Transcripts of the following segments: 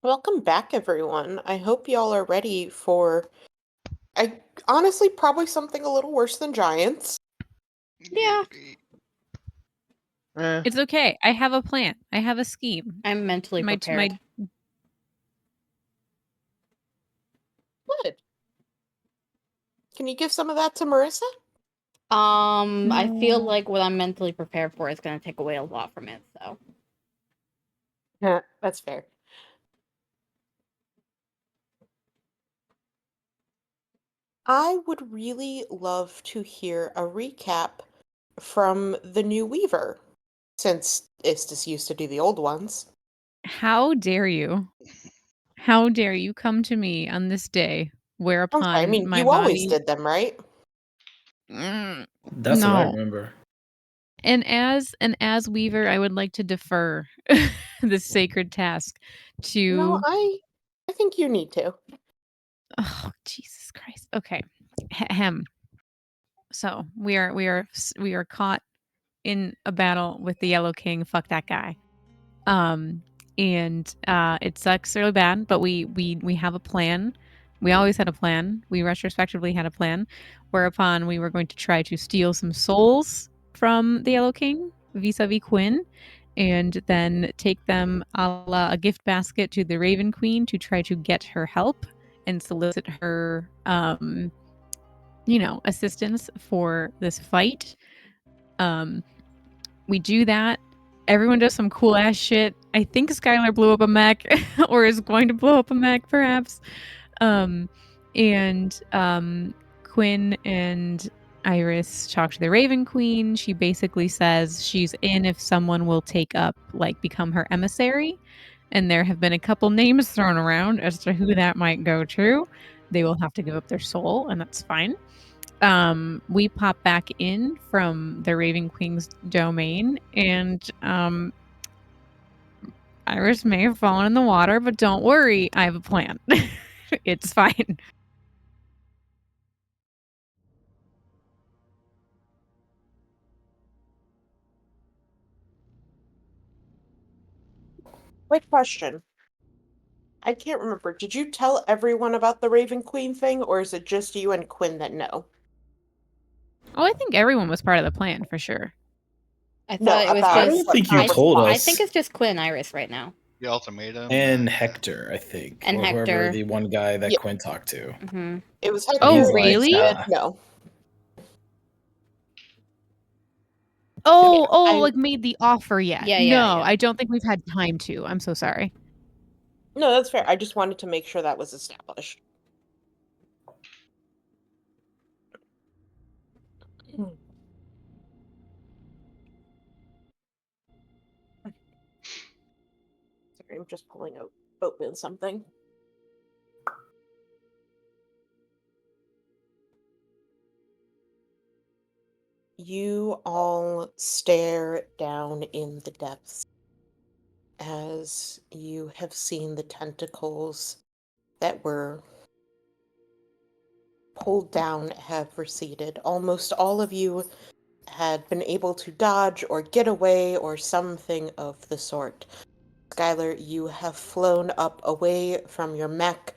Welcome back, everyone. I hope y'all are ready for, I honestly, probably something a little worse than giants. Yeah. It's okay. I have a plan. I have a scheme. I'm mentally prepared. Good. Can you give some of that to Marissa? I feel like what I'm mentally prepared for is going to take away a lot from it, so. Yeah, that's fair. I would really love to hear a recap from the new Weaver, since Istis used to do the old ones. How dare you? How dare you come to me on this day, I'm whereupon sorry, I mean, my you always body... did them, right? That's what I No. remember. And as Weaver, I would like to defer this sacred task to... No, I think you need to. Oh, Jesus Christ. Okay. Ahem. So we are caught in a battle with the Yellow King. Fuck that guy. And it sucks really bad, but we have a plan. We always had a plan. We retrospectively had a plan, whereupon we were going to try to steal some souls from the Yellow King vis-a-vis Quinn, and then take them a la a gift basket to the Raven Queen to try to get her help and solicit her assistance for this fight. We do that. Everyone does some cool ass shit. I think Skylar blew up a mech, or is going to blow up a mech, perhaps. And Quinn and Iris talk to the Raven Queen. She basically says she's in if someone will become her emissary. And there have been a couple names thrown around as to who that might go to. They will have to give up their soul, and that's fine. We pop back in from the Raven Queen's domain, and Iris may have fallen in the water, but don't worry, I have a plan. It's fine. Quick question. I can't remember. Did you tell everyone about the Raven Queen thing, or is it just you and Quinn that know? Oh, I think everyone was part of the plan for sure. I No, thought it was about I just. don't think you told I us. think it's just Quinn and Iris right now. The ultimatum. And Hector, I think. And or Hector. whoever the one guy that Yeah. Quinn talked to. Mm-hmm. It was Hector. Oh, He's like, really? No. Like made the offer yet. Yeah, no, yeah. I don't think we've had time to. I'm so sorry. No, that's fair. I just wanted to make sure that was established. Sorry, I'm just pulling out open something. You all stare down in the depths as you have seen the tentacles that were pulled down have receded. Almost all of you had been able to dodge or get away or something of the sort. Skylar, you have flown up away from your mech,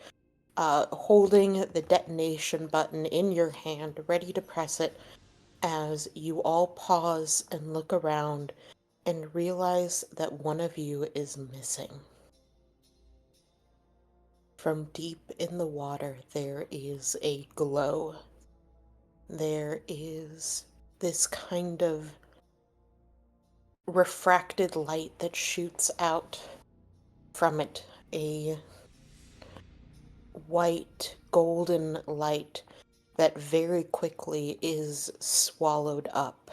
holding the detonation button in your hand, ready to press it, as you all pause and look around and realize that one of you is missing. From deep in the water, there is a glow. There is this kind of refracted light that shoots out from it, a white golden light that very quickly is swallowed up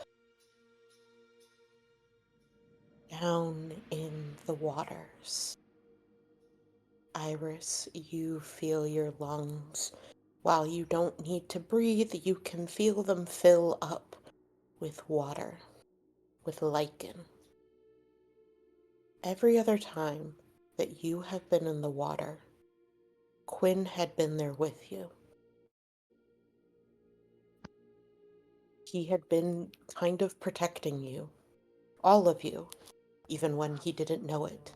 down in the waters. Iris, you feel your lungs. While you don't need to breathe, you can feel them fill up with water, with lichen. Every other time that you have been in the water, Quinn had been there with you. He had been kind of protecting you, all of you, even when he didn't know it.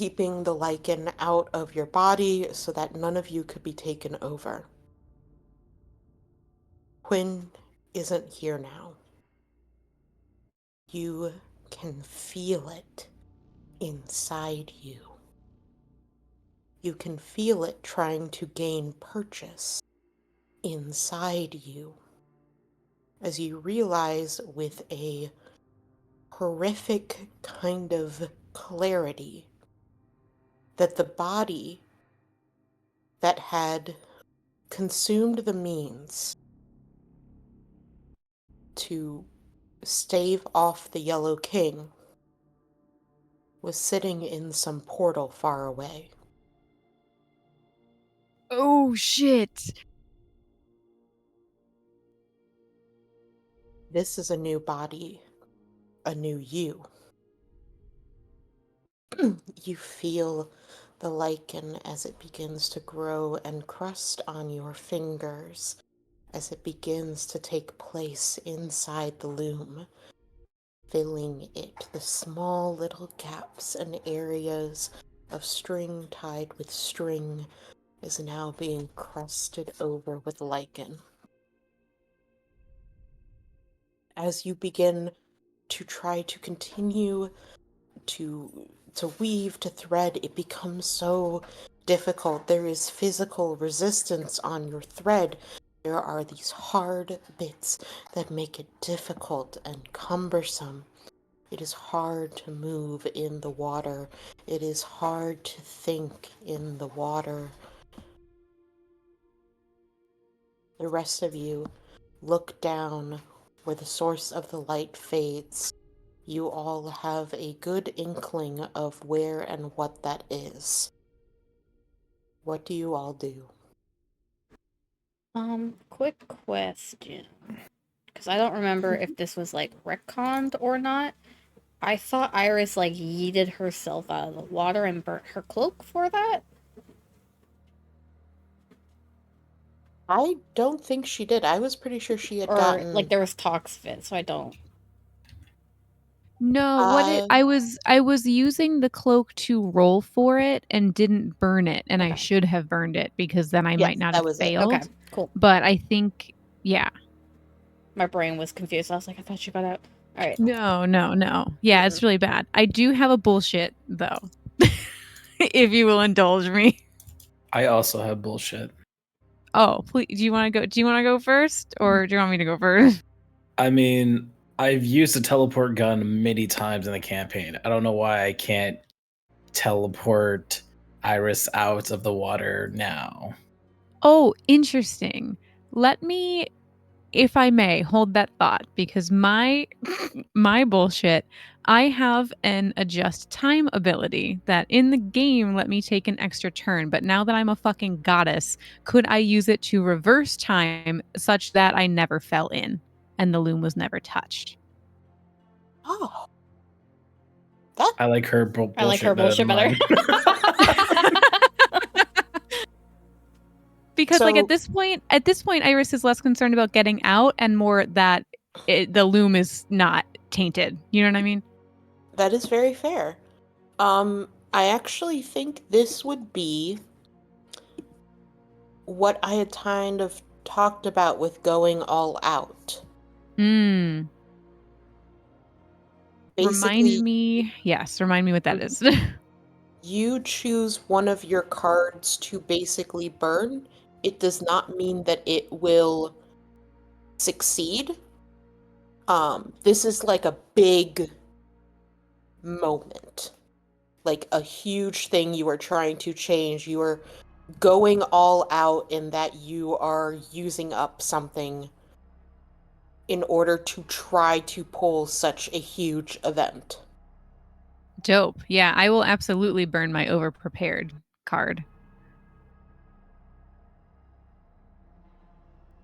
keeping the lichen out of your body so that none of you could be taken over. Quinn isn't here now. You can feel it inside you. You can feel it trying to gain purchase inside you. As you realize with a horrific kind of clarity that the body that had consumed the means to stave off the Yellow King was sitting in some portal far away. Oh shit. This is a new body, a new you. You feel the lichen as it begins to grow and crust on your fingers, as it begins to take place inside the loom, filling it. The small little gaps and areas of string tied with string is now being crusted over with lichen. As you begin to try to continue to weave, to thread, it becomes so difficult. There is physical resistance on your thread. There are these hard bits that make it difficult and cumbersome. It is hard to move in the water. It is hard to think in the water. The rest of you look down where the source of the light fades. You all have a good inkling of where and what that is. What do you all do? Quick question. Because I don't remember if this was, like, retconned or not. I thought Iris, like, yeeted herself out of the water and burnt her cloak for that. I don't think she did. I was pretty sure she had Or, gotten... like, there was talks of it, so I don't. No, Uh, I was using the cloak to roll for it and didn't burn it, and I Okay. should have burned it because then I Yes, might not that have was it. failed. Okay, cool. But I think yeah. My brain was confused. I was like, I thought she got out. Alright. No. Yeah, it's really bad. I do have a bullshit though. If you will indulge me. I also have bullshit. Oh, please, do you want to go first or do you want me to go first? I mean, I've used the teleport gun many times in the campaign. I don't know why I can't teleport Iris out of the water now. Oh, interesting. Let me, if I may, hold that thought because my bullshit, I have an adjust time ability that in the game let me take an extra turn, but now that I'm a fucking goddess, could I use it to reverse time such that I never fell in and the loom was never touched? Oh. That... I like her I like her bullshit better bullshit than better. mine. Because like So- at this point Iris is less concerned about getting out and more that the loom is not tainted. You know what I mean? That is very fair. I actually think this would be what I had kind of talked about with going all out. Mm. Remind Basically, me what that is. you choose one of your cards to basically burn. It does not mean that it will succeed. This is like a big moment. Like a huge thing you are trying to change. You are going all out in that you are using up something in order to try to pull such a huge event. Dope. Yeah, I will absolutely burn my overprepared card.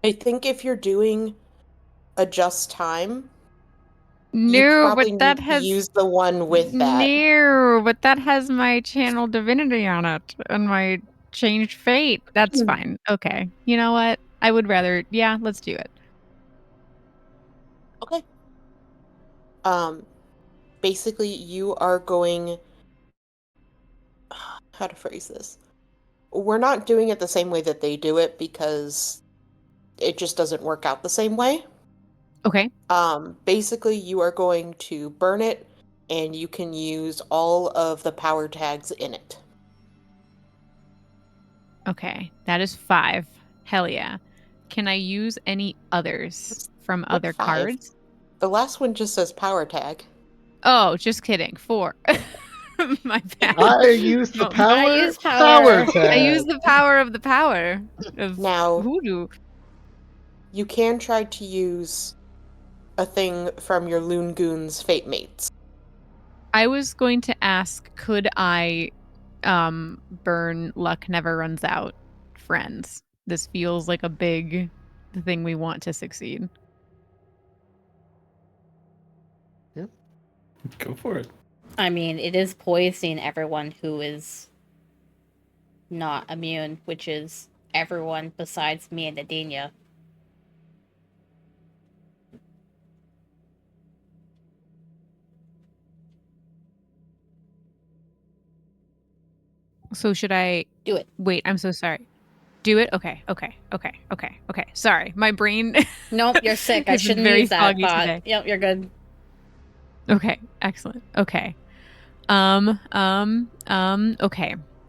I think if you're doing adjust time, you No, probably but that need to has use the one with that. no, but that has my channel divinity on it and my changed fate. That's fine. Okay. You know what? I would rather let's do it. Okay. Basically you are going how to phrase this. We're not doing it the same way that they do it because it just doesn't work out the same way. Okay. Basically, you are going to burn it, and you can use all of the power tags in it. Okay. That is 5. Hell yeah. Can I use any others from What other 5? cards? The last one just says power tag. Oh, just kidding. 4. My bad. I use the No, power. use power. tag. I use the power of Now- voodoo. You can try to use a thing from your Loon Goon's Fate Mates. I was going to ask, could I burn Luck Never Runs Out friends? This feels like a big thing we want to succeed. Go for it. I mean, it is poisoning everyone who is not immune, which is everyone besides me and Adina. So should I Do it. Wait, I'm so sorry. Do it? Okay. Sorry. My brain Nope, you're sick. I This is shouldn't very use that foggy thought. today. Yep, you're good. Okay, excellent. Okay.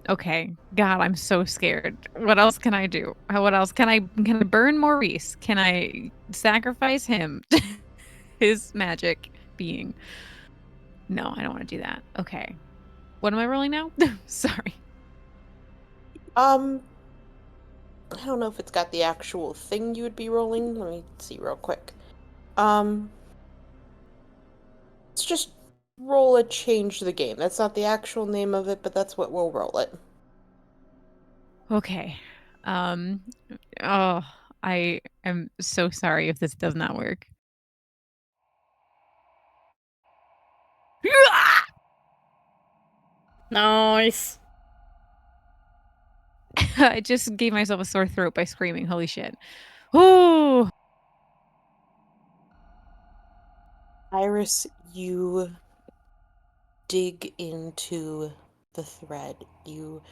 Okay. God, I'm so scared. What else can I do? What else can I burn Maurice? Can I sacrifice him? His magic being. No, I don't want to do that. Okay. What am I rolling now? Sorry. I don't know if it's got the actual thing you would be rolling. Let me see real quick. Let's just roll a change to the game. That's not the actual name of it, but that's what we'll roll it. Okay. Oh, I am so sorry if this does not work. Nice. I just gave myself a sore throat by screaming. Holy shit. Ooh. Iris, you dig into the thread. You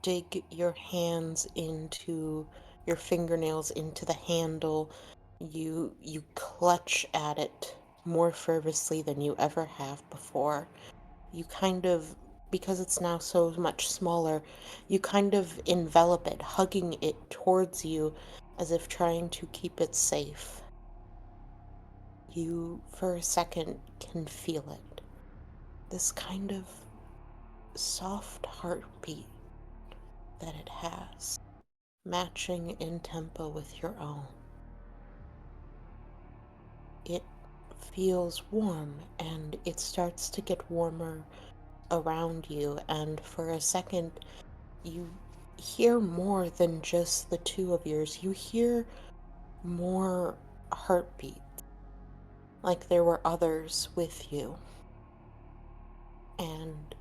dig your hands into your fingernails into the handle. You clutch at it more fervently than you ever have before. You kind of, because it's now so much smaller, you kind of envelop it, hugging it towards you as if trying to keep it safe. You, for a second, can feel it. This kind of soft heartbeat that it has, matching in tempo with your own. It feels warm, and it starts to get warmer around you, and for a second, you hear more than just the two of yours. You hear more heartbeats, like there were others with you. And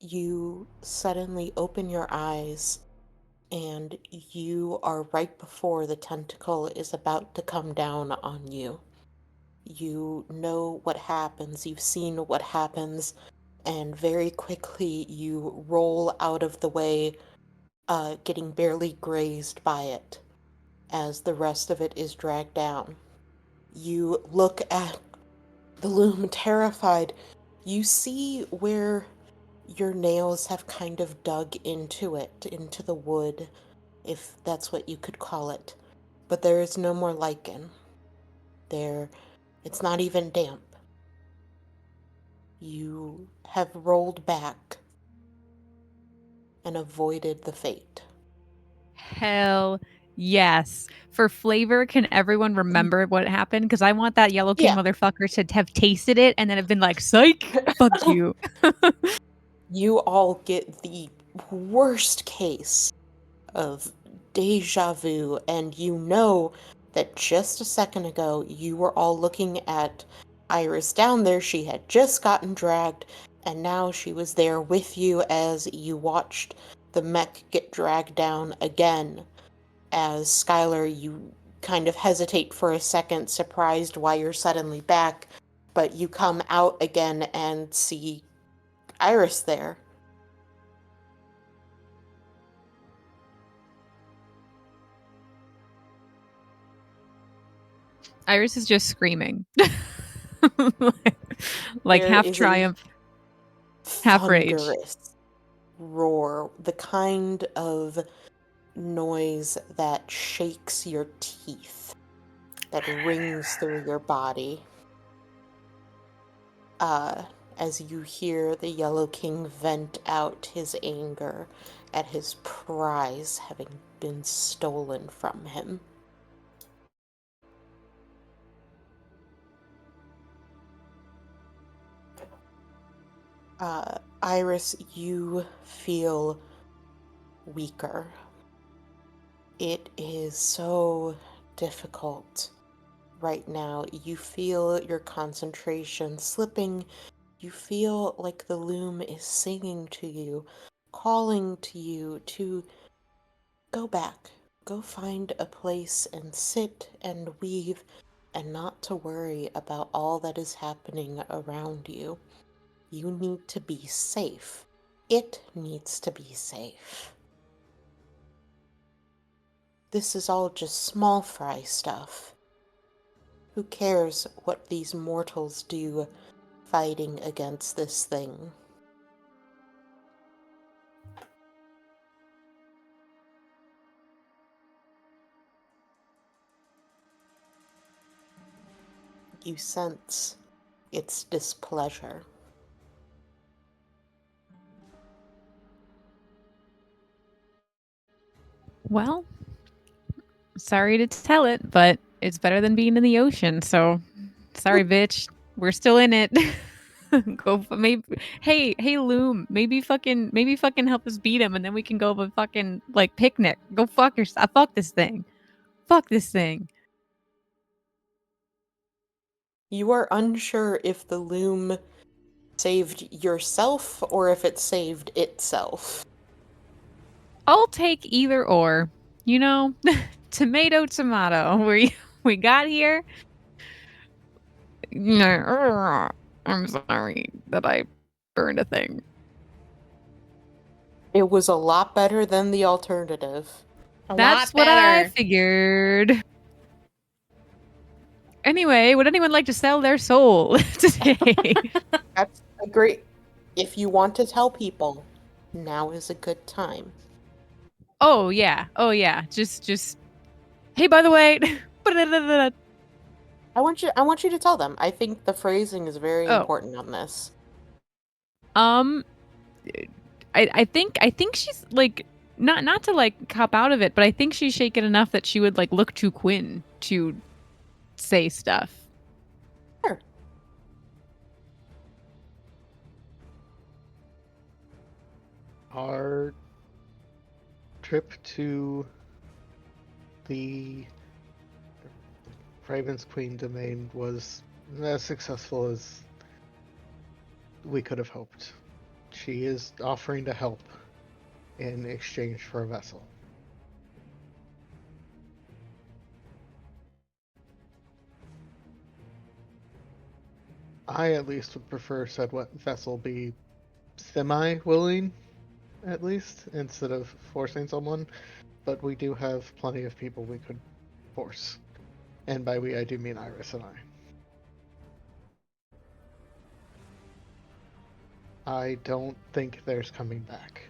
you suddenly open your eyes, and you are right before the tentacle is about to come down on you. You know what happens, you've seen what happens, and very quickly you roll out of the way, getting barely grazed by it as the rest of it is dragged down. You look at the loom terrified. You see where your nails have kind of dug into it, into the wood, if that's what you could call it. But there is no more lichen. It's not even damp. You have rolled back and avoided the fate. Hell yes. For flavor, can everyone remember what happened? Because I want that Yellow King Yeah. motherfucker to have tasted it and then have been like, psych, fuck you. You all get the worst case of deja vu, and you know that just a second ago you were all looking at Iris down there. She had just gotten dragged, and now she was there with you as you watched the mech get dragged down again. As Skylar, you kind of hesitate for a second, surprised why you're suddenly back, but you come out again and see Iris there. Iris is just screaming. like There half is a triumph, half rage. thunderous roar, the kind of noise that shakes your teeth, that rings through your body. As you hear the Yellow King vent out his anger at his prize having been stolen from him. Iris, you feel weaker. It is so difficult right now. You feel your concentration slipping. You feel like the loom is singing to you, calling to you to go back, go find a place and sit and weave and not to worry about all that is happening around you. You need to be safe. It needs to be safe. This is all just small fry stuff. Who cares what these mortals do fighting against this thing? You sense its displeasure. Well, sorry to tell it, but it's better than being in the ocean. So, sorry, bitch. We're still in it. Maybe. Hey, Loom. Maybe fucking help us beat him, and then we can go have a fucking like picnic. Go fuck yourself. Fuck this thing. Fuck this thing. You are unsure if the loom saved yourself or if it saved itself. I'll take either or. You know, tomato. We got here. No, I'm sorry that I burned a thing. It was a lot better than the alternative. That's what I figured. Anyway, would anyone like to sell their soul today? That's a great... If you want to tell people, now is a good time. Oh yeah. Just. Hey, by the way. I want you to tell them. I think the phrasing is very important on this. I think she's like not to like cop out of it, but I think she's shaken enough that she would like look to Quinn to say stuff. Sure. Our trip to the Raven's Queen domain was as successful as we could have hoped. She is offering to help in exchange for a vessel. I at least would prefer said vessel be semi-willing, at least, instead of forcing someone, but we do have plenty of people we could force. And by we, I do mean Iris and I don't think there's coming back.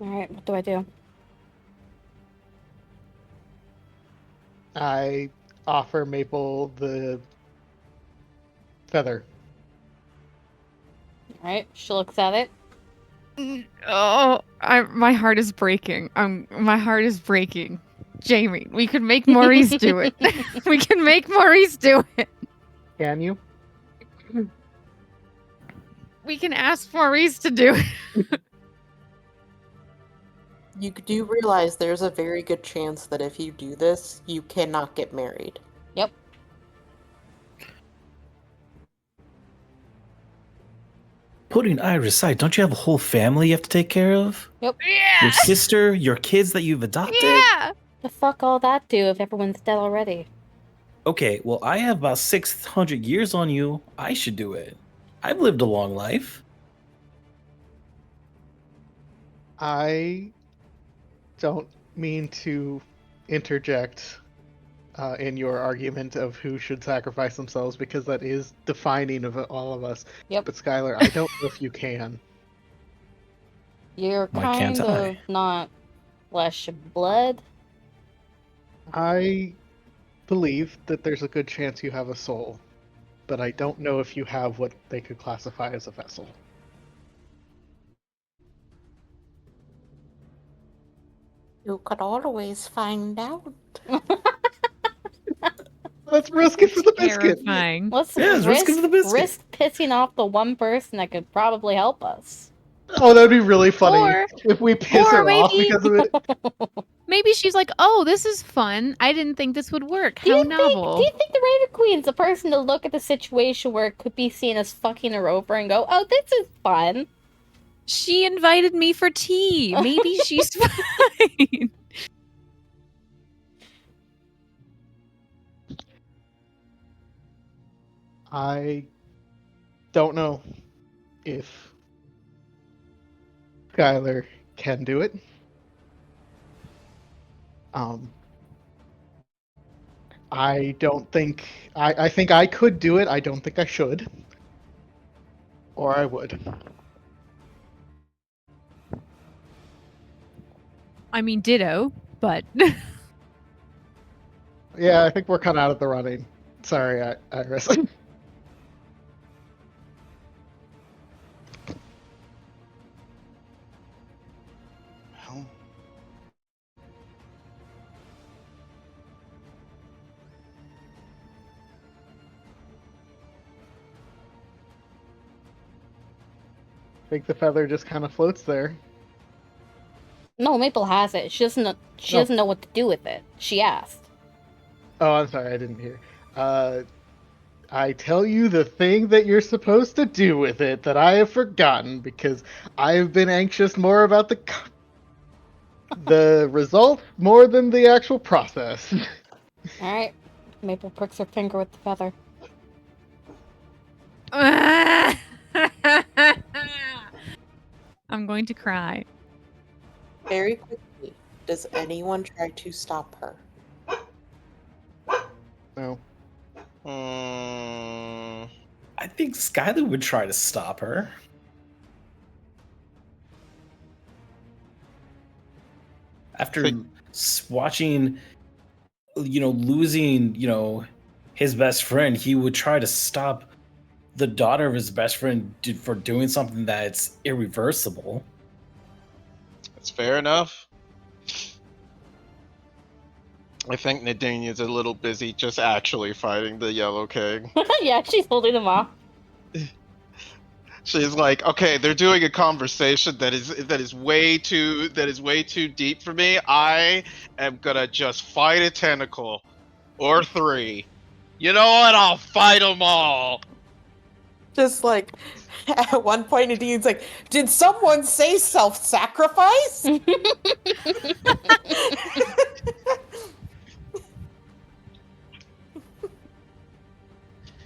Alright, what do I do? I offer Maple the feather. Alright, she looks at it. Oh, my heart is breaking. My heart is breaking. Jamie, we could make Maurice do it. We can make Maurice do it. Can you? We can ask Maurice to do it. You do realize there's a very good chance that if you do this, you cannot get married. Yep. Putting Iris aside, don't you have a whole family you have to take care of? Yep. Yeah. Your sister, your kids that you've adopted? Yeah. The fuck all that do if everyone's dead already? Okay, well, I have about 600 years on you. I should do it. I've lived a long life. I don't mean to interject in your argument of who should sacrifice themselves, because that is defining of all of us. Yep. But Skylar, I don't know if you can. You're Why can't kind of I? not flesh and blood. I believe that there's a good chance you have a soul, but I don't know if you have what they could classify as a vessel. You could always find out. Let's risk it for the biscuit. Terrifying. Let's Yeah, it's risk of the biscuit. risk pissing off the one person that could probably help us. Oh, that'd be really funny Or- if we piss or her off maybe- because of it. Maybe she's like, "Oh, this is fun. I didn't think this would work. Do How you novel." think the Raven Queen's the person to look at the situation where it could be seen as fucking her over and go, "Oh, this is fun." She invited me for tea. Maybe she's fine. I don't know if Skylar can do it. I don't think I think I could do it. I don't think I should. Or I would. I mean, ditto, but Yeah, I think we're cut out of the running. Sorry, Iris. Well, I think the feather just kind of floats there. No, Maple has it. She doesn't know. She No. doesn't know what to do with it. She asked. Oh, I'm sorry, I didn't hear. I tell you the thing that you're supposed to do with it that I have forgotten because I've been anxious more about the result more than the actual process. All right. Maple pricks her finger with the feather. I'm going to cry. Very quickly, does anyone try to stop her? No. I think Skylar would try to stop her. After watching, losing, his best friend, he would try to stop the daughter of his best friend for doing something that's irreversible. that's fair enough. I think Nadine is a little busy just actually fighting the Yellow King. Yeah, she's holding him off. She's like, okay, they're doing a conversation that is way too deep for me. I am gonna just fight a tentacle or 3. You know what? I'll fight them all. Just like, at one point, Nadine's like, did someone say self-sacrifice?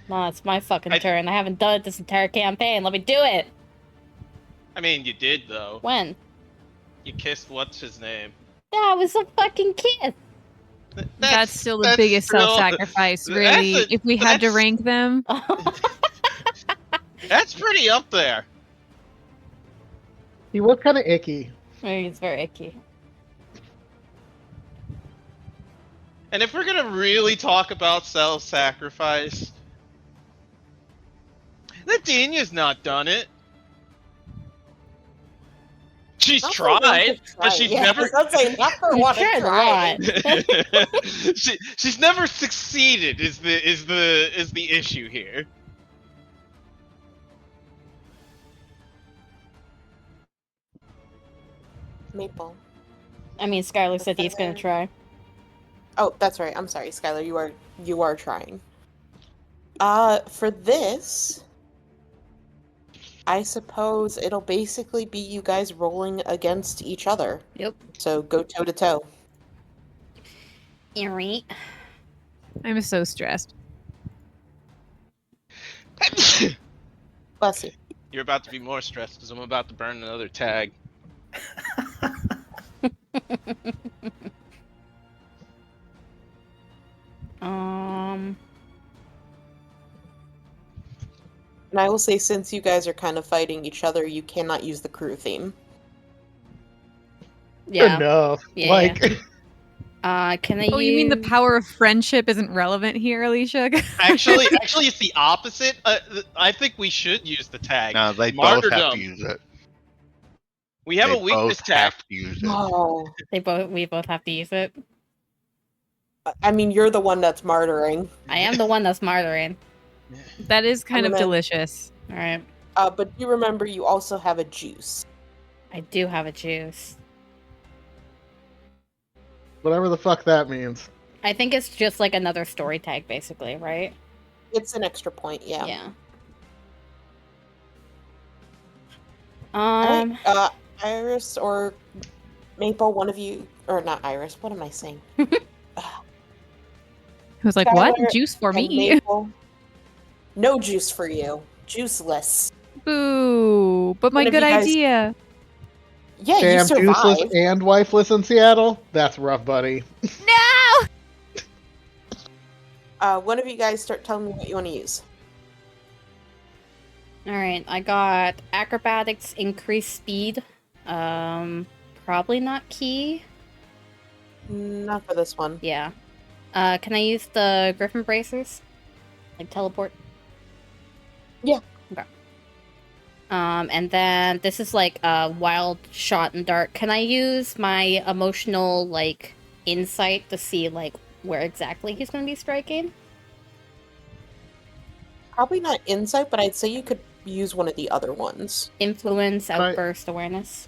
No, it's my fucking turn. I haven't done it this entire campaign. Let me do it. I mean, you did though. When? You kissed what's his name? Yeah, it was a fucking kiss. That's still the biggest self-sacrifice, really. that's a- If we had to that's- rank them, That's pretty up there. He was kind of icky. He's very icky. And if we're gonna really talk about self-sacrifice, Nadinia's not done it. She's Not for one tried, to but try. she's Yeah, never. I was saying, not for one to tried a try. lot. She's never succeeded. Is the issue here? Maple. I mean, Skylar said he's gonna try. Oh, that's right. I'm sorry, Skylar. You are trying. For this, I suppose it'll basically be you guys rolling against each other. Yep. So go toe to toe. Alright. I'm so stressed. Bless you. You're about to be more stressed because I'm about to burn another tag. Um. And I will say, since you guys are kind of fighting each other, you cannot use the crew theme. Yeah. Enough. Yeah, Like, Can I Oh, use? you mean the power of friendship isn't relevant here, Alicia? Actually, it's the opposite. I think we should use the tag. No, they both have to Martyrdom. use it. We have They a weakness both tag. have to use it. Oh. We both have to use it. I mean, you're the one that's martyring. I am the one that's martyring. That is kind of gonna- delicious. All right. But you remember you also have a juice. I do have a juice. whatever the fuck that means. I think it's just like another story tag, basically, right? It's an extra point, yeah. Yeah. Alright, Iris or Maple, one of you, or not Iris, what am I saying? I was like, what? Skylar Juice for And me? Maple. No juice for you. Juiceless. Boo. But my One of good you guys- idea. Yeah, you Damn, useless survived. and wifeless in Seattle? That's rough, buddy. No! One of you guys start telling me what you want to use. All right. I got acrobatics, increased speed. Probably not key. Not for this one. Yeah. Can I use the Griffin bracers? Like teleport? Yeah. Okay. And then this is like a wild shot and dart. Can I use my emotional like insight to see like where exactly he's going to be striking? Probably not insight, but I'd say you could use one of the other ones. Influence, Right. outburst, awareness.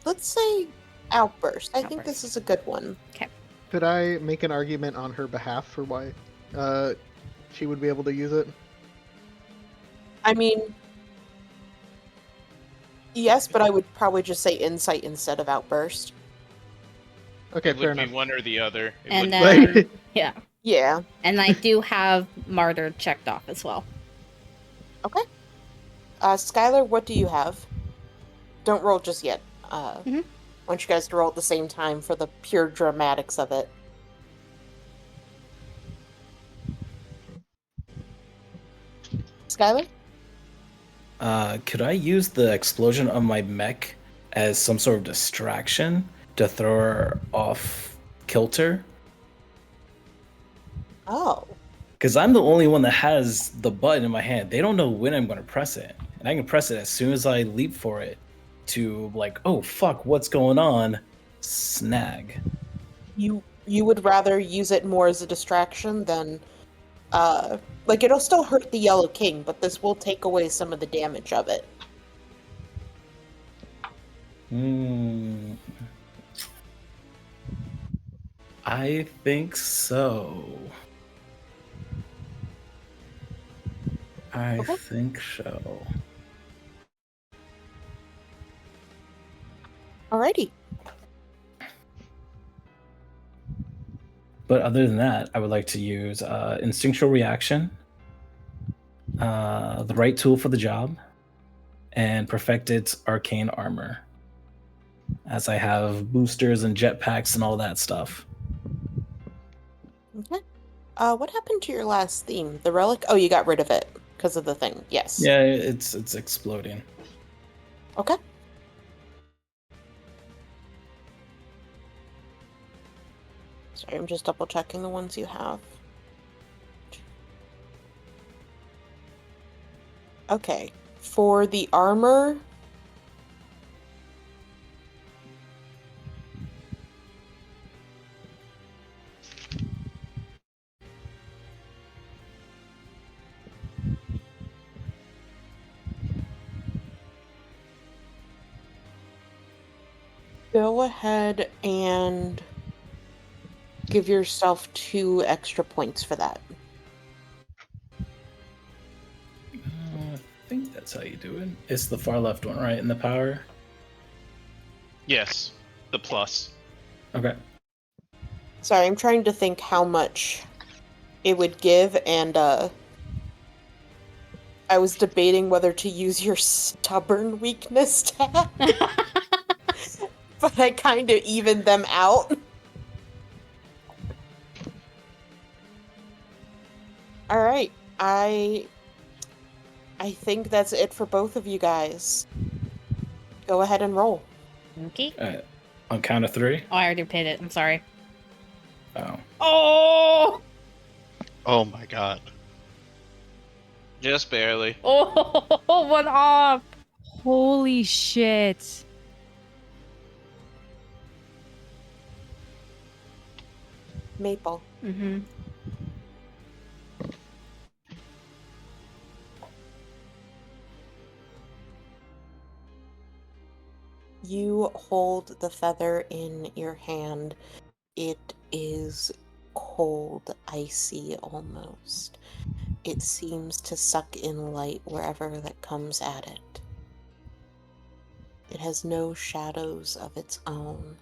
Let's say outburst. I think Outburst. this is a good one. Could I make an argument on her behalf for why she would be able to use it? I mean, yes, but I would probably just say insight instead of outburst. Okay, It fair would be enough. one or the other. It And would then, yeah. Yeah. And I do have martyr checked off as well. Skylar, what do you have? Don't roll just yet. Mhm. I want you guys to roll at the same time for the pure dramatics of it. Skylar? Could I use the explosion of my mech as some sort of distraction to throw her off kilter? Oh. Because I'm the only one that has the button in my hand. They don't know when I'm going to press it. And I can press it as soon as I leap for it to, like, oh, fuck, what's going on? Snag. You would rather use it more as a distraction than like it'll still hurt the Yellow King, but this will take away some of the damage of it. I think so. I Okay. think so. Alrighty. But other than that, I would like to use instinctual reaction, the right tool for the job, and perfect its arcane armor. As I have boosters and jetpacks and all that stuff. Okay. What happened to your last theme? The relic? Oh, you got rid of it because of the thing. Yes. Yeah, it's exploding. Okay. Sorry, I'm just double checking the ones you have. Okay. For the armor, go ahead and give yourself 2 extra points for that. I think that's how you do it. It's the far left one, right? In the power? Yes, the plus. Okay. Sorry, I'm trying to think how much it would give, and I was debating whether to use your stubborn weakness tag, but I kind of evened them out. All right, I think that's it for both of you guys. Go ahead and roll. Okay. On count of 3. Oh, I already paid it. I'm sorry. Oh. Oh! Oh my god. Just barely. Oh, one off. Holy shit. Maple. Mm-hmm. You hold the feather in your hand. It is cold, icy almost. It seems to suck in light wherever that comes at it. It has no shadows of its own.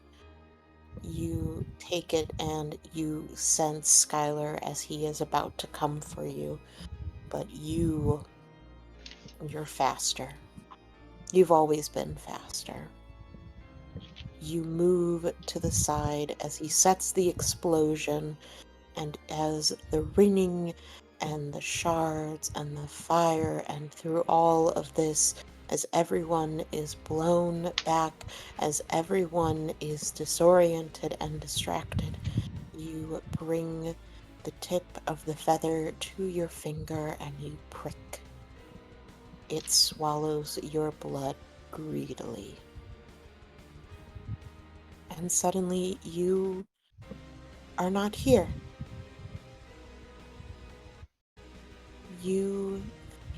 You take it and you sense Skylar as he is about to come for you, but you're faster. You've always been faster. You move to the side as he sets the explosion, and as the ringing and the shards and the fire, and through all of this, as everyone is blown back, as everyone is disoriented and distracted, you bring the tip of the feather to your finger and you prick. It swallows your blood greedily. And suddenly you are not here. You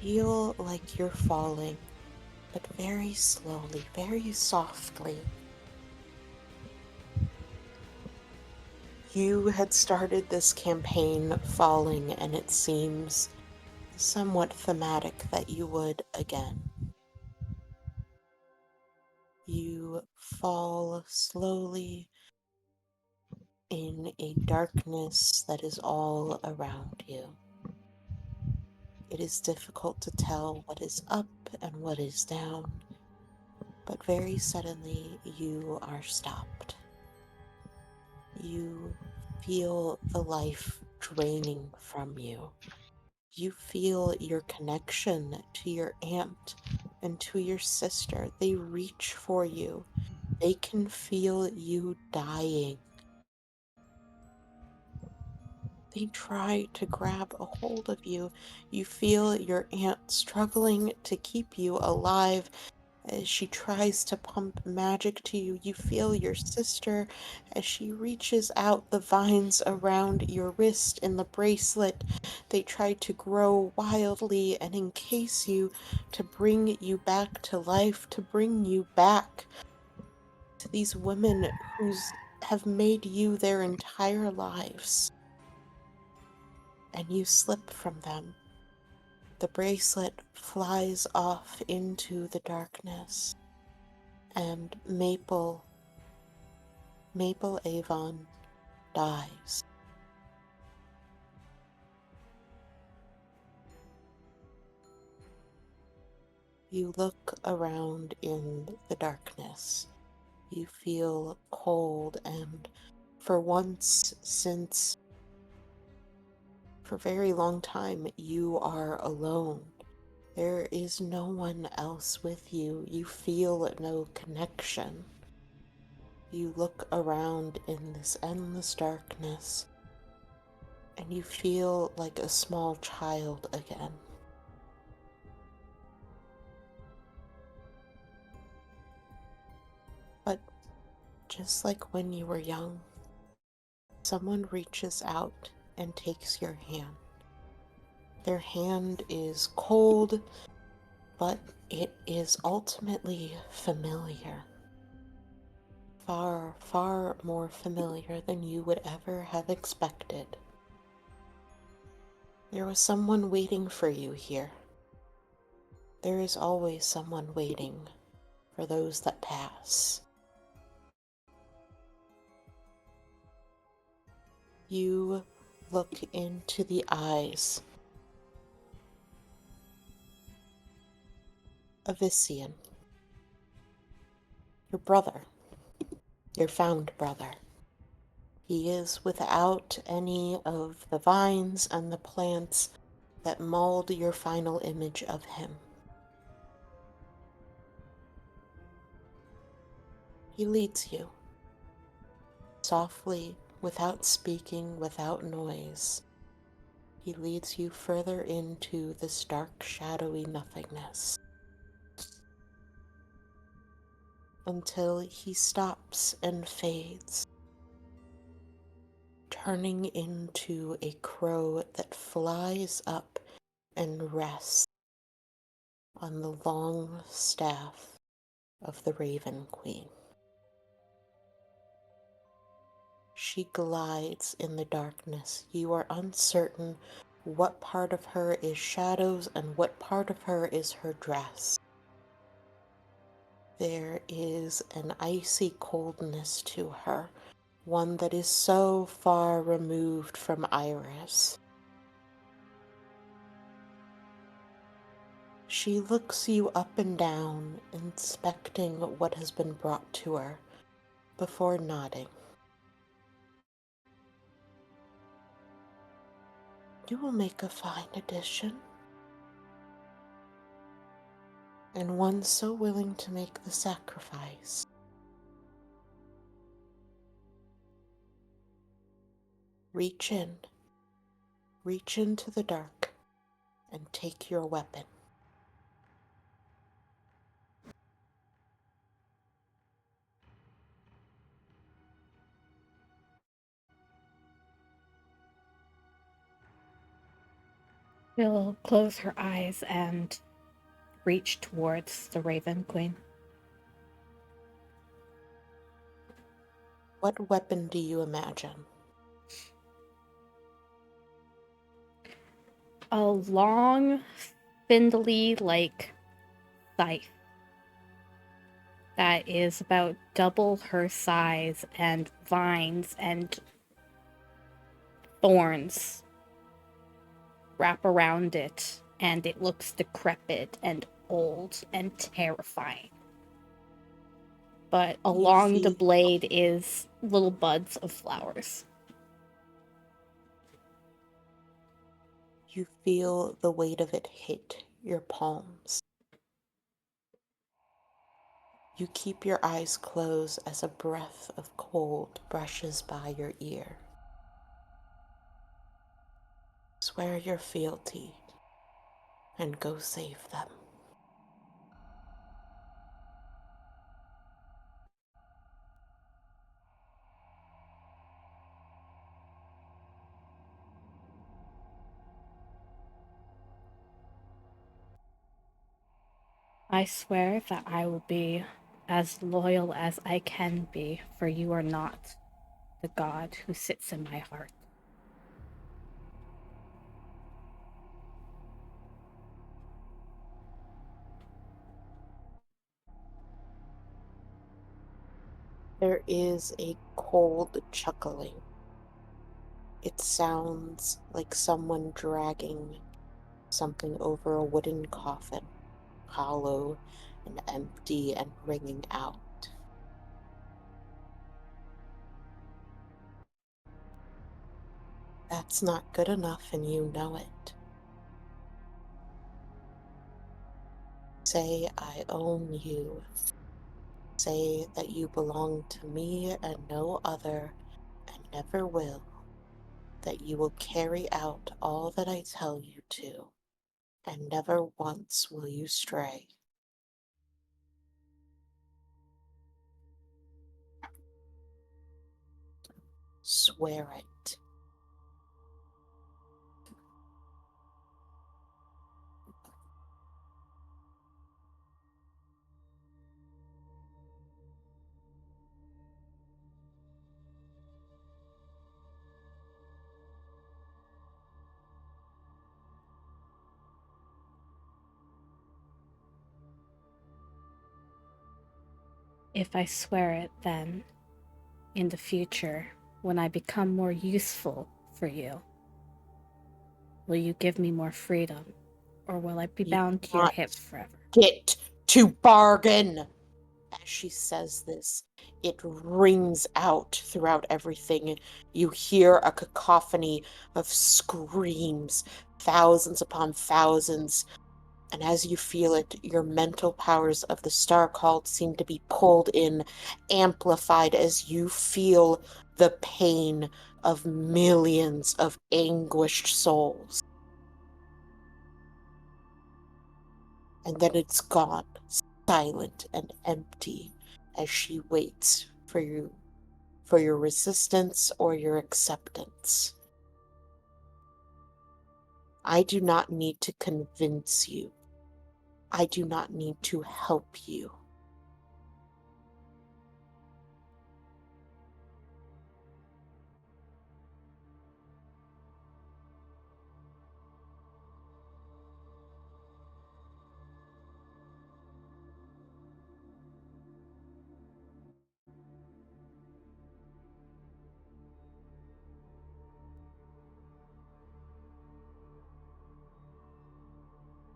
feel like you're falling, but very slowly, very softly. You had started this campaign falling, and it seems somewhat thematic that you would again. You fall slowly in a darkness that is all around you. It is difficult to tell what is up and what is down, but very suddenly you are stopped. You feel the life draining from you. You feel your connection to your aunt and to your sister. They reach for you. They can feel you dying. They try to grab a hold of you. You feel your aunt struggling to keep you alive as she tries to pump magic to you. You feel your sister as she reaches out the vines around your wrist in the bracelet. They try to grow wildly and encase you to bring you back to life, to bring you back to these women who have made you their entire lives. And you slip from them. The bracelet flies off into the darkness, and Maple Avon dies. You look around in the darkness. You feel cold, and for once since for a very long time, you are alone. There is no one else with you. You feel no connection. You look around in this endless darkness, and you feel like a small child again. But just like when you were young, someone reaches out and takes your hand. Their hand is cold, but it is ultimately familiar. Far, far more familiar than you would ever have expected. There was someone waiting for you here. There is always someone waiting for those that pass. You look into the eyes of Isian, your brother, your found brother. He is without any of the vines and the plants that mold your final image of him. He leads you, softly, without speaking, without noise. He leads you further into this dark, shadowy nothingness, until he stops and fades, turning into a crow that flies up and rests on the long staff of the Raven Queen. She glides in the darkness. You are uncertain what part of her is shadows and what part of her is her dress. There is an icy coldness to her, one that is so far removed from Iris. She looks you up and down, inspecting what has been brought to her, before nodding. You will make a fine addition, and one so willing to make the sacrifice. Reach into the dark, and take your weapon. She'll close her eyes and reach towards the Raven Queen. What weapon do you imagine? A long, spindly, scythe that is about double her size, and vines and thorns wrap around it, and it looks decrepit and old and terrifying. But along the blade is little buds of flowers. You feel the weight of it hit your palms. You keep your eyes closed as a breath of cold brushes by your ear. Swear your fealty and go save them. I swear that I will be as loyal as I can be, for you are not the god who sits in my heart. There is a cold chuckling. It sounds like someone dragging something over a wooden coffin, hollow and empty and ringing out. That's not good enough, and you know it. Say, I own you. Say that you belong to me and no other, and never will. That you will carry out all that I tell you to, and never once will you stray. Swear it. If I swear it, then, in the future, when I become more useful for you, will you give me more freedom? Or will I be You bound to your want hip forever? Get to bargain. As she says this, it rings out throughout everything. You hear a cacophony of screams, thousands upon thousands, and as you feel it, your mental powers of the Star Called seem to be pulled in, amplified as you feel the pain of millions of anguished souls. And then it's gone, silent and empty, as she waits for you, for your resistance or your acceptance. I do not need to convince you. I do not need to help you.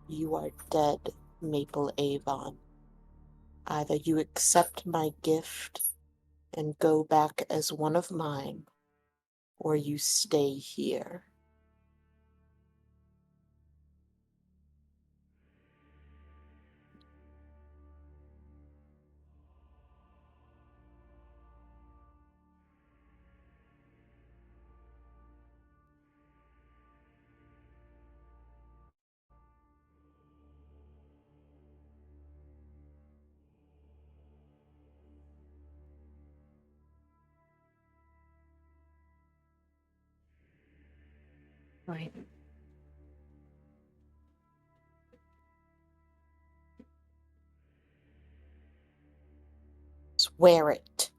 You are dead, Maple Avon. Either you accept my gift and go back as one of mine, or you stay here. Fine. Swear it.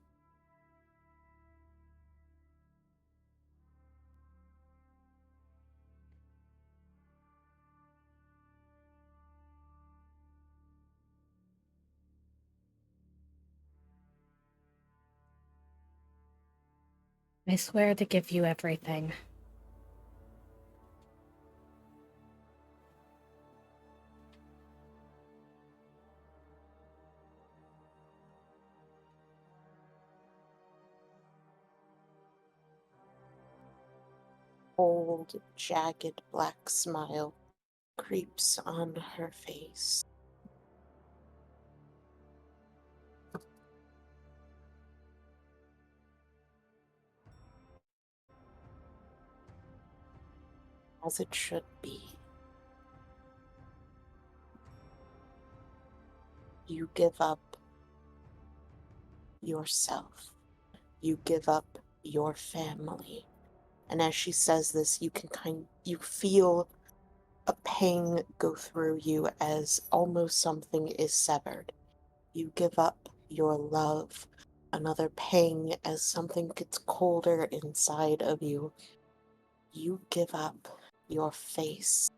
I swear to give you everything. Old, jagged black smile creeps on her face. As it should be. You give up yourself. You give up your family. And as she says this, you feel a pang go through you as almost something is severed. You give up your love. Another pang as something gets colder inside of you. You give up your face.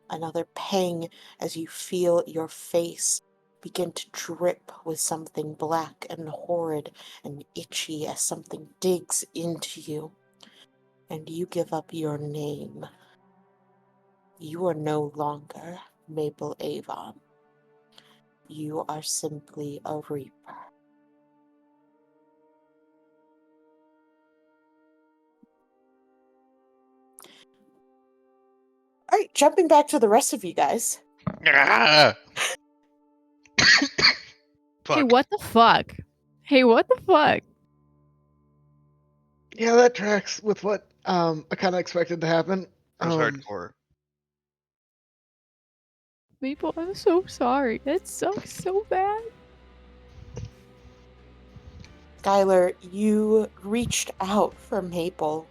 Another pang as you feel your face begin to drip with something black and horrid and itchy as something digs into you. And you give up your name. You are no longer Maple Avon. You are simply a Reaper. Alright, jumping back to the rest of you guys. Ah! Hey, Fuck. what the fuck? Hey, what the fuck? Yeah, that tracks with what I kind of expected to happen. That was hardcore. Maple, I'm so sorry. That sucks so bad. Skylar, you reached out for Maple.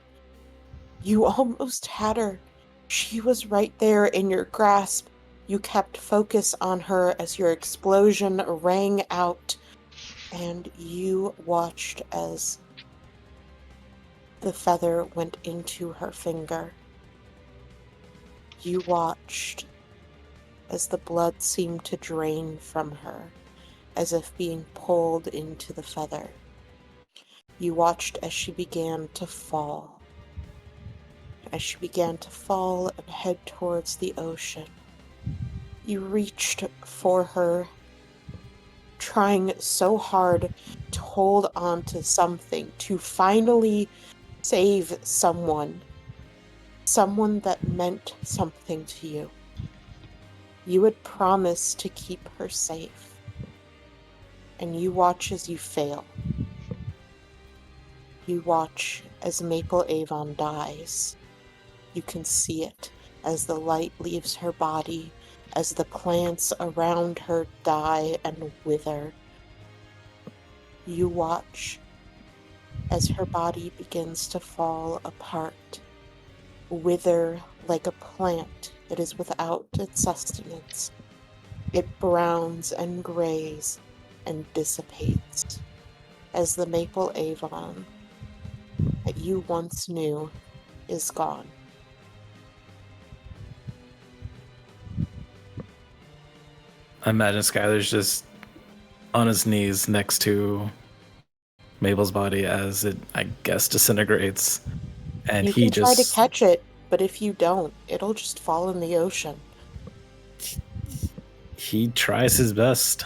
You almost had her. She was right there in your grasp. You kept focus on her as your explosion rang out, and you watched as the feather went into her finger. You watched as the blood seemed to drain from her, as if being pulled into the feather. You watched as she began to fall. As she began to fall and head towards the ocean. You reached for her, trying so hard to hold on to something, to finally save someone. Someone that meant something to you. You had promised to keep her safe. And you watch as you fail. You watch as Maple Avon dies. You can see it as the light leaves her body, as the plants around her die and wither. You watch as her body begins to fall apart, wither like a plant that is without its sustenance. It browns and grays and dissipates as the Maple Avon that you once knew is gone. I imagine Skylar's just on his knees next to Mabel's body as it, I guess, disintegrates. And You he can try to just catch it, but if you don't, it'll just fall in the ocean. he tries his best.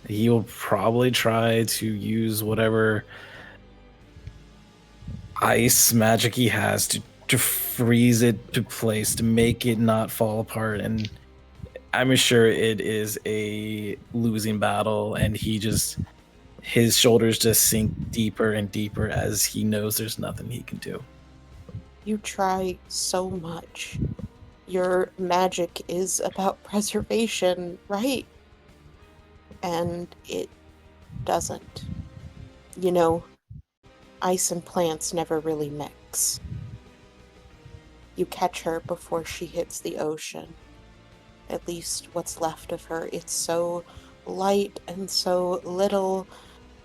He will probably try to use whatever ice magic he has to freeze it to place, to make it not fall apart. And I'm sure it is a losing battle, and his shoulders just sink deeper and deeper as he knows there's nothing he can do. You try so much. Your magic is about preservation, right? And it doesn't. You know, ice and plants never really mix. You catch her before she hits the ocean. At least what's left of her. It's so light and so little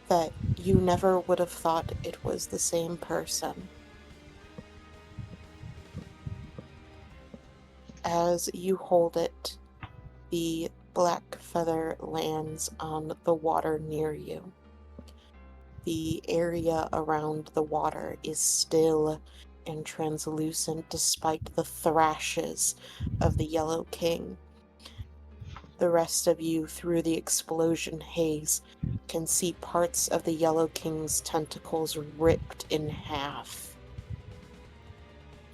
that you never would have thought it was the same person. As you hold it, the black feather lands on the water near you. The area around the water is still and translucent despite the thrashes of the Yellow King. The rest of you, through the explosion haze, can see parts of the Yellow King's tentacles ripped in half.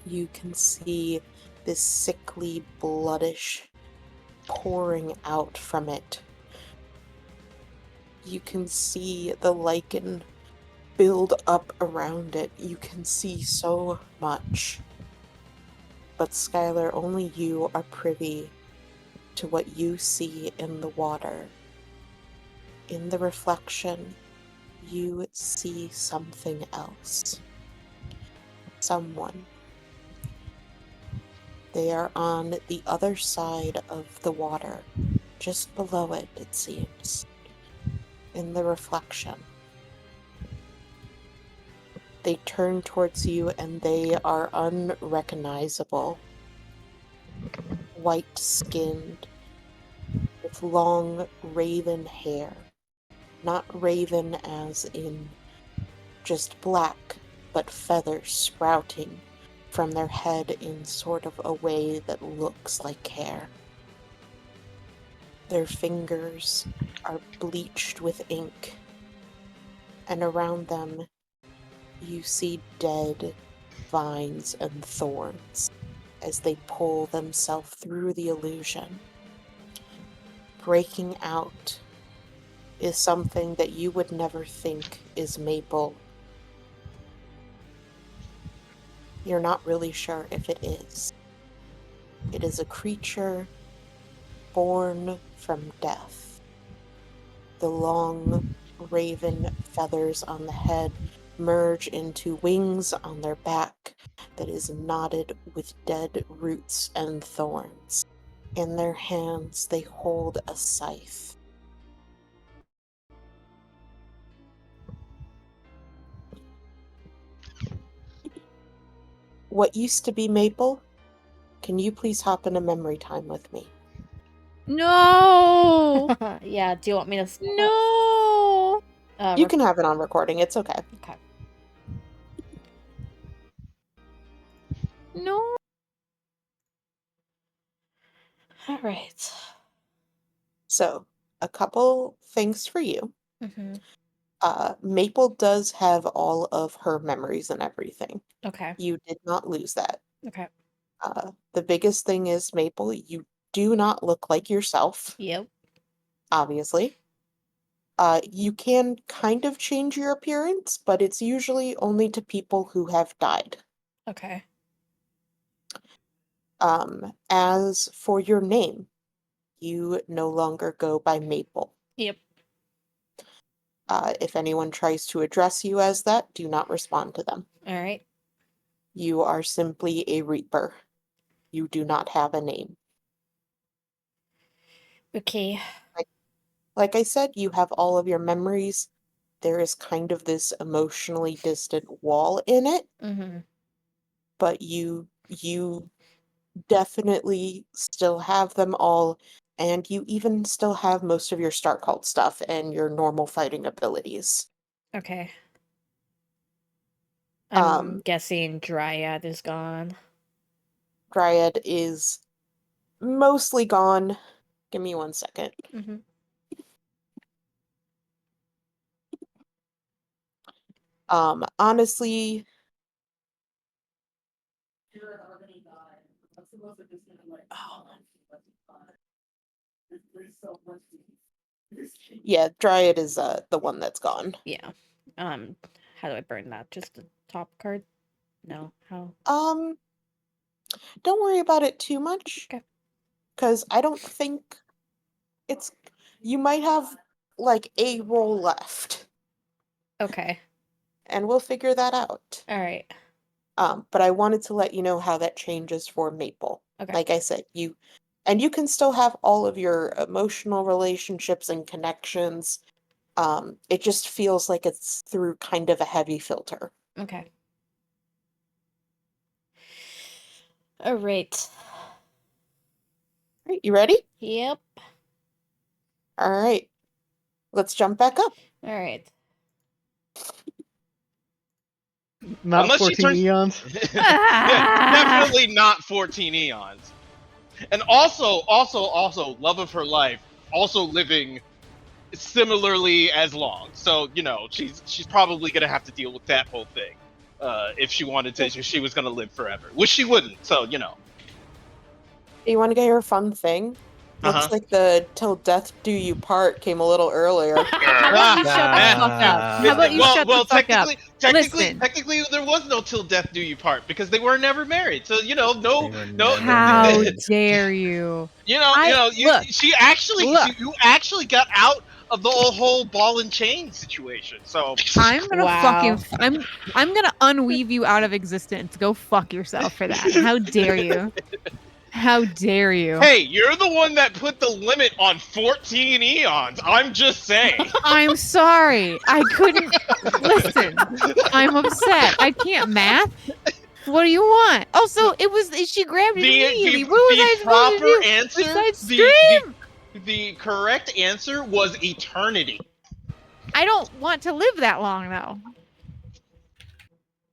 You can see this sickly, bloodish pouring out from it. You can see the lichen build up around it. You can see so much. But Skylar, only you are privy to what you see in the water. In the reflection, you see something else. Someone. They are on the other side of the water, just below it, it seems. In the reflection. They turn towards you and they are unrecognizable. White-skinned, with long raven hair. Not raven as in just black, but feathers sprouting from their head in sort of a way that looks like hair. Their fingers are bleached with ink, and around them you see dead vines and thorns as they pull themselves through the illusion. Breaking out is something that you would never think is Maple. You're not really sure if it is. It is a creature born from death. The long raven feathers on the head merge into wings on their back that is knotted with dead roots and thorns. In their hands, they hold a scythe. What used to be Maple? Can you please hop into memory time with me? No. Yeah, do you want me to? No. You can have it on recording, it's okay. Okay. No. All right. So, a couple things for you. Mm-hmm. Maple does have all of her memories and everything. Okay. You did not lose that. Okay. The biggest thing is, Maple, you do not look like yourself, Yep. obviously. You can kind of change your appearance, but it's usually only to people who have died. Okay. As for your name, you no longer go by Maple. Yep. If anyone tries to address you as that, do not respond to them. All right. You are simply a Reaper. You do not have a name. Okay. Like I said, you have all of your memories. There is kind of this emotionally distant wall in it, Mm-hmm. but you definitely still have them all, and you even still have most of your Star Cult stuff and your normal fighting abilities. Okay. I'm Um, guessing Dryad is gone. Dryad is mostly gone. Give me 1 second. Mm-hmm. Honestly, yeah, Dryad is the one that's gone. Yeah. How do I burn that? Just the top card? No. How? Don't worry about it too much, Okay. because I don't think it's. You might have like a roll left, Okay. and we'll figure that out. All right. But I wanted to let you know how that changes for Maple. Okay. Like I said, you can still have all of your emotional relationships and connections. It just feels like it's through kind of a heavy filter. Okay. All right. Right, you ready? Yep. All right. Let's jump back up. All right. Not Unless she 14 turns- eons. Yeah, definitely not 14 eons. And also, love of her life, also living similarly as long. So she's probably gonna have to deal with that whole thing if she wanted to. If she was gonna live forever, which she wouldn't. So You want to get her a fun thing? Looks like the "Till Death Do You Part" came a little earlier. How about you shut the fuck up? How about you shut the fuck up? Listen. Technically, there was no "Till Death Do You Part" because they were never married. So no. How dare you? You Look. you actually got out of the whole ball and chain situation. So I'm gonna Wow. I'm gonna unweave you out of existence. Go fuck yourself for that. How dare you? How dare you? hey, you're the one that put the limit on 14 eons. I'm just saying. I'm sorry. I couldn't listen. I'm upset. I can't math. What do you want? Also, she grabbed it immediately. What was I supposed to do? Answer, Besides scream? the correct answer was eternity. I don't want to live that long though.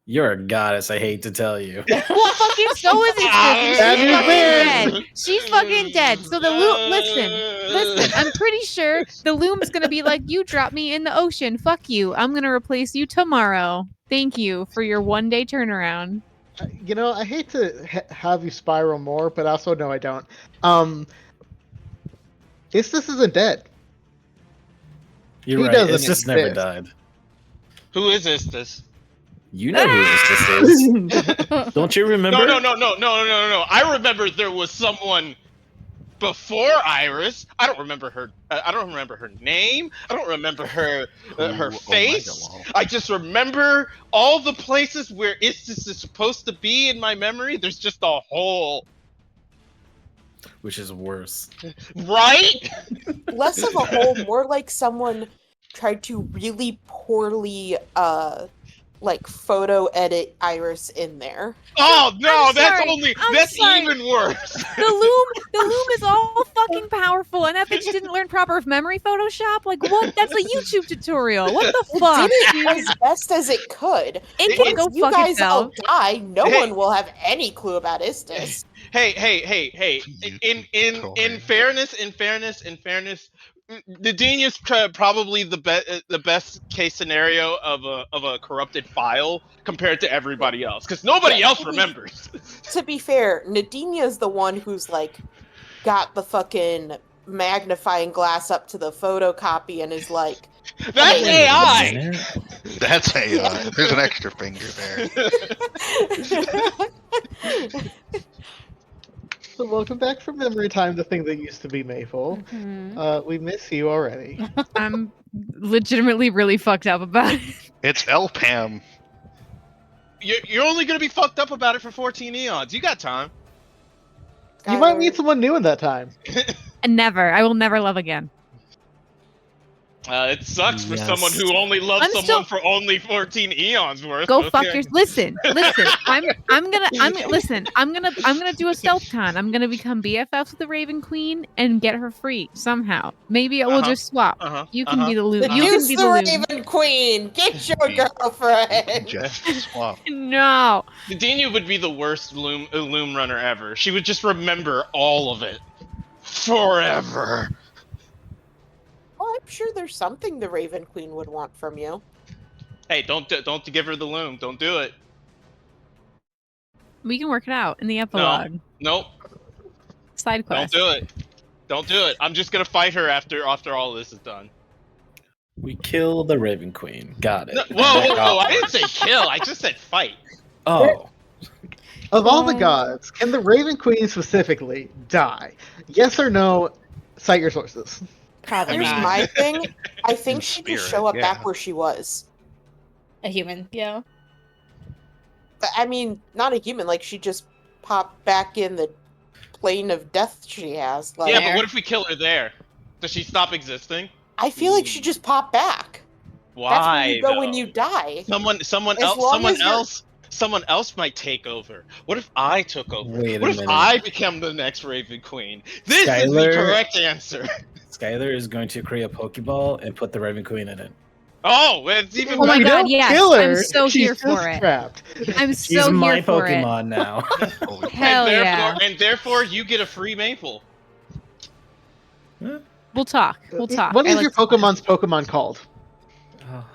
You're a goddess, I hate to tell you. Well, fucking so is it. That She's is fucking bad. dead. She's fucking dead. So the loom. Listen. I'm pretty sure the loom's gonna be like, you drop me in the ocean. Fuck you. I'm gonna replace you tomorrow. Thank you for your 1-day turnaround. I hate to have you spiral more, but also no, I don't. Istis isn't dead. You're He right. doesn't It's just never exist. died. Who is this? You know who this is. Don't you remember? No. I remember there was someone before Iris. I don't remember her. I don't remember her name. I don't remember her face. I just remember all the places where Istis is supposed to be in my memory. There's just a hole. Which is worse. Right? Less of a hole, more like someone tried to really poorly like photo edit Iris in there. Oh no, that's sorry. only I'm that's sorry. even worse. The loom is all fucking powerful, and that bitch didn't learn proper memory Photoshop. Like what? That's a YouTube tutorial. What the It fuck? did it as best as it could. It can Once go you fuck guys all itself. die, no Hey. one will have any clue about Istis. Hey! In fairness, Nadinia's probably the best case scenario of a corrupted file compared to everybody else, because nobody Yeah, else remembers. To be fair, Nadinia's the one who's like got the fucking magnifying glass up to the photocopy and is like, That's Hey, AI. That's AI. There's an extra finger there. So welcome back from memory time, the thing that used to be Maple. Mhm. We miss you already. I'm legitimately really fucked up about it. It's Elpam. You're only gonna be fucked up about it for 14 eons. You got time. You might Skylar, meet someone new in that time. And never. I will never love again. It sucks for Yes. someone who only loves I'm someone still- for only 14 eons worth. Go okay? fuck yours. Listen. I'm gonna do a stealth con. I'm gonna become BFFs with the Raven Queen and get her free somehow. Maybe I will Uh-huh. just swap. Uh-huh. You can be the loot. the You can Deuce be the the loot. Raven Queen, get your You can girlfriend. just swap. No. Nadine would be the worst loom runner ever. She would just remember all of it forever. Well, I'm sure there's something the Raven Queen would want from you. Hey, don't give her the loom. Don't do it. We can work it out in the epilogue. Nope. Side Don't quest. do it. Don't do it. I'm just gonna fight her after all this is done. We kill the Raven Queen. Got it. No, whoa! I didn't say kill. I just said fight. Oh, Of all the Um, gods, can the Raven Queen specifically die? Yes or no? Cite your sources. Probably Here's not. my thing. I think In she'd just spirit, show up yeah. back where she was. A human, yeah. But, I mean, not a human. Like, she just popped back in the plane of death she has. Like, Yeah, but what if we kill her there? Does she stop existing? I feel like she just popped back. Why? That's where you go though? when you die. Someone As long as you're- someone else might take over. What if I took over? Wait a What if minute. I become the next Raven Queen? This is the Skylar- correct answer. Skylar is going to create a Pokeball and put the Raven Queen in it. Oh, it's even Oh my We god, don't yes, kill I'm her, so she's here just for it. trapped. I'm She's so my here for it. Pokemon now. Holy Hell yeah. And therefore you get a free maple. We'll talk. We'll talk. What I is like your to talk. Pokemon's Pokemon called? Oh,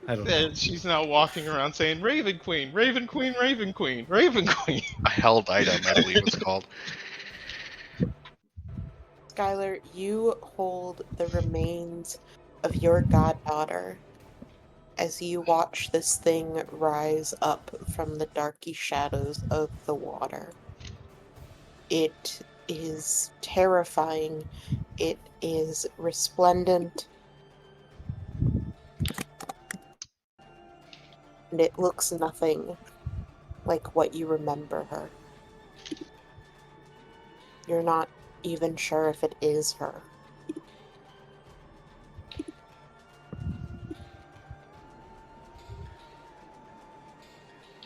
I don't know. And she's now walking around saying Raven Queen, Raven Queen, Raven Queen, Raven Queen. A held item, I believe it's called. Skylar, you hold the remains of your goddaughter as you watch this thing rise up from the darky shadows of the water. It is terrifying. It is resplendent. And it looks nothing like what you remember her. You're not even sure if it is her.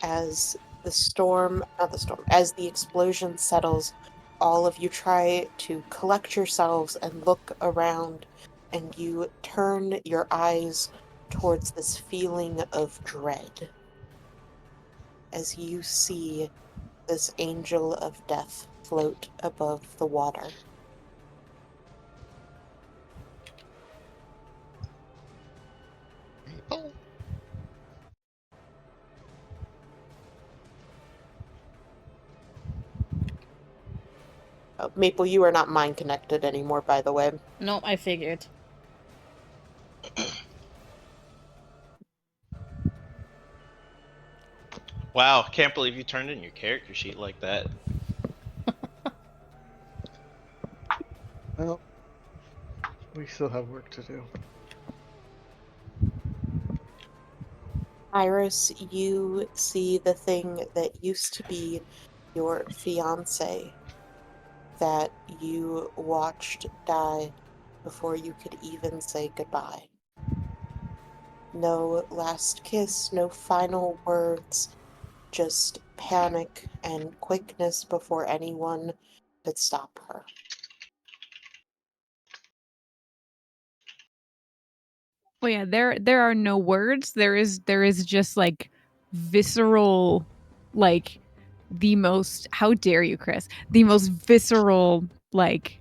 As as the explosion settles, all of you try to collect yourselves and look around, and you turn your eyes towards this feeling of dread as you see this angel of death float above the water. Maple? Maple, you are not mind connected anymore, by the way. Nope, I figured. Wow, can't believe you turned in your character sheet like that. Well, we still have work to do. Iris, you see the thing that used to be your fiance that you watched die before you could even say goodbye. No last kiss, no final words, just panic and quickness before anyone could stop her. Well, yeah, there are no words. There is just like visceral, like the most. How dare you, Chris? The most visceral, like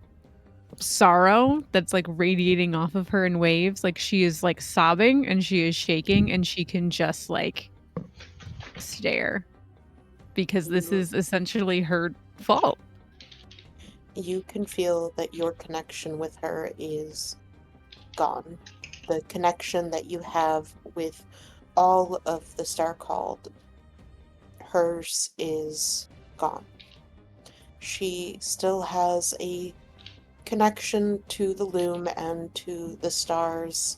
sorrow that's like radiating off of her in waves. Like she is like sobbing and she is shaking and she can just like stare because this is essentially her fault. You can feel that your connection with her is gone. The connection that you have with all of the Star-Called, hers is gone. She still has a connection to the loom and to the stars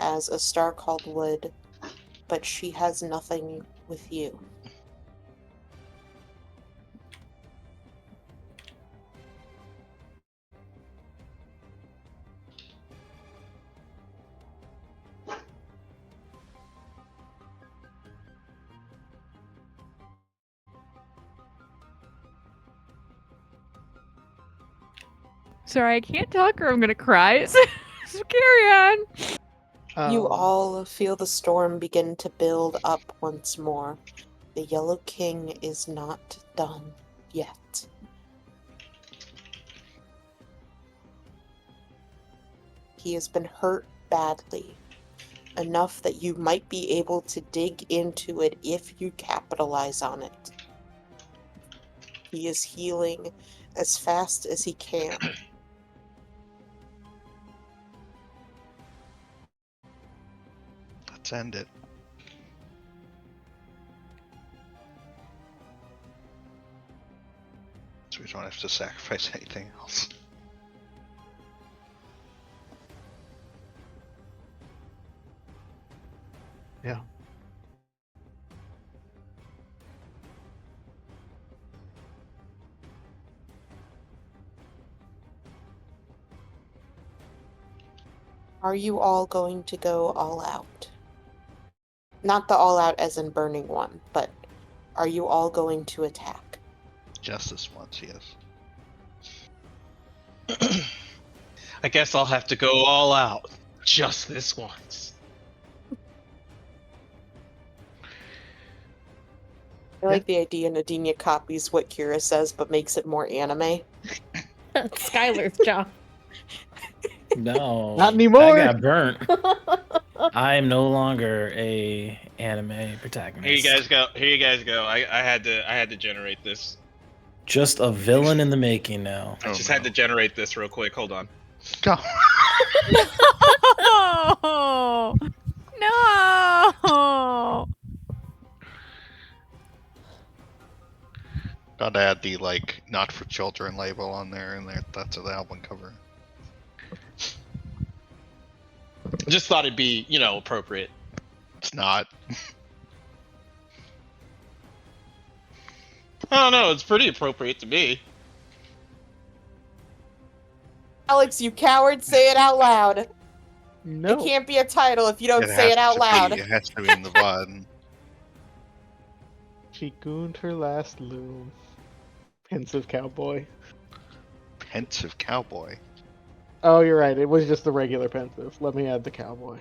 as a Star-Called would, but she has nothing with you. Sorry, I can't talk or I'm gonna cry. So carry on. You Um, all feel the storm begin to build up once more. The Yellow King is not done yet. He has been hurt badly, enough that you might be able to dig into it if you capitalize on it. He is healing as fast as he can. Let's end it. So we don't have to sacrifice anything else. yeah. Are you all going to go all out? Not the all out as in burning one, but are you all going to attack? Just this once, yes. I guess I'll have to go all out just this once. I like the idea Nadinia copies what Kira says but makes it more anime. Skylar's job. No, Not anymore! I got burnt. I'm no longer a anime protagonist. Here you guys go. Here you guys go. I had to generate this. Just a villain in the making now. I Oh, just no. had to generate this real quick. Hold on. Go. No! No! Gotta add the like not for children label on there, and there that's the album cover. Just thought it'd be, appropriate. It's not. I don't know. It's pretty appropriate to me. Alex, you coward, say it out loud. No. It can't be a title if you don't say has it out to loud. It has to be in the bud. She gooned her last loom. Pensive cowboy. Pensive cowboy. Oh, you're right. It was just the regular pensive. Let me add the cowboy.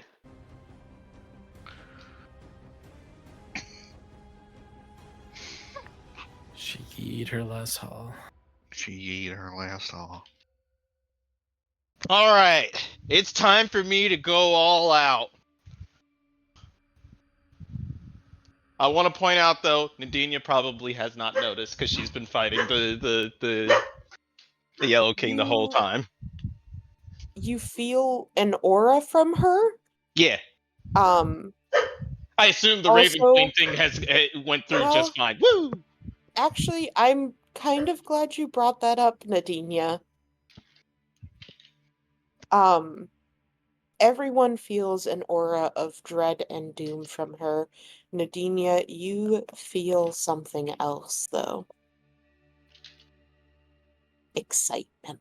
She eat her last haul. She eat her last all. All right. It's time for me to go all out. I want to point out, though, Nadinia probably has not noticed because she's been fighting the Yellow King the whole time. You feel an aura from her? Yeah. I assume the Raven Also- Queen thing went through Well- just fine. Woo! Actually, I'm kind of glad you brought that up, Nadinia. Everyone feels an aura of dread and doom from her. Nadinia, you feel something else, though. Excitement.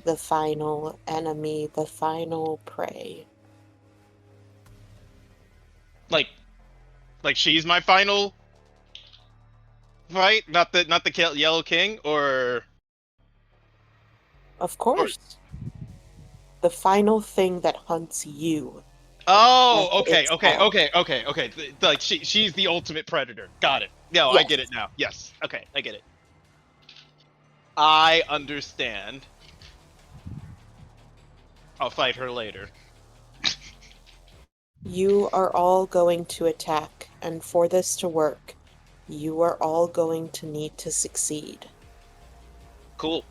The final enemy, the final prey. Like she's my final fight, not the Yellow King, or Of course. The final thing that hunts you. oh, That's okay, its okay, call. okay, okay, okay. Like she's the ultimate predator. Got it. No, I get it Yes. now. Yes. Okay, I get it. I understand. I'll fight her later. You are all going to attack, and for this to work, you are all going to need to succeed. Cool.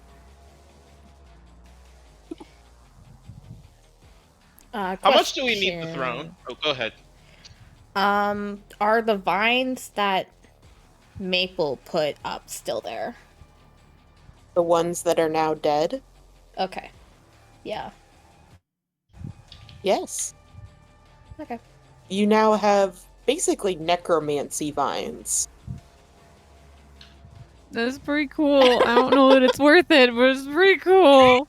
How much do we need the throne? Oh, go ahead. Are the vines that Maple put up still there? The ones that are now dead? Okay. Yeah. Yes. Okay. You now have basically necromancy vines. That's pretty cool. I don't know that it's worth it, but it's pretty cool.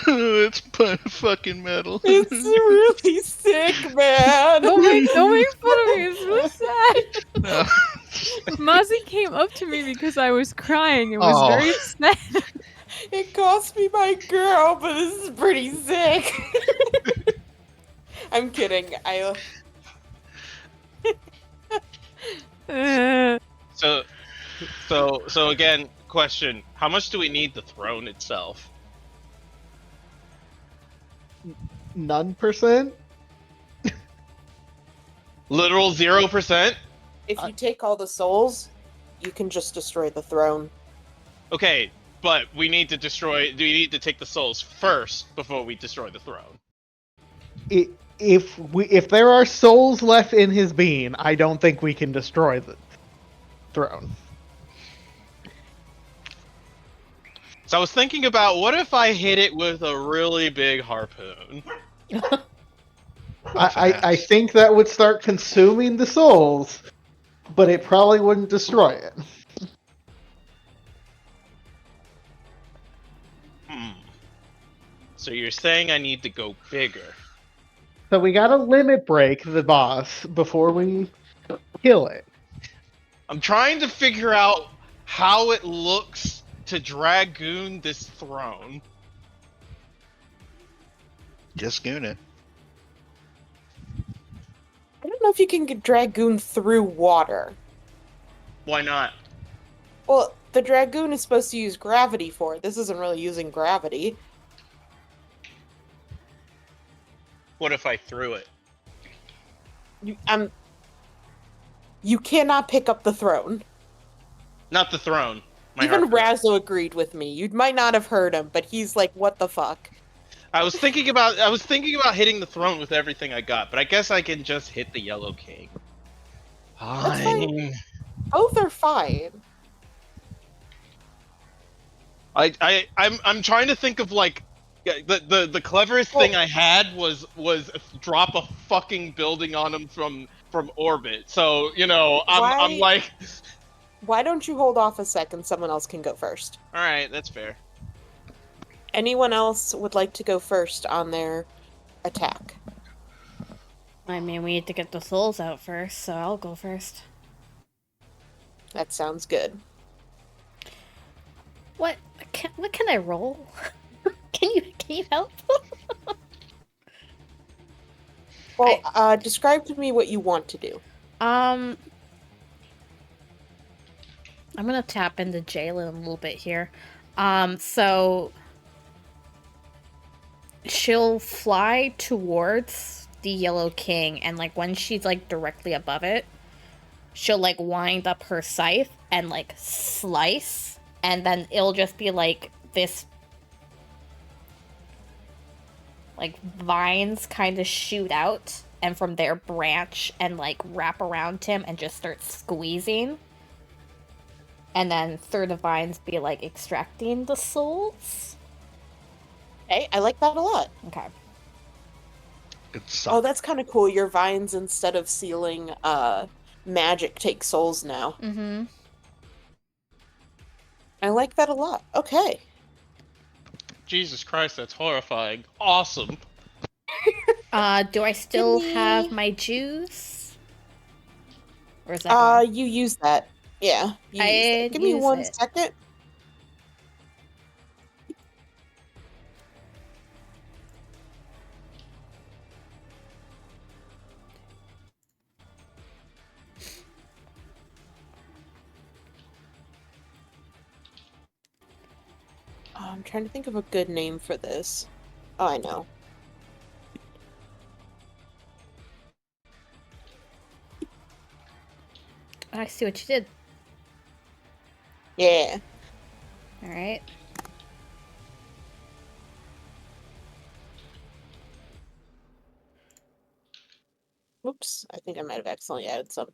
It's fucking metal. It's really sick, man! Don't make fun of me. It's really sad. No. Mozzie came up to me because I was crying and was Oh. very sad. It cost me my girl, but this is pretty sick. I'm kidding. So again, question: how much do we need the throne itself? None percent. Literal 0%. If you take all the souls, you can just destroy the throne. Okay, but we need to destroy. Do we need to take the souls first before we destroy the throne? If there are souls left in his being, I don't think we can destroy the throne. So I was thinking about what if I hit it with a really big harpoon? I think that would start consuming the souls, but it probably wouldn't destroy it. So you're saying I need to go bigger? So we gotta limit break the boss before we kill it. I'm trying to figure out how it looks to dragoon this throne. Just goon it. I don't know if you can get Dragoon through water. Why not? Well, the Dragoon is supposed to use gravity for it. This isn't really using gravity. What if I threw it? You cannot pick up the throne. Not the throne. My Even harpoon. Razzo agreed with me. You might not have heard him, but he's like, what the fuck? I was thinking about hitting the throne with everything I got, but I guess I can just hit the Yellow King. That's fine. Both are fine. I'm trying to think of like the cleverest thing I had was drop a fucking building on him from orbit. So I'm like, Why don't you hold off a second? Someone else can go first. all right, that's fair. Anyone else would like to go first on their attack? I mean, we need to get the souls out first, so I'll go first. That sounds good. What can I roll? Can you help? Well, describe to me what you want to do. I'm gonna tap into Jalen a little bit here. So she'll fly towards the Yellow King, and like when she's like directly above it, she'll like wind up her scythe and like slice, and then it'll just be like this, like vines kind of shoot out, and from there branch and like wrap around him and just start squeezing. And then through the vines be like extracting the souls. Hey, I like that a lot. Okay. Oh, that's kind of cool. Your vines, instead of sealing magic, take souls now. Mm-hmm. I like that a lot. Okay. Jesus Christ, that's horrifying. Awesome. Do I still Gimme. have my juice? Or is that gone? You use that. Yeah, you use that. I Give me use 1 it. second. I'm trying to think of a good name for this. Oh, I know. I see what you did. Yeah. All right. Oops, I think I might have accidentally added some.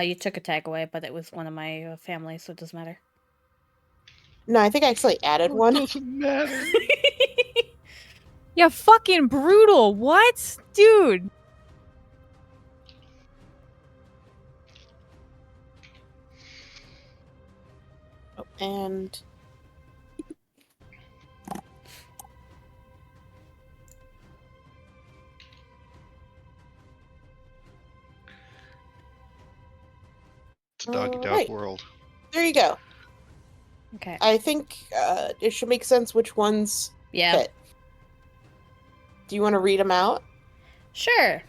You took a tag away, but it was one of my family, so it doesn't matter. No, I think I actually added It one. doesn't matter. Yeah, fucking brutal. What? Dude. Oh, and It's a doggy dog right. world. There you go. Okay. I think it should make sense which ones Yeah. fit. Do you want to read them out? Sure.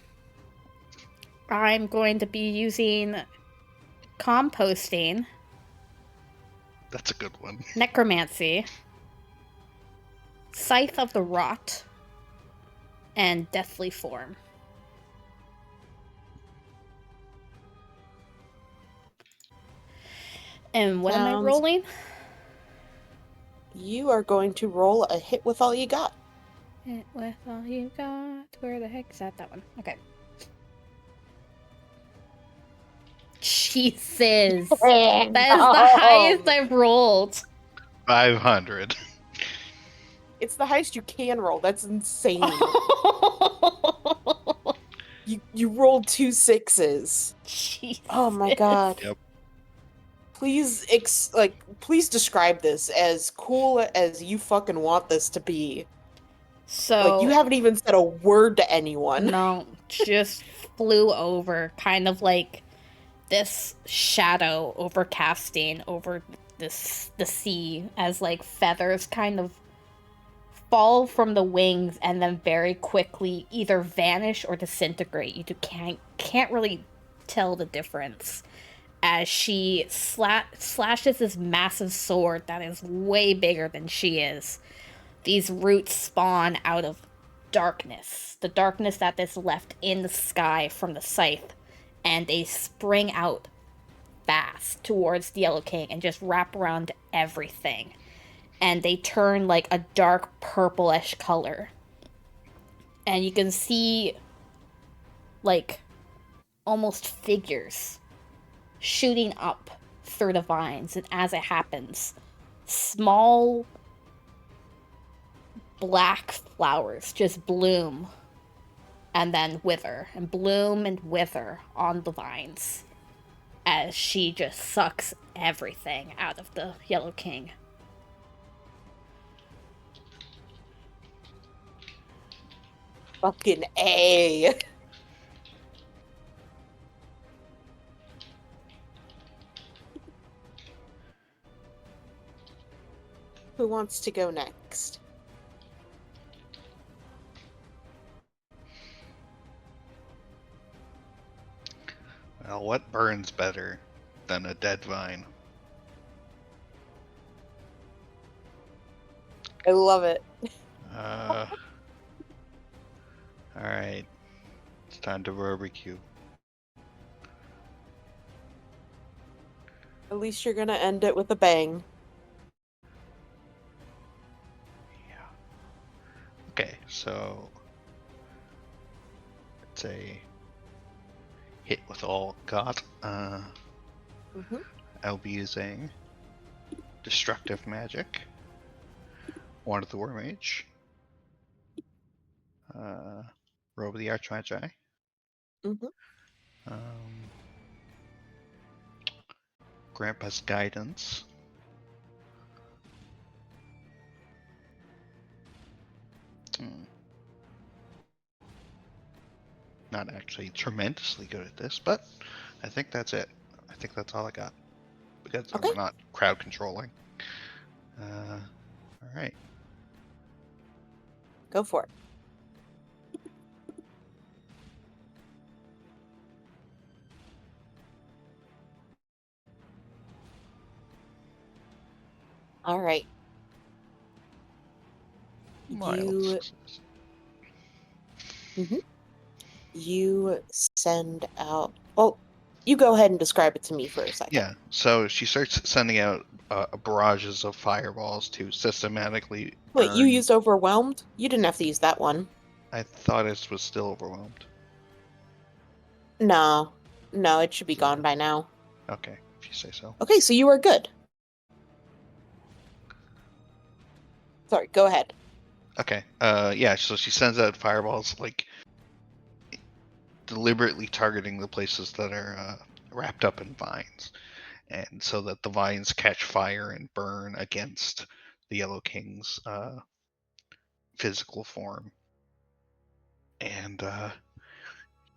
I'm going to be using composting, That's a good one. necromancy, scythe of the rot, and deathly form. And what am I Sounds- rolling? You are going to roll a hit with all you got. Hit with all you got. Where the heck is that? That one. Okay. Jesus. That is the highest I've rolled. 500. It's the highest you can roll. That's insane. You rolled 2 6s. Jesus. Oh my god. Yep. Please please describe this as cool as you fucking want this to be. So Like, you haven't even said a word to anyone. No, just flew over, kind of like this shadow overcasting over the sea as like feathers kind of fall from the wings and then very quickly either vanish or disintegrate. You can't really tell the difference as she slashes this massive sword that is way bigger than she is. These roots spawn out of darkness, the darkness that is left in the sky from the scythe, and they spring out fast towards the Yellow King and just wrap around everything. And they turn like a dark purplish color. And you can see like almost figures shooting up through the vines, and as it happens, small black flowers just bloom and then wither and bloom and wither on the vines as she just sucks everything out of the Yellow King. Fucking A. Who wants to go next? Well, what burns better than a dead vine? I love it. Alright. It's time to barbecue. At least you're gonna end it with a bang. Yeah. Okay, so it's a hit with all got. Mhm. I'll be using destructive magic. One of the War Mage. Robe of the Archmagi. Mhm. Grandpa's Guidance. Not actually tremendously good at this, but I think that's it. I think that's all I got. Because Okay. we're not crowd controlling. All right. Go for it. All right. Mild You success. you send out. Well, you go ahead and describe it to me for a second. Yeah. So she starts sending out barrages of fireballs to systematically Wait, you burn. used overwhelmed? You didn't have to use that one. I thought it was still overwhelmed. No, it should be gone by now. Okay, if you say so. Okay, so you are good. Sorry, go ahead. Okay. Yeah. So she sends out fireballs, like deliberately targeting the places that are wrapped up in vines, and so that the vines catch fire and burn against the Yellow King's physical form. And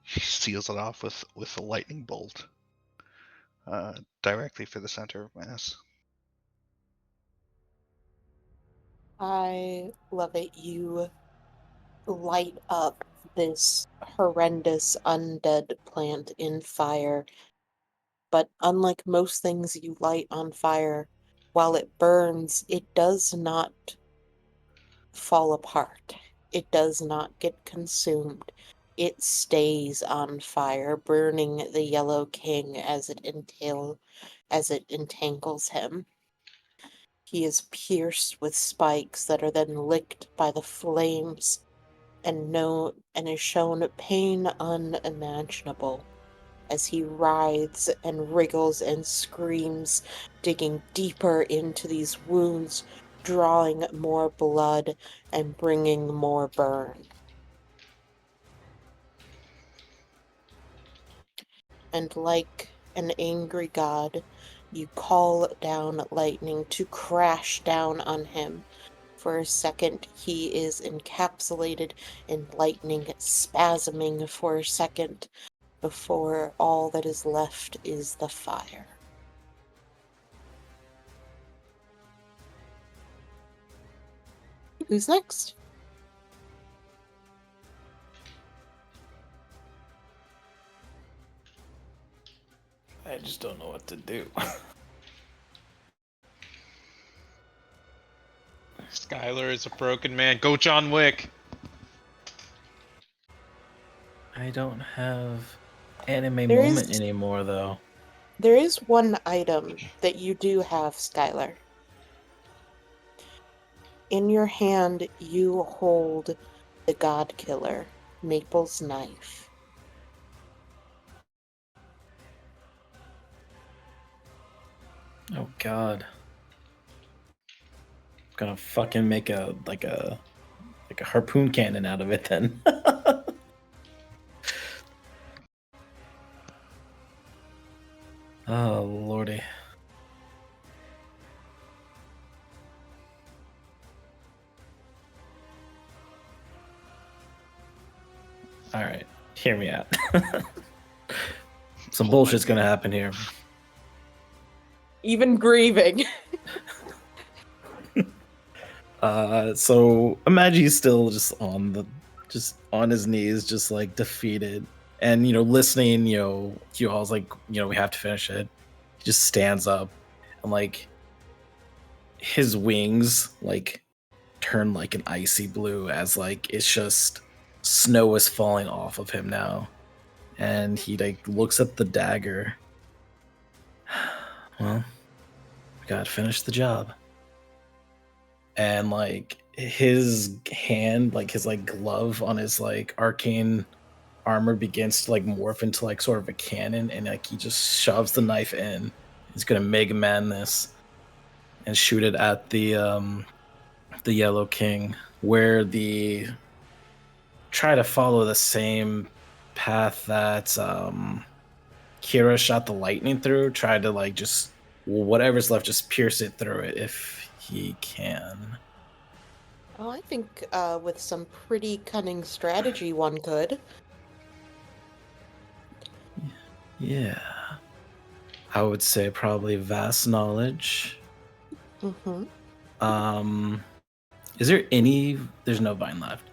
she seals it off with a lightning bolt directly for the center of mass. I love it. You light up this horrendous undead plant in fire. But unlike most things you light on fire, while it burns, it does not fall apart. It does not get consumed. It stays on fire, burning the Yellow King as it entangles him. He is pierced with spikes that are then licked by the flames and is shown pain unimaginable as he writhes and wriggles and screams, digging deeper into these wounds, drawing more blood and bringing more burn. And like an angry god, you call down lightning to crash down on him. For a second, he is encapsulated in lightning, spasming for a second before all that is left is the fire. Who's next? I just don't know what to do. Skylar is a broken man. Go John Wick. I don't have anime There moment is- anymore, though. There is one item that you do have, Skylar. In your hand, you hold the God Killer, Maple's knife. Oh God. I'm gonna fucking make a harpoon cannon out of it then. Oh lordy. All right, hear me out. Some bullshit's gonna happen here. Even grieving. So imagine he's still just on his knees, just like defeated, and listening. You all's like, we have to finish it. He just stands up, and like his wings like turn like an icy blue as like it's just snow is falling off of him now, and he like looks at the dagger. Well, we gotta finish the job. And like his hand, like his like glove on his like arcane armor begins to like morph into like sort of a cannon, and like he just shoves the knife in. He's gonna Mega Man this and shoot it at the Yellow King, where the try to follow the same path that Kira shot the lightning through. Try to like just whatever's left, just pierce it through it if he can. Oh, I think with some pretty cunning strategy one could. Yeah. I would say probably vast knowledge. Mm-hmm. Is there any? There's no vine left.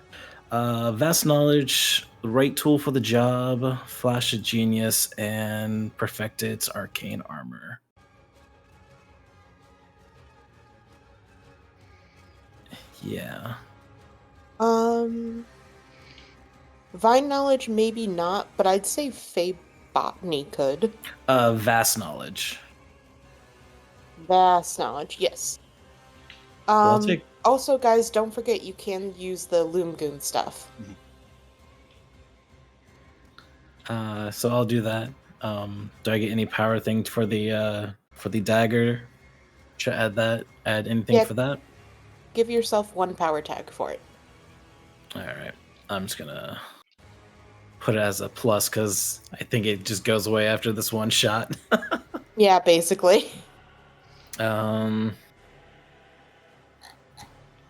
Vast knowledge, right tool for the job, flash of genius, and perfected arcane armor. Yeah. Vine knowledge, maybe not, but I'd say Fey botany could. Vast knowledge. Vast knowledge, yes. Well, I'll take. Also, guys, don't forget you can use the Loomgoon stuff. So I'll do that. Do I get any power thing for the dagger? Should I add that? Add anything Yeah. for that? Give yourself 1 power tag for it. All right. I'm just gonna put it as a plus because I think it just goes away after this one shot. Yeah, basically. Toe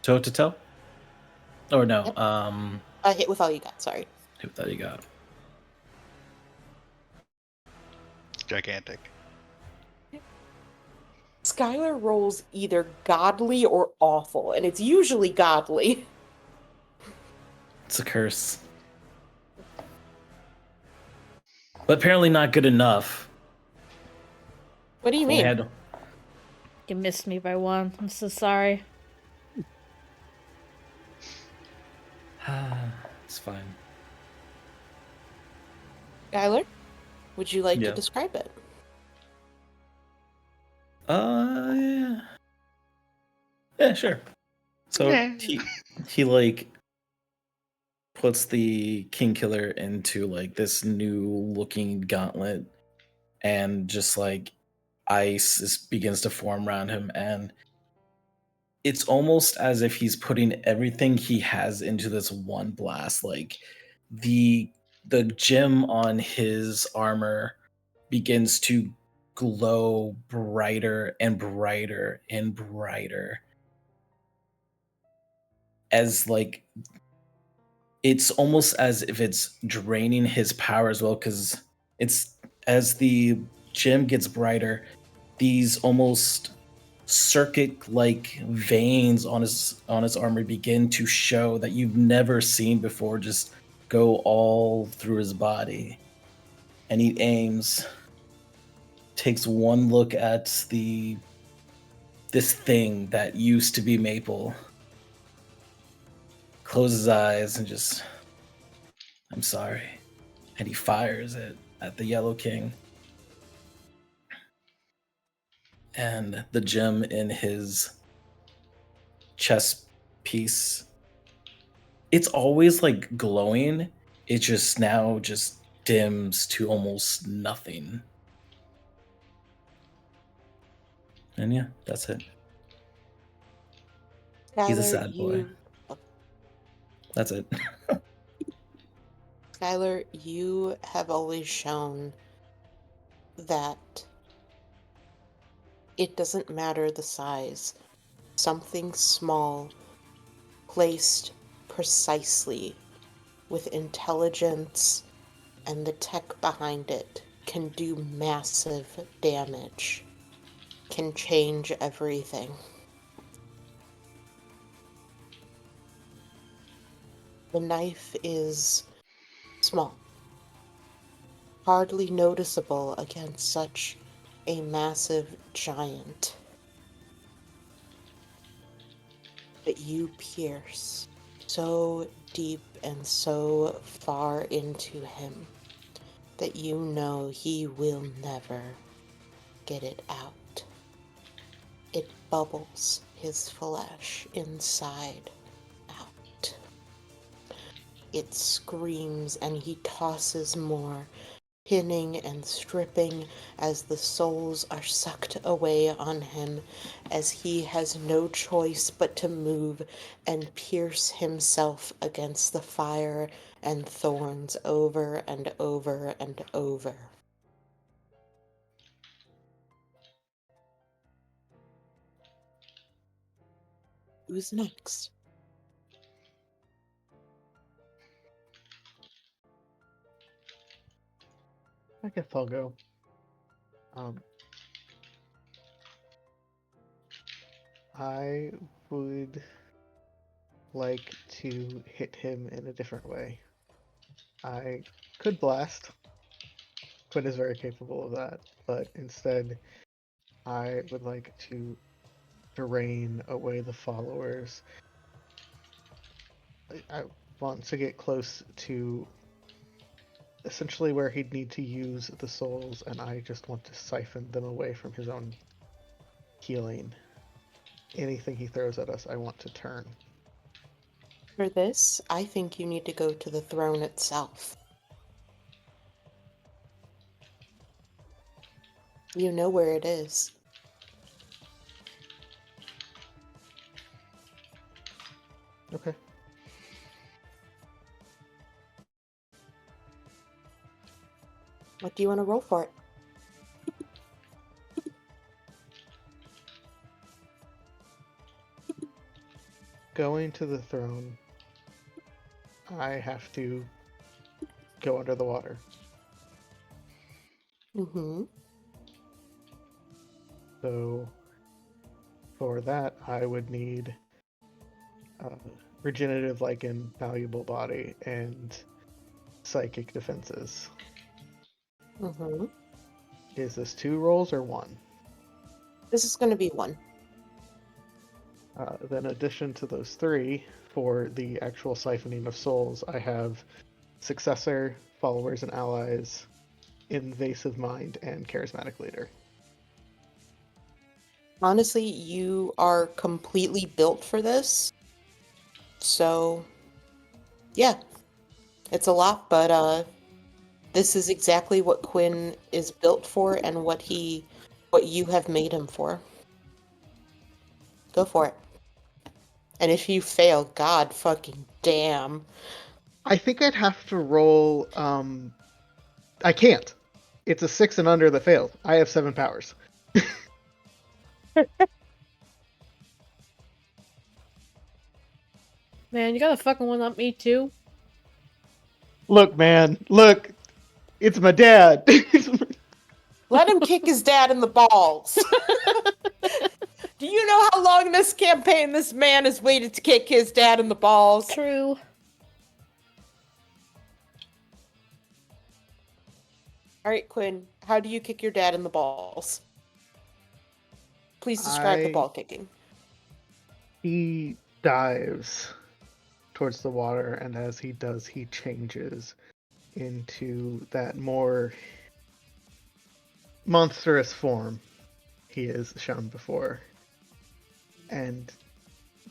to toe? Or no? Yep. Hit with all you got, sorry. Who thought you got? Gigantic. Skylar rolls either godly or awful, and it's usually godly. It's a curse. But apparently not good enough. What do you Only mean? had- You missed me by 1. I'm so sorry. It's fine. Skylar, would you like Yeah. to describe it? Yeah. Yeah, sure. So Yeah. he like puts the King Killer into like this new looking gauntlet, and just like begins to form around him, and it's almost as if he's putting everything he has into this one blast. Like the gem on his armor begins to glow brighter and brighter and brighter, as like it's almost as if it's draining his power as well, because it's as the gem gets brighter, these almost circuit like veins on his armor begin to show that you've never seen before, just go all through his body. And he aims, takes one look at this thing that used to be Maple, closes his eyes and just, I'm sorry. And he fires it at the Yellow King. And the gem in his chest piece, it's always like glowing. It just now just dims to almost nothing. And yeah, that's it. He's a Skylar, sad boy. That's it. Skylar, you have always shown that it doesn't matter the size. Something small, placed precisely with intelligence and the tech behind it, can do massive damage, can change everything. The knife is small, hardly noticeable against such a massive giant. But you pierce so deep and so far into him that you know he will never get it out. It bubbles his flesh inside out. It screams and he tosses more, pinning and stripping as the souls are sucked away on him, as he has no choice but to move and pierce himself against the fire and thorns over and over and over. Who's next? I guess I'll go. I would like to hit him in a different way. I could blast. Quinn is very capable of that, but instead, I would like to drain away the followers. I want to get close to essentially where he'd need to use the souls, and I just want to siphon them away from his own healing. Anything he throws at us, I want to turn. For this, I think you need to go to the throne itself. You know where it is. Okay. What do you want to roll for it? Going to the throne, I have to go under the water. Mm-hmm. So for that, I would need regenerative lichen, valuable body, and psychic defenses. Mm-hmm. Is this 2 rolls or 1? This is going to be 1. Then in addition to those 3, for the actual siphoning of souls, I have Successor, Followers and Allies, Invasive Mind, and Charismatic Leader. Honestly, you are completely built for this. So, yeah. It's a lot, but this is exactly what Quinn is built for and what you have made him for. Go for it. And if you fail, god fucking damn. I think I'd have to roll. I can't. It's a 6 and under that failed. I have 7 powers. Man, you gotta fucking one up me too. Look, man. Look. It's my dad. Let him kick his dad in the balls. Do you know how long this campaign this man has waited to kick his dad in the balls? True. Alright, Quinn, how do you kick your dad in the balls? Please describe the ball kicking. He dives towards the water, and as he does, he changes into that more monstrous form he has shown before. And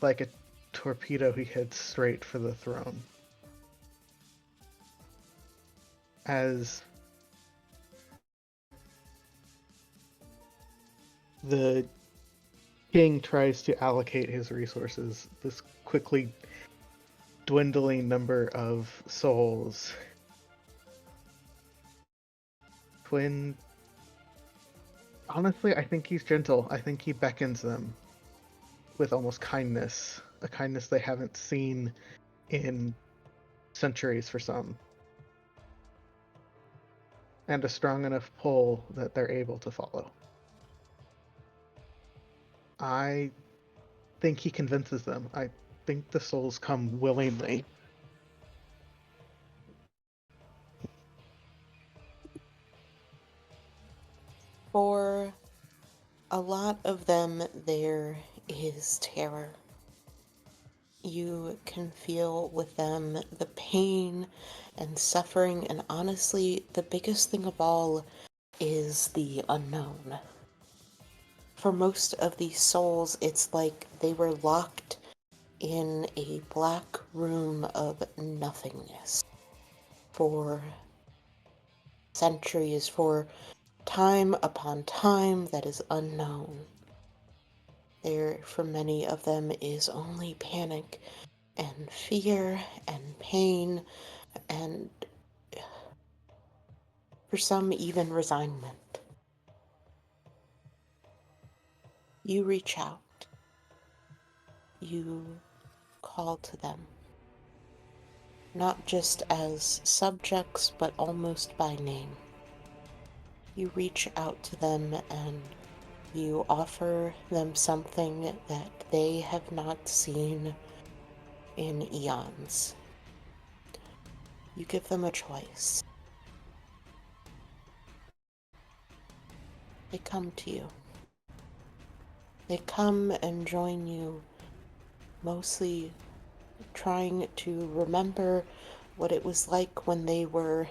like a torpedo, he heads straight for the throne. As the king tries to allocate his resources, this quickly dwindling number of souls, Quinn, honestly, I think he's gentle. I think he beckons them with almost kindness, a kindness they haven't seen in centuries for some, and a strong enough pull that they're able to follow. I think he convinces them. I think the souls come willingly. For a lot of them, there is terror. You can feel with them the pain and suffering, and honestly, the biggest thing of all is the unknown. For most of these souls, it's like they were locked in a black room of nothingness for centuries, for time upon time that is unknown. There, for many of them, is only panic and fear and pain, and for some, even resignment. You reach out. You call to them. Not just as subjects, but almost by name. You reach out to them and You offer them something that they have not seen in eons. You give them a choice. They come to you. They come and join you, mostly trying to remember what it was like when they were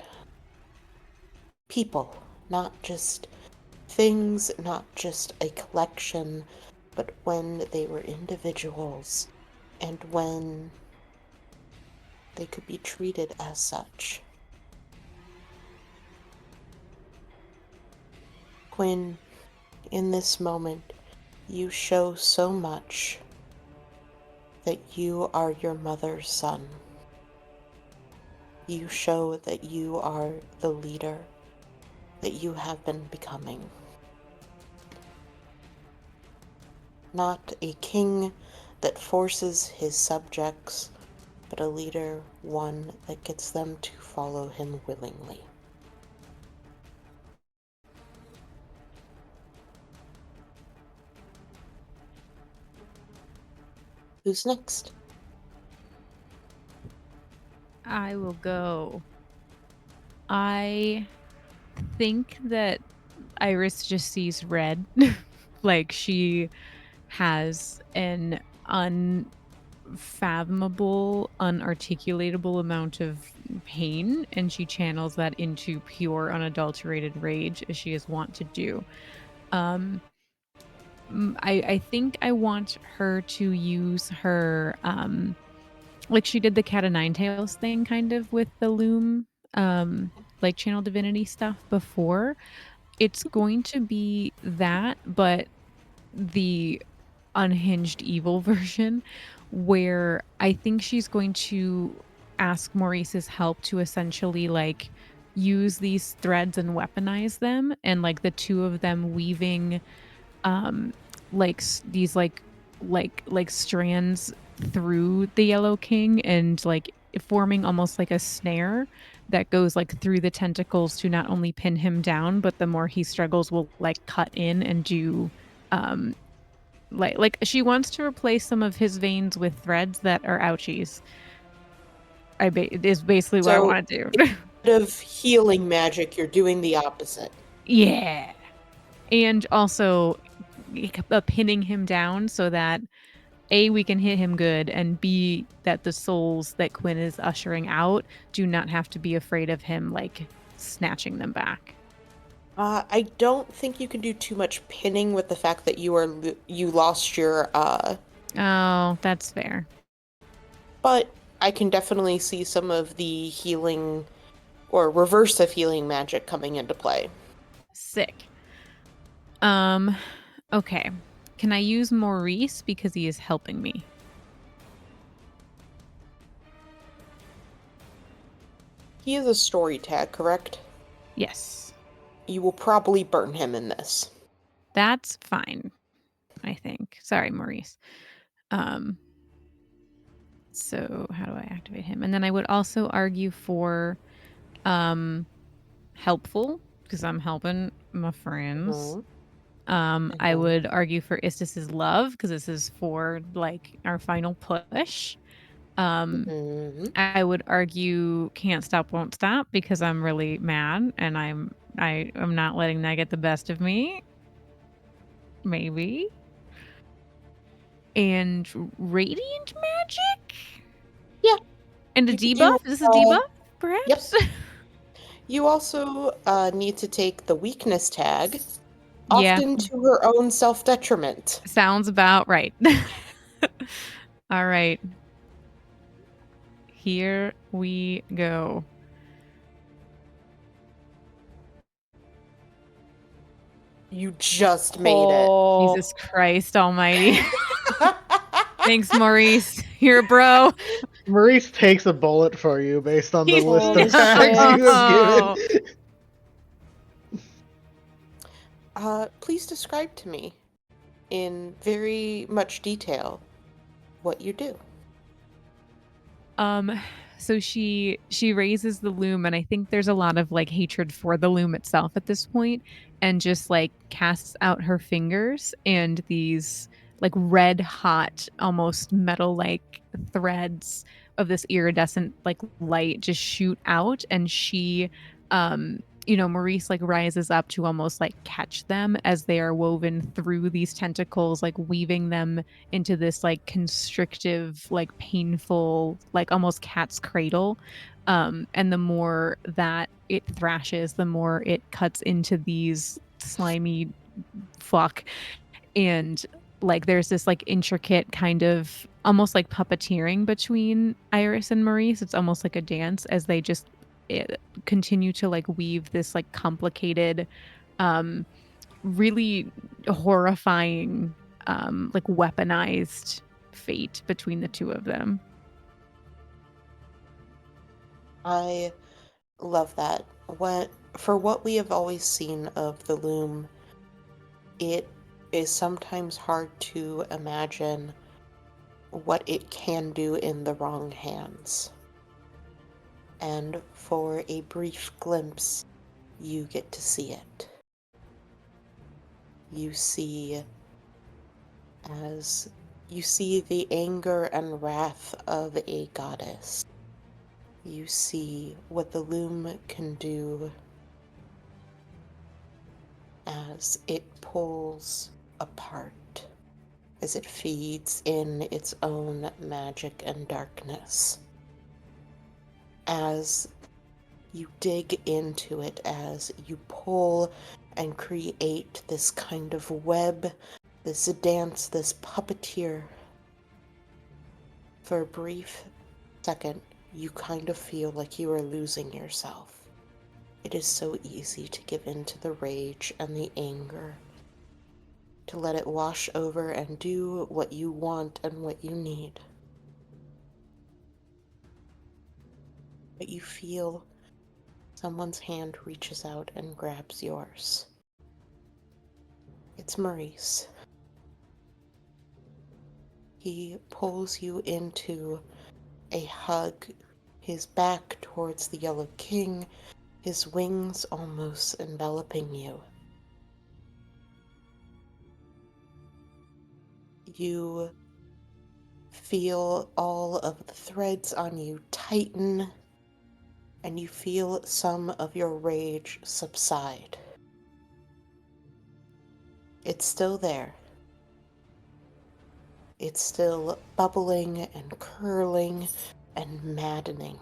people, not just things, not just a collection, but when they were individuals and when they could be treated as such. Quinn, in this moment, you show so much that you are your mother's son. You show that you are the leader that you have been becoming. Not a king that forces his subjects, but a leader, one that gets them to follow him willingly. Who's next? I will go. I think that Iris just sees red. Like she has an unfathomable, unarticulatable amount of pain, and she channels that into pure, unadulterated rage, as she is wont to do. I think I want her to use her like she did the Cat o' Nine Tails thing kind of with the loom like channel divinity stuff before. It's going to be that, but the unhinged evil version, where I think she's going to ask Maurice's help to essentially like use these threads and weaponize them, and like the two of them weaving like these like strands through the Yellow King, and like forming almost like a snare that goes like through the tentacles to not only pin him down, but the more he struggles will like cut in and do like she wants to replace some of his veins with threads that are ouchies. Is basically what I So- want to do. Instead of healing magic, you're doing the opposite. Yeah. And also pinning him down so that A, we can hit him good, and B, that the souls that Quinn is ushering out do not have to be afraid of him like snatching them back. I don't think you can do too much pinning with the fact that you lost your Oh, that's fair. but I can definitely see some of the healing or reverse of healing magic coming into play. Sick. Okay. Can I use Maurice because he is helping me? He is a story tag, correct? Yes. You will probably burn him in this. That's fine, I think. Sorry, Maurice. So how do I activate him? And then I would also argue for helpful, because I'm helping my friends. Mhm. I Mhm. would argue for Istis's love, because this is for like our final push. Mhm. I would argue can't stop, won't stop, because I'm really mad and I'm not letting that get the best of me. Maybe. And radiant magic? Yeah. And a You could debuff? do, Is this a debuff, perhaps? Yep. You also need to take the weakness tag, Yeah. often to her own self-detriment. Sounds about right. All right. Here we go. You just made it. Oh, Jesus Christ almighty. Thanks, Maurice. You're a bro. Maurice takes a bullet for you based on the He's- list Holy of tags shit. you have given. Please describe to me in very much detail what you do. So she raises the loom, and I think there's a lot of like hatred for the loom itself at this point, and just like casts out her fingers, and these like red hot, almost metal like threads of this iridescent like light just shoot out, and she Maurice like rises up to almost like catch them as they are woven through these tentacles, like weaving them into this like constrictive, like painful, like almost cat's cradle. And the more that it thrashes, the more it cuts into these slimy fuck. And like there's this like intricate kind of almost like puppeteering between Iris and Maurice. It's almost like a dance as they just continue to like weave this like complicated, really horrifying, like weaponized fate between the two of them. I love that. For what we have always seen of the loom, it is sometimes hard to imagine what it can do in the wrong hands. And for a brief glimpse, you get to see it. You see the anger and wrath of a goddess. You see what the loom can do as it pulls apart, as it feeds in its own magic and darkness. As you dig into it, as you pull and create this kind of web, this dance, this puppeteer, for a brief second, you kind of feel like you are losing yourself. It is so easy to give in to the rage and the anger, to let it wash over and do what you want and what you need. But you feel someone's hand reaches out and grabs yours. It's Maurice. He pulls you into a hug, his back towards the Yellow King, his wings almost enveloping you. You feel all of the threads on you tighten, and you feel some of your rage subside. It's still there. It's still bubbling and curling and maddening.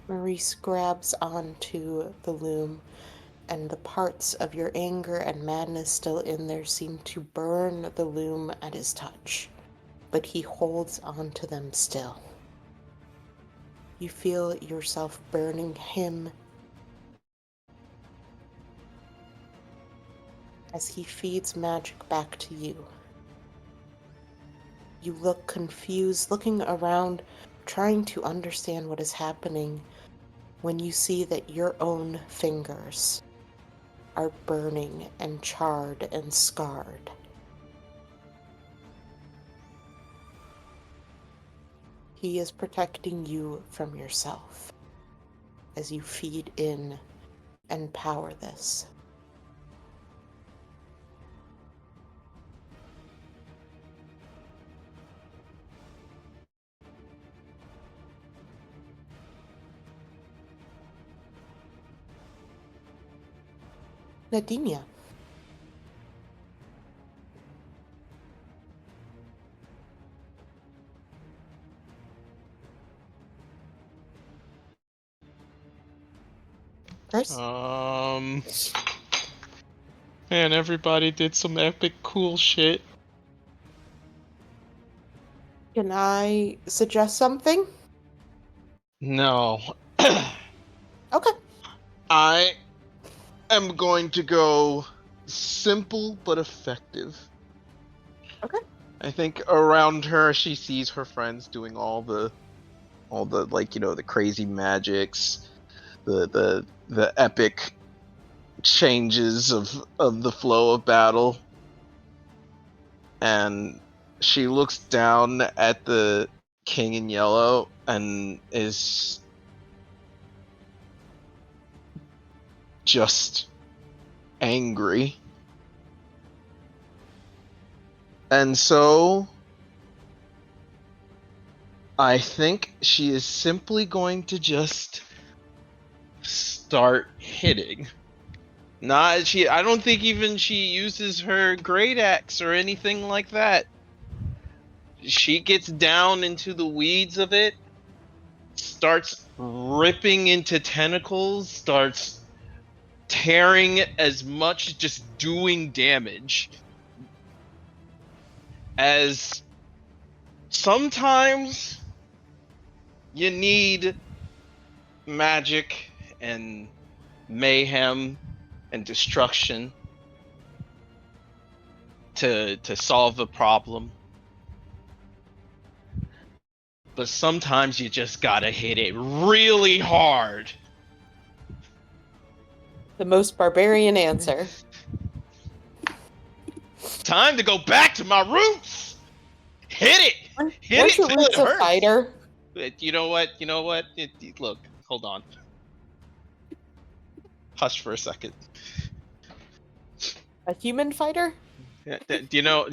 Maurice grabs onto the loom, and the parts of your anger and madness still in there seem to burn the loom at his touch, but he holds onto them still. You feel yourself burning him as he feeds magic back to you. You look confused, looking around, trying to understand what is happening, when you see that your own fingers are burning and charred and scarred. He is protecting you from yourself as you feed in and power this. Nadinia. Chris? Man, everybody did some epic cool shit. Can I suggest something? No. Okay. I am going to go simple but effective. Okay. I think around her she sees her friends doing all the like, you know, the crazy magics, the epic changes of the flow of battle. And she looks down at the king in yellow and is just angry. And so I think she is simply going to just start hitting. I don't think even she uses her great axe or anything like that. She gets down into the weeds of it, starts ripping into tentacles, starts tearing as much, just doing damage. As sometimes you need magic and mayhem and destruction to solve the problem. But sometimes you just gotta hit it really hard. The most barbarian answer. Time to go back to my roots. Hit it. Hit Weren't it your till roots it a hurts. fighter? You know what? Look, hold on. Hush for a second. A human fighter? Yeah, you know.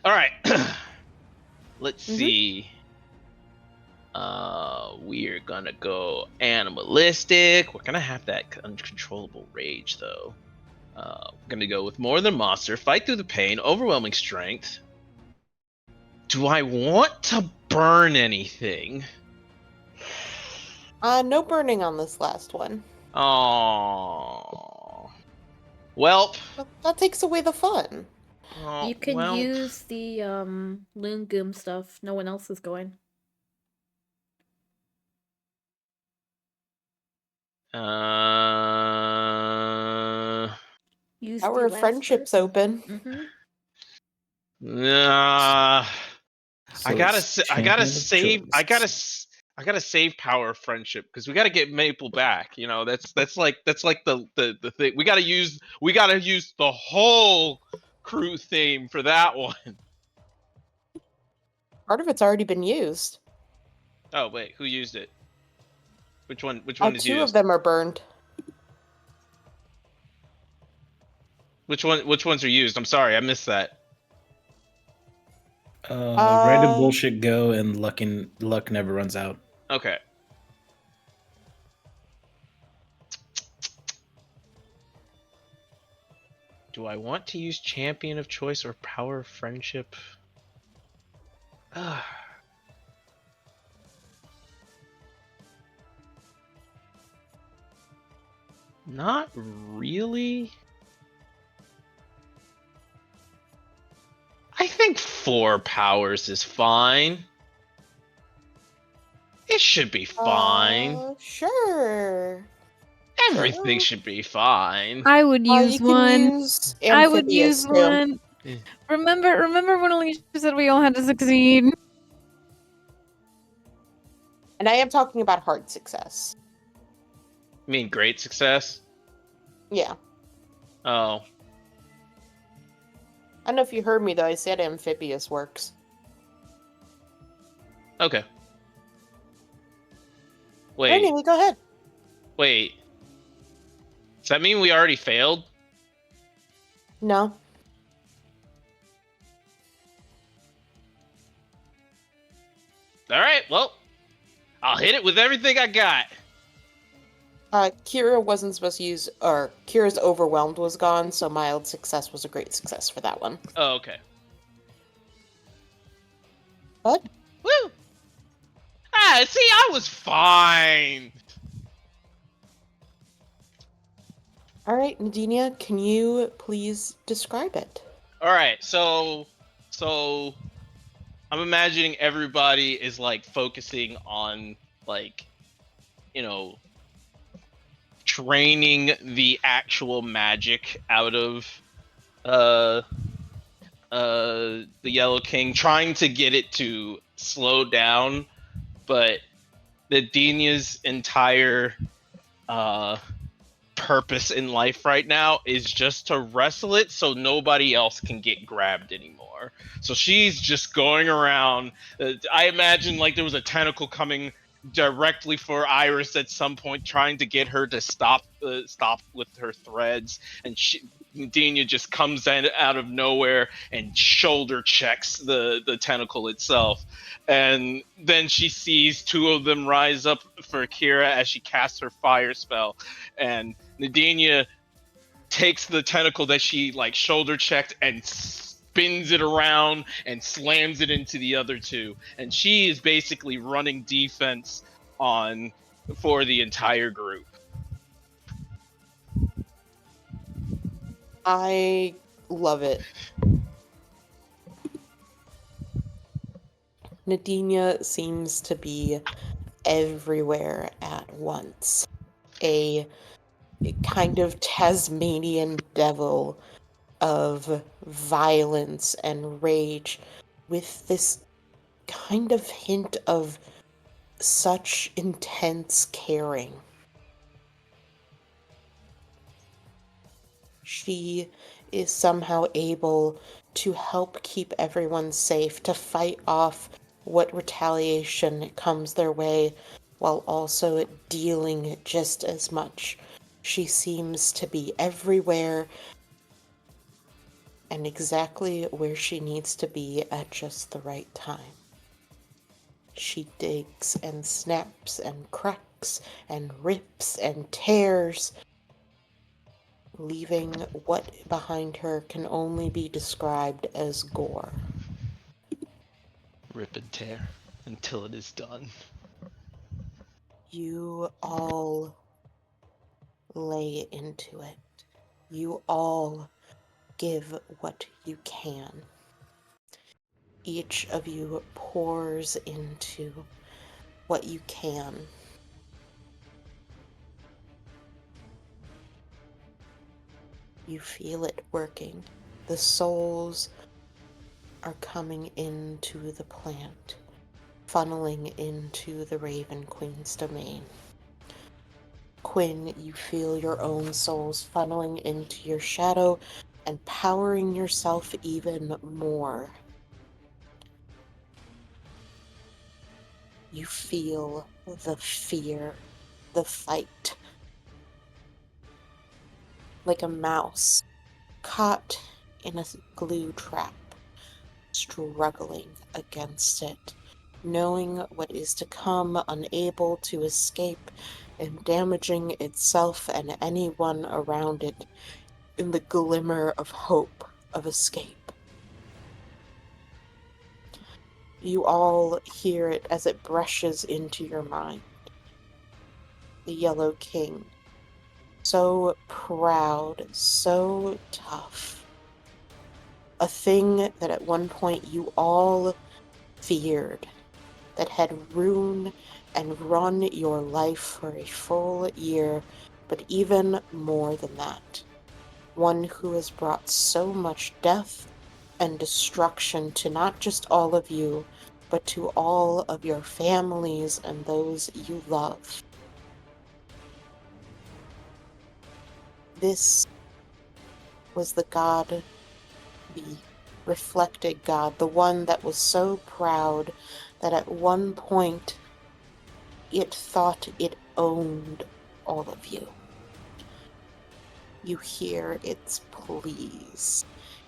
All right. Let's see. We're gonna go animalistic. We're gonna have that uncontrollable rage, though. We're gonna go with more than monster. Fight through the pain. Overwhelming strength. Do I want to burn anything? No burning on this last one. Oh. Welp. But that takes away the fun. Oh, You can well. use the Loon Goom stuff. No one else is going. Use Hour the of last Friendship's person. open. Mm-hmm. So I gotta it's save. champion of choice. I gotta save Power of Friendship because we gotta get Maple back. You know, that's like the thing. We gotta use the whole crew theme for that one. Part of it's already been used. Oh wait, who used it? Which one is Two used? of them are burned. Which ones are used? I'm sorry, I missed that. Random bullshit go and luck never runs out. Okay. Do I want to use Champion of Choice or Power of Friendship? Not really. I think 4 powers is fine. It should be fine. Sure. Everything should be fine. I would use you can one. use I would use Amphibious, too. one. Remember when Alicia said we all had to succeed? And I am talking about hard success. You mean great success? Yeah. Oh. I don't know if you heard me, though. I said Amphibious works. Okay. Wait. Anyway, go ahead. Wait. Does that mean we already failed? No. Alright, well. I'll hit it with everything I got. Kira wasn't supposed to use... Or, Kira's Overwhelmed was gone, so Mild Success was a great success for that one. Oh, okay. What? Woo! Ah, see, I was fine. Alright, Nadinia, can you please describe it? Alright, so I'm imagining everybody is like focusing on like, you know, training the actual magic out of the Yellow King, trying to get it to slow down, but Nadinia's entire uh purpose in life right now is just to wrestle it so nobody else can get grabbed anymore. So she's just going around. I imagine like there was a tentacle coming directly for Iris at some point, trying to get her to stop with her threads, and Dina just comes in out of nowhere and shoulder checks the tentacle itself, and then she sees two of them rise up for Kira as she casts her fire spell, and Nadinia takes the tentacle that she like shoulder checked and spins it around and slams it into the other two, and she is basically running defense on for the entire group. I love it. Nadinia seems to be everywhere at once. A kind of Tasmanian devil of violence and rage with this kind of hint of such intense caring. She is somehow able to help keep everyone safe, to fight off what retaliation comes their way, while also dealing just as much. She seems to be everywhere and exactly where she needs to be at just the right time. She digs and snaps and cracks and rips and tears, leaving what behind her can only be described as gore. Rip and tear until it is done. You all lay into it. You all give what you can. Each of you pours into what you can. You feel it working. The souls are coming into the plant, funneling into the Raven Queen's domain. Quinn, you feel your own souls funneling into your shadow and powering yourself even more. You feel the fear, the fight. Like a mouse caught in a glue trap, struggling against it, knowing what is to come, unable to escape, and damaging itself and anyone around it in the glimmer of hope of escape. You all hear it as it brushes into your mind. The Yellow King. So proud, so tough. A thing that at one point you all feared, that had ruined and run your life for a full year, but even more than that. One who has brought so much death and destruction to not just all of you, but to all of your families and those you love. This was the God, the reflected God, the one that was so proud that at one point it thought it owned all of you. You hear its pleas,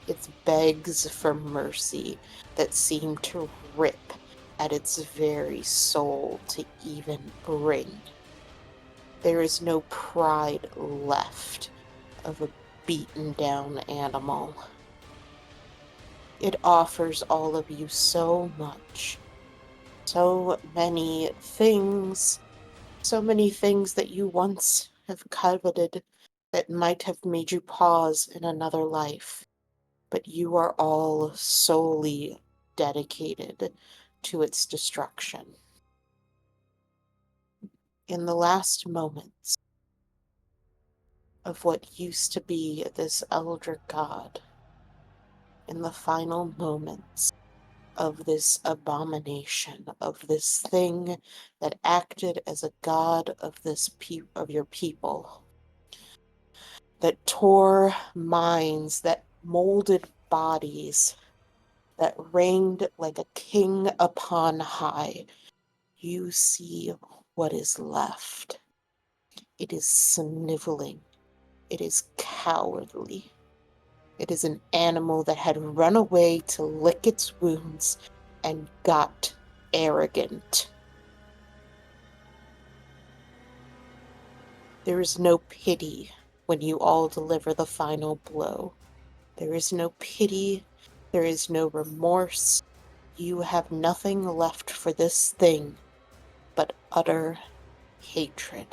its begs for mercy that seem to rip at its very soul to even bring. There is no pride left of a beaten down animal. It offers all of you so much, so many things that you once have coveted that might have made you pause in another life, but you are all solely dedicated to its destruction. In the last moments of what used to be this elder god, in the final moments of this abomination, of this thing that acted as a god of of your people, that tore minds, that molded bodies, that reigned like a king upon high, you see what is left. It is sniveling. It is cowardly. It is an animal that had run away to lick its wounds and got arrogant. There is no pity when you all deliver the final blow. There is no pity. There is no remorse. You have nothing left for this thing but utter hatred.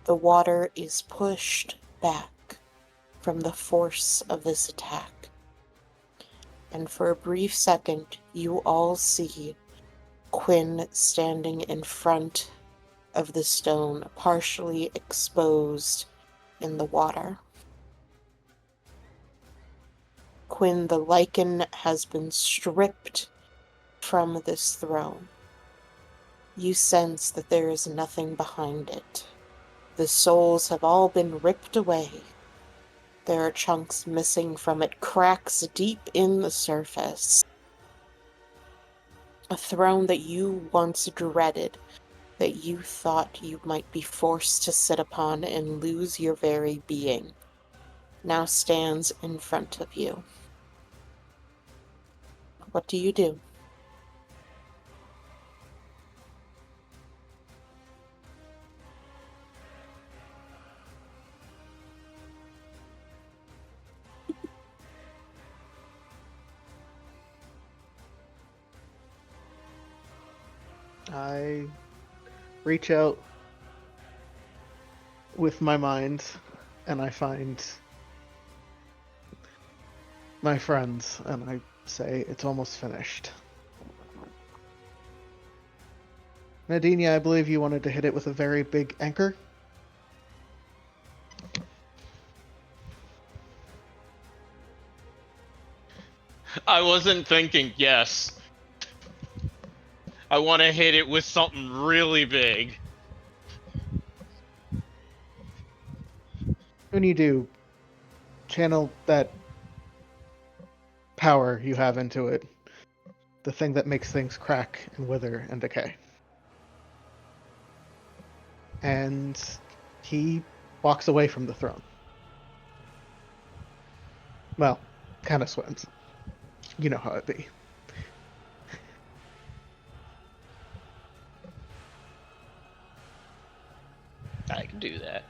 The water is pushed back from the force of this attack. And for a brief second, you all see Quinn standing in front of the stone, partially exposed in the water. Quinn, the lichen has been stripped from this throne. You sense that there is nothing behind it. The souls have all been ripped away. There are chunks missing from it, cracks deep in the surface. A throne that you once dreaded, that you thought you might be forced to sit upon and lose your very being, now stands in front of you. What do you do? I reach out with my mind and I find my friends and I say it's almost finished. Nadinia, I believe you wanted to hit it with a very big anchor. I wasn't thinking yes. I want to hit it with something really big. When you do, channel that power you have into it. The thing that makes things crack and wither and decay. And he walks away from the throne. Well, kind of swims. You know how it be. I can do that.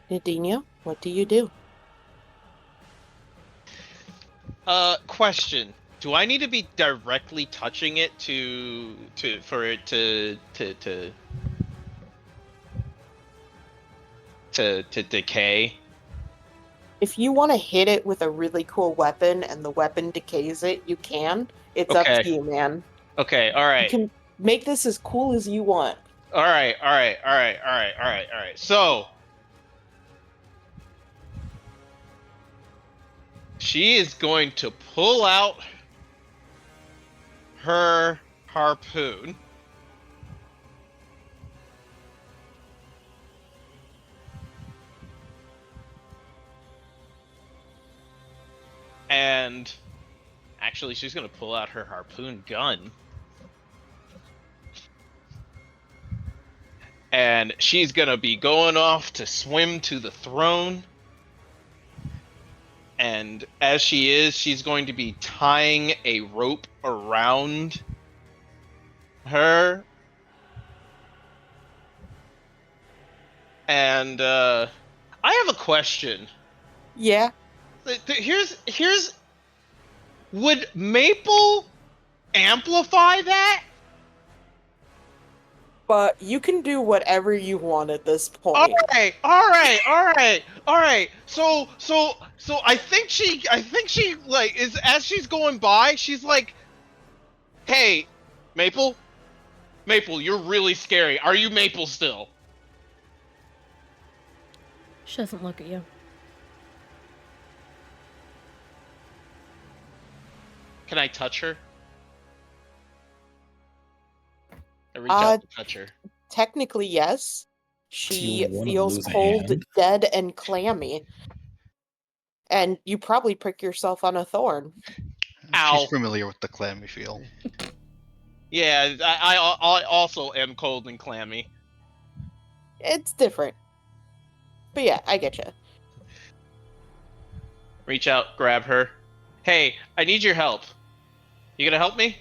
Nadinia, what do you do? Question. Do I need to be directly touching it for it to decay? If you want to hit it with a really cool weapon and the weapon decays it, you can. It's up Okay. to you, man. Okay, alright. You can make this as cool as you want. Alright. So she is going to pull out her harpoon. And actually, she's going to pull out her harpoon gun. And she's going to be going off to swim to the throne. And as she is, she's going to be tying a rope around her. And I have a question. Yeah. Here's would Maple amplify that? But you can do whatever you want at this point. All right. So I think she like is as she's going by, she's like, "Hey, Maple, you're really scary. Are you Maple still?" She doesn't look at you. Can I touch her? I reach out to touch her. Technically, yes. Do She you wanna feels lose a cold, hand? dead, and clammy. And you probably prick yourself on a thorn. Ow. She's familiar with the clammy feel. Yeah, I also am cold and clammy. It's different. But yeah, I get you. Reach out, grab her. Hey, I need your help. You gonna help me?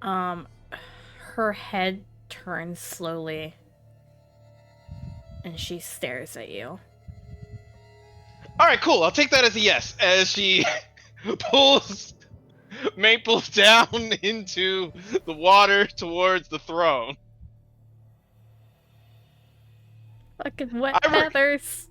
Her head turns slowly, and she stares at you. All right, cool. I'll take that as a yes. As she pulls Maple down into the water towards the throne. Fucking wet I re- feathers.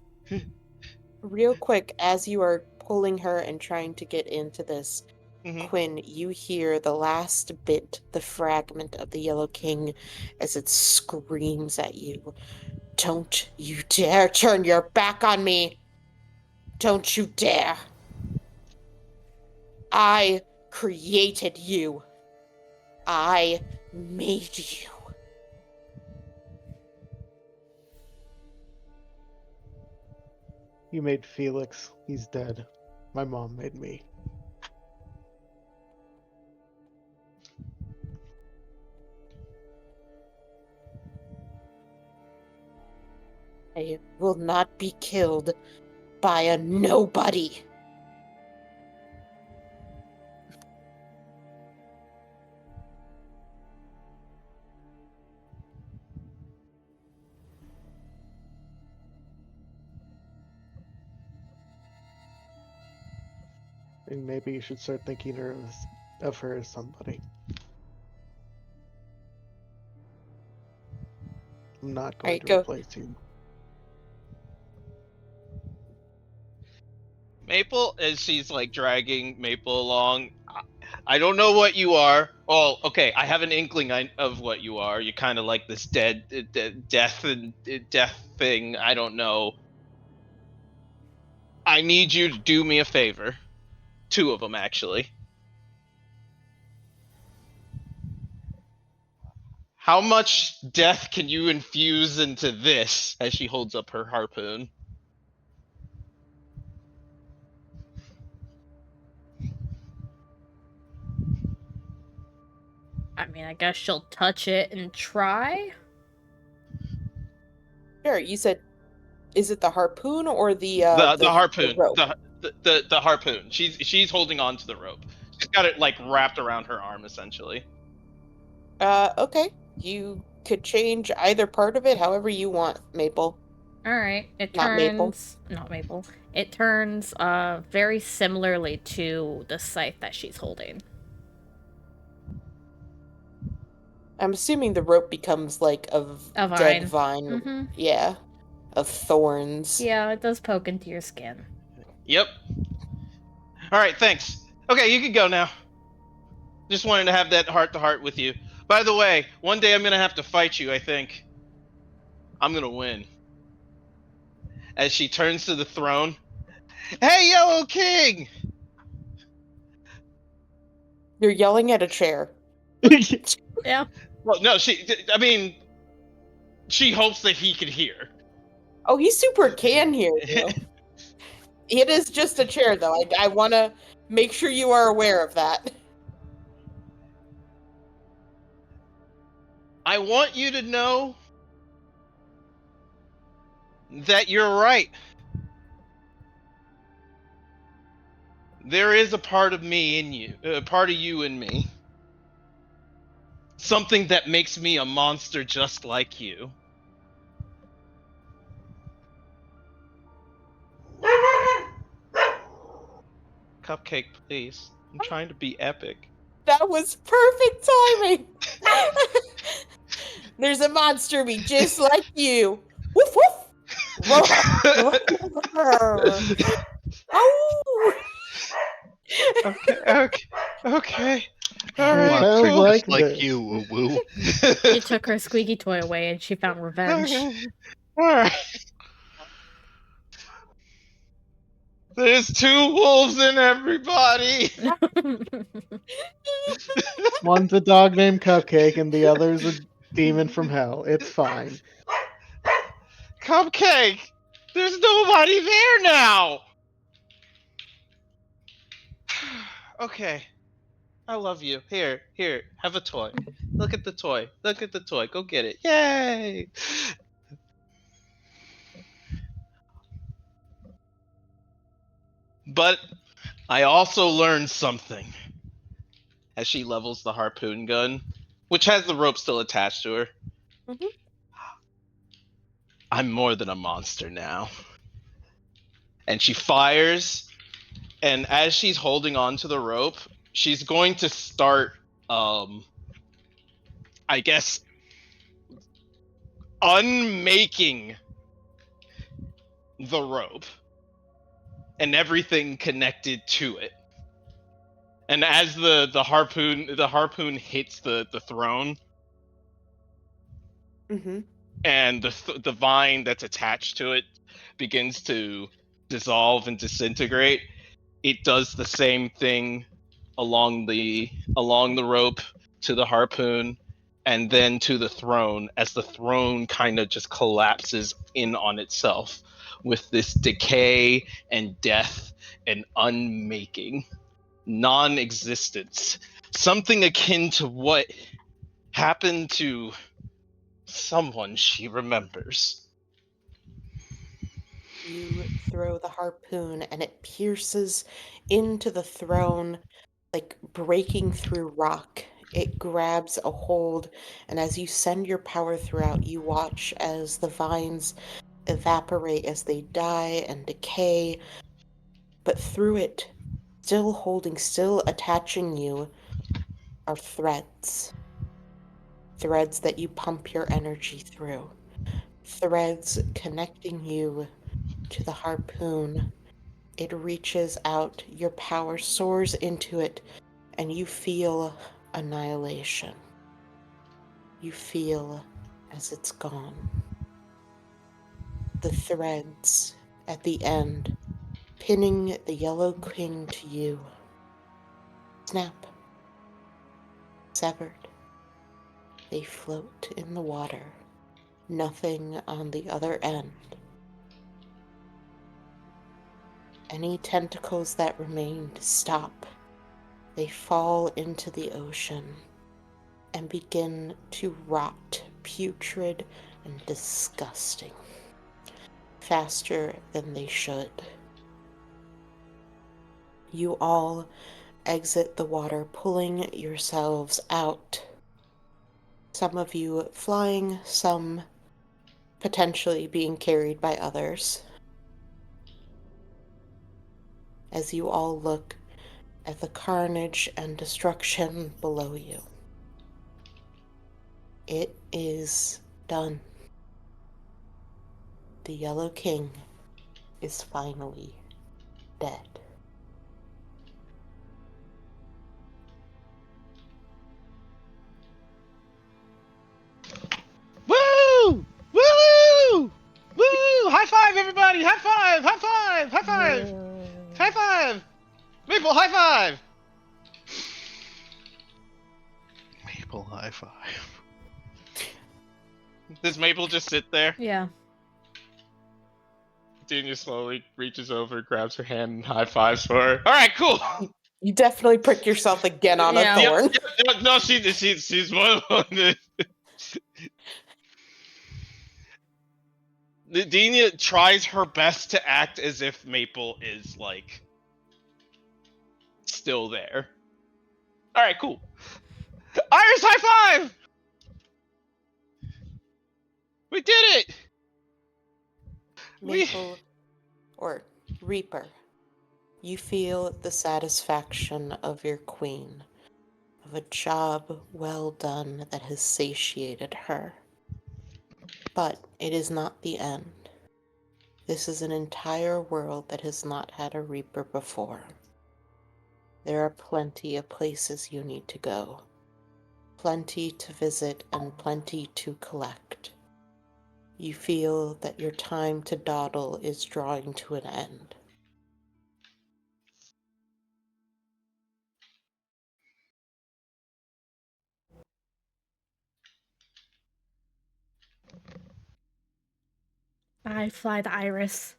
Real quick, as you are pulling her and trying to get into this, Mhm. Quinn, you hear the last bit, the fragment of the Yellow King, as it screams at you. Don't you dare turn your back on me! Don't you dare! I created you. I made you. You made Felix. He's dead. My mom made me. I will not be killed by a nobody. And maybe you should start thinking of her as somebody. I'm not going Alright, to go. replace you. Maple, as she's like dragging Maple along, I don't know what you are. Oh, okay, I have an inkling of what you are. You're kind of like this death thing. I don't know. I need you to do me a favor. 2 of them, actually. How much death can you infuse into this? As she holds up her harpoon. I mean, I guess she'll touch it and try. Sure, you said, is it the harpoon or the harpoon. rope? The harpoon. She's holding on to the rope. She's got it like wrapped around her arm, essentially. Okay. You could change either part of it however you want, Maple. Alright, it Not Maple. turns... Not Maple. It turns, very similarly to the scythe that she's holding. I'm assuming the rope becomes like A dead vine. vine. Mhm. Yeah. Of thorns. Yeah, it does poke into your skin. Yep. Alright, thanks. Okay, you can go now. Just wanted to have that heart-to-heart with you. By the way, one day I'm gonna have to fight you, I think. I'm gonna win. As she turns to the throne. Hey, Yellow King! You're yelling at a chair. Yeah. Well, no, she hopes that he can hear. Oh, he super can hear you. It is just a chair, though. I want to make sure you are aware of that. I want you to know that you're right. There is a part of me in you, a part of you in me. Something that makes me a monster just like you. Cupcake, please. I'm trying to be epic. That was perfect timing. There's a monster me just like you. Woof woof. Oh. Okay. It Lots sounds are like just like this. you, woo. You took her squeaky toy away and she found revenge. Alright. There's 2 wolves in everybody. One's a dog named Cupcake, and the other's a demon from hell. It's fine. Cupcake. There's nobody there now. Okay. I love you. Here, have a toy. Look at the toy. Look at the toy. Go get it. Yay! But I also learned something as she levels the harpoon gun, which has the rope still attached to her. Mhm. I'm more than a monster now. And she fires, and as she's holding on to the rope, she's going to start, I guess, unmaking the rope and everything connected to it. And as the harpoon hits the throne, Mm-hmm. and the vine that's attached to it begins to dissolve and disintegrate, it does the same thing along the rope to the harpoon and then to the throne, as the throne kind of just collapses in on itself with this decay and death and unmaking, non-existence, something akin to what happened to someone she remembers. You throw the harpoon and it pierces into the throne, like breaking through rock. It grabs a hold, and as you send your power throughout, you watch as the vines evaporate, as they die and decay. But through it, still holding, still attaching you, are threads. Threads that you pump your energy through. Threads connecting you to the harpoon. It reaches out, your power soars into it, and you feel annihilation. You feel as it's gone. The threads at the end, pinning the Yellow King to you. Snap. Severed. They float in the water. Nothing on the other end. Any tentacles that remained stop. They fall into the ocean and begin to rot, putrid and disgusting, faster than they should. You all exit the water, pulling yourselves out. Some of you flying, some potentially being carried by others. As you all look at the carnage and destruction below you. It is done. The Yellow King is finally dead. Woo! Woo! Woo! High five, everybody! High five! High five! High five! High five! Maple, high five! Maple high five. Does Maple just sit there? Yeah. Dunya slowly reaches over, grabs her hand, and high fives for her. All right, cool. You definitely prick yourself again on Yeah. a thorn. No, she's one of them. Dunya tries her best to act as if Maple is like still there. All right, cool. Iris, high five! We did it! Maple, or Reaper, you feel the satisfaction of your queen, of a job well done that has satiated her. But it is not the end. This is an entire world that has not had a Reaper before. There are plenty of places you need to go. Plenty to visit and plenty to collect. You feel that your time to dawdle is drawing to an end. I fly the Iris.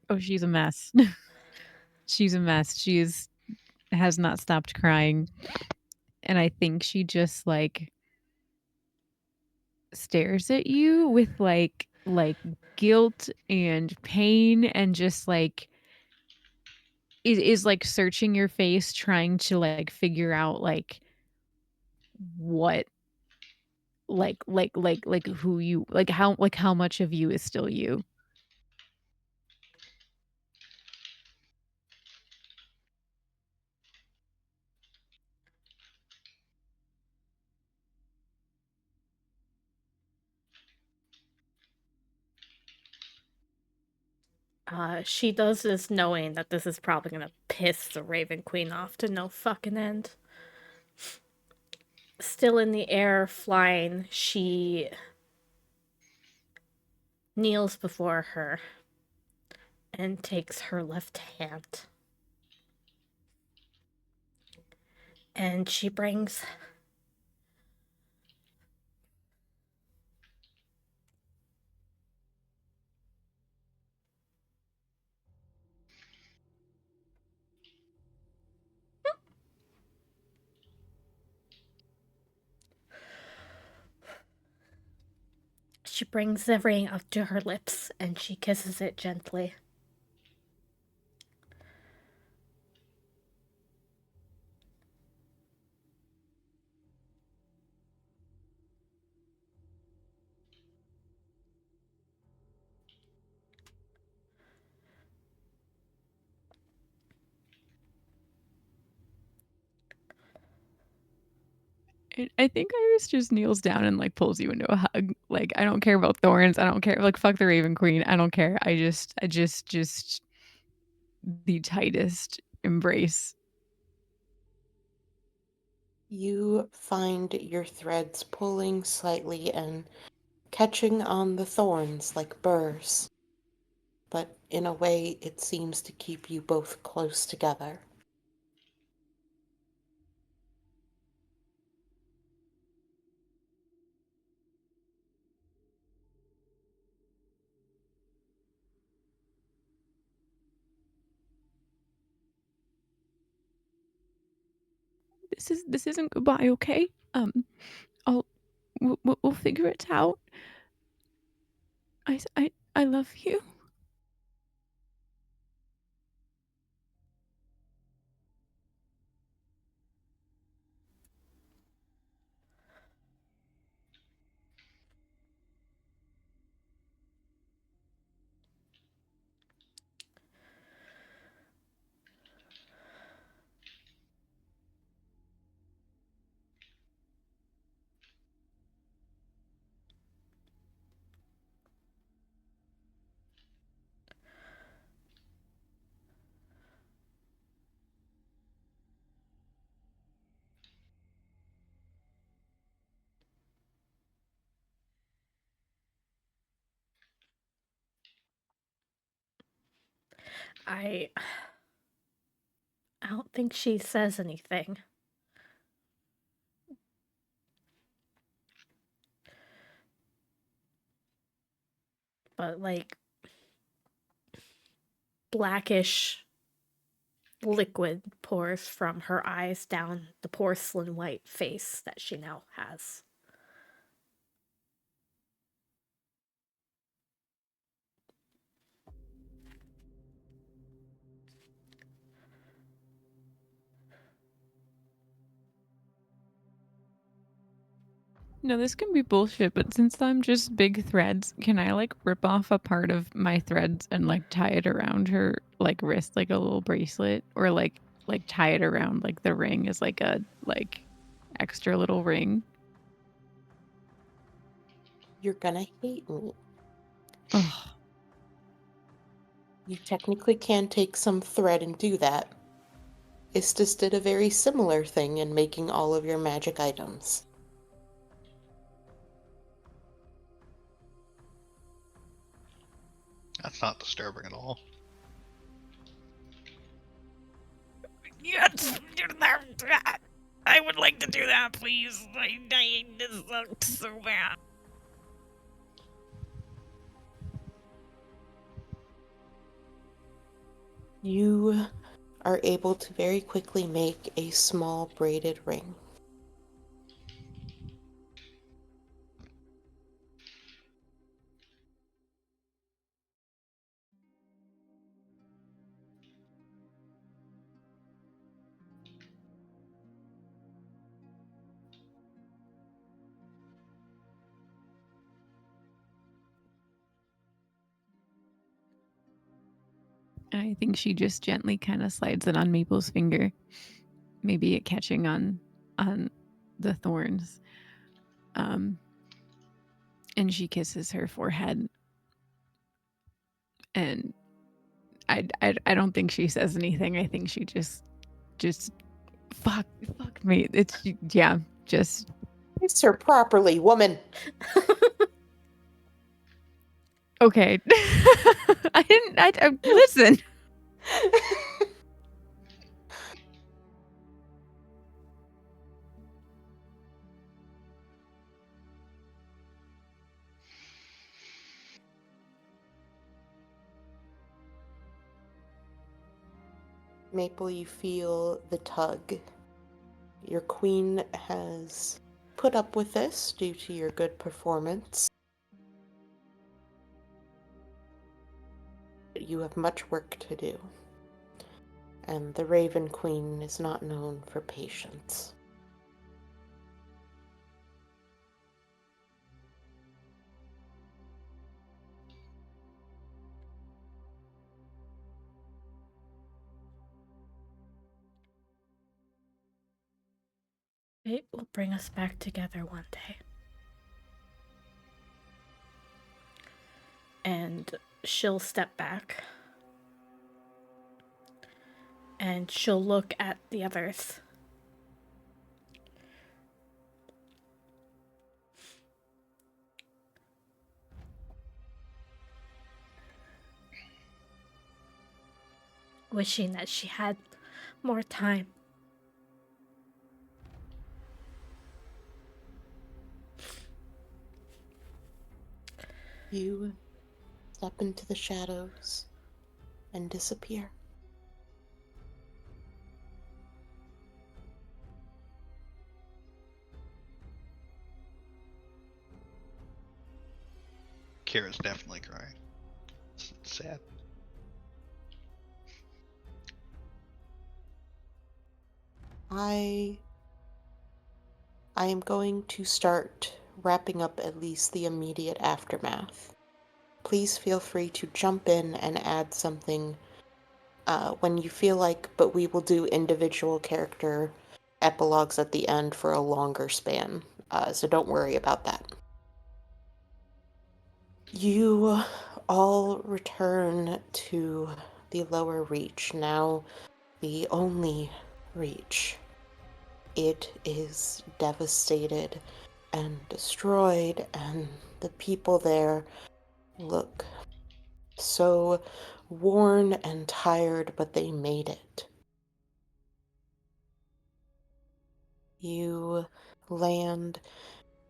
Oh, she's a mess. She's a mess. Has not stopped crying. And I think she just like stares at you with like guilt and pain and just like is like searching your face trying to like figure out like what like who you like how much of you is still you. She does this knowing that this is probably gonna piss the Raven Queen off to no fucking end. Still in the air, flying, she kneels before her and takes her left hand. And she brings the ring up to her lips and she kisses it gently. I think Iris just kneels down and like pulls you into a hug. Like I don't care about thorns. I don't care. Like fuck the Raven Queen. I don't care. I just the tightest embrace. You find your threads pulling slightly and catching on the thorns like burrs, but in a way it seems to keep you both close together. This isn't goodbye, okay? We'll figure it out. I love you. I don't think she says anything. But like blackish liquid pours from her eyes down the porcelain white face that she now has. No, this can be bullshit, but since I'm just big threads, can I like rip off a part of my threads and like tie it around her like wrist like a little bracelet or like tie it around like the ring as like a like extra little ring? You're gonna hate me. Oh, You technically can take some thread and do that. Istis did a very similar thing in making all of your magic items. That's not disturbing at all. Yes, I would like to do that, please. This sucks so bad. You are able to very quickly make a small braided ring. I think she just gently kind of slides it on Maple's finger, maybe it catching on the thorns. And she kisses her forehead. And I don't think she says anything. I think she just fuck me. It's just Kiss her properly, woman. okay. I listen. Maple, you feel the tug. Your queen has put up with this due to your good performance. You have much work to do. And the Raven Queen is not known for patience. It will bring us back together one day. And she'll step back. And she'll look at the others. Wishing that she had more time. You step into the shadows and disappear. Kira's definitely crying. It's sad. I am going to start wrapping up at least the immediate aftermath. Please feel free to jump in and add something when you feel like, but we will do individual character epilogues at the end for a longer span, so don't worry about that. You all return to the lower reach, now the only reach. It is devastated and destroyed, and the people there look so worn and tired, but they made it. You land,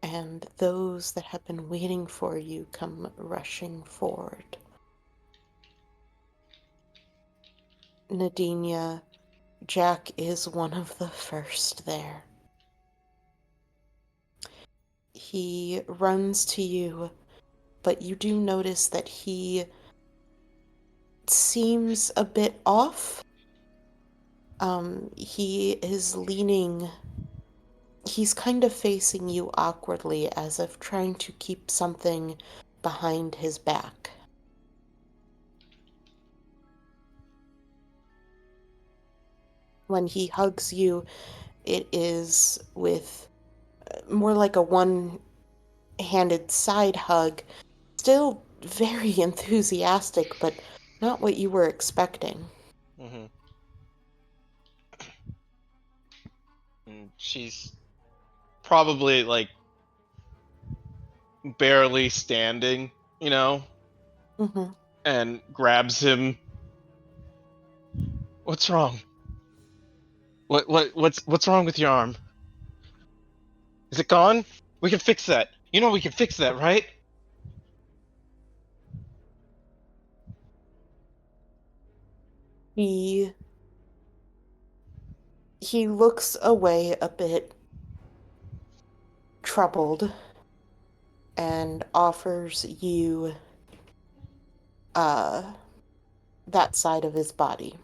and those that have been waiting for you come rushing forward. Nadinia, Jack is one of the first there. He runs to you, but you do notice that he seems a bit off. He is leaning, he's kind of facing you awkwardly as if trying to keep something behind his back. When he hugs you, it is with more like a one-handed side hug, still very enthusiastic, but Not what you were expecting. Mm-hmm. And she's probably like barely standing, you know, Mm-hmm. and grabs him. What's wrong? What's wrong with your arm? Is it gone? We can fix that. You know we can fix that, right? He looks away a bit troubled and offers you uh that side of his body.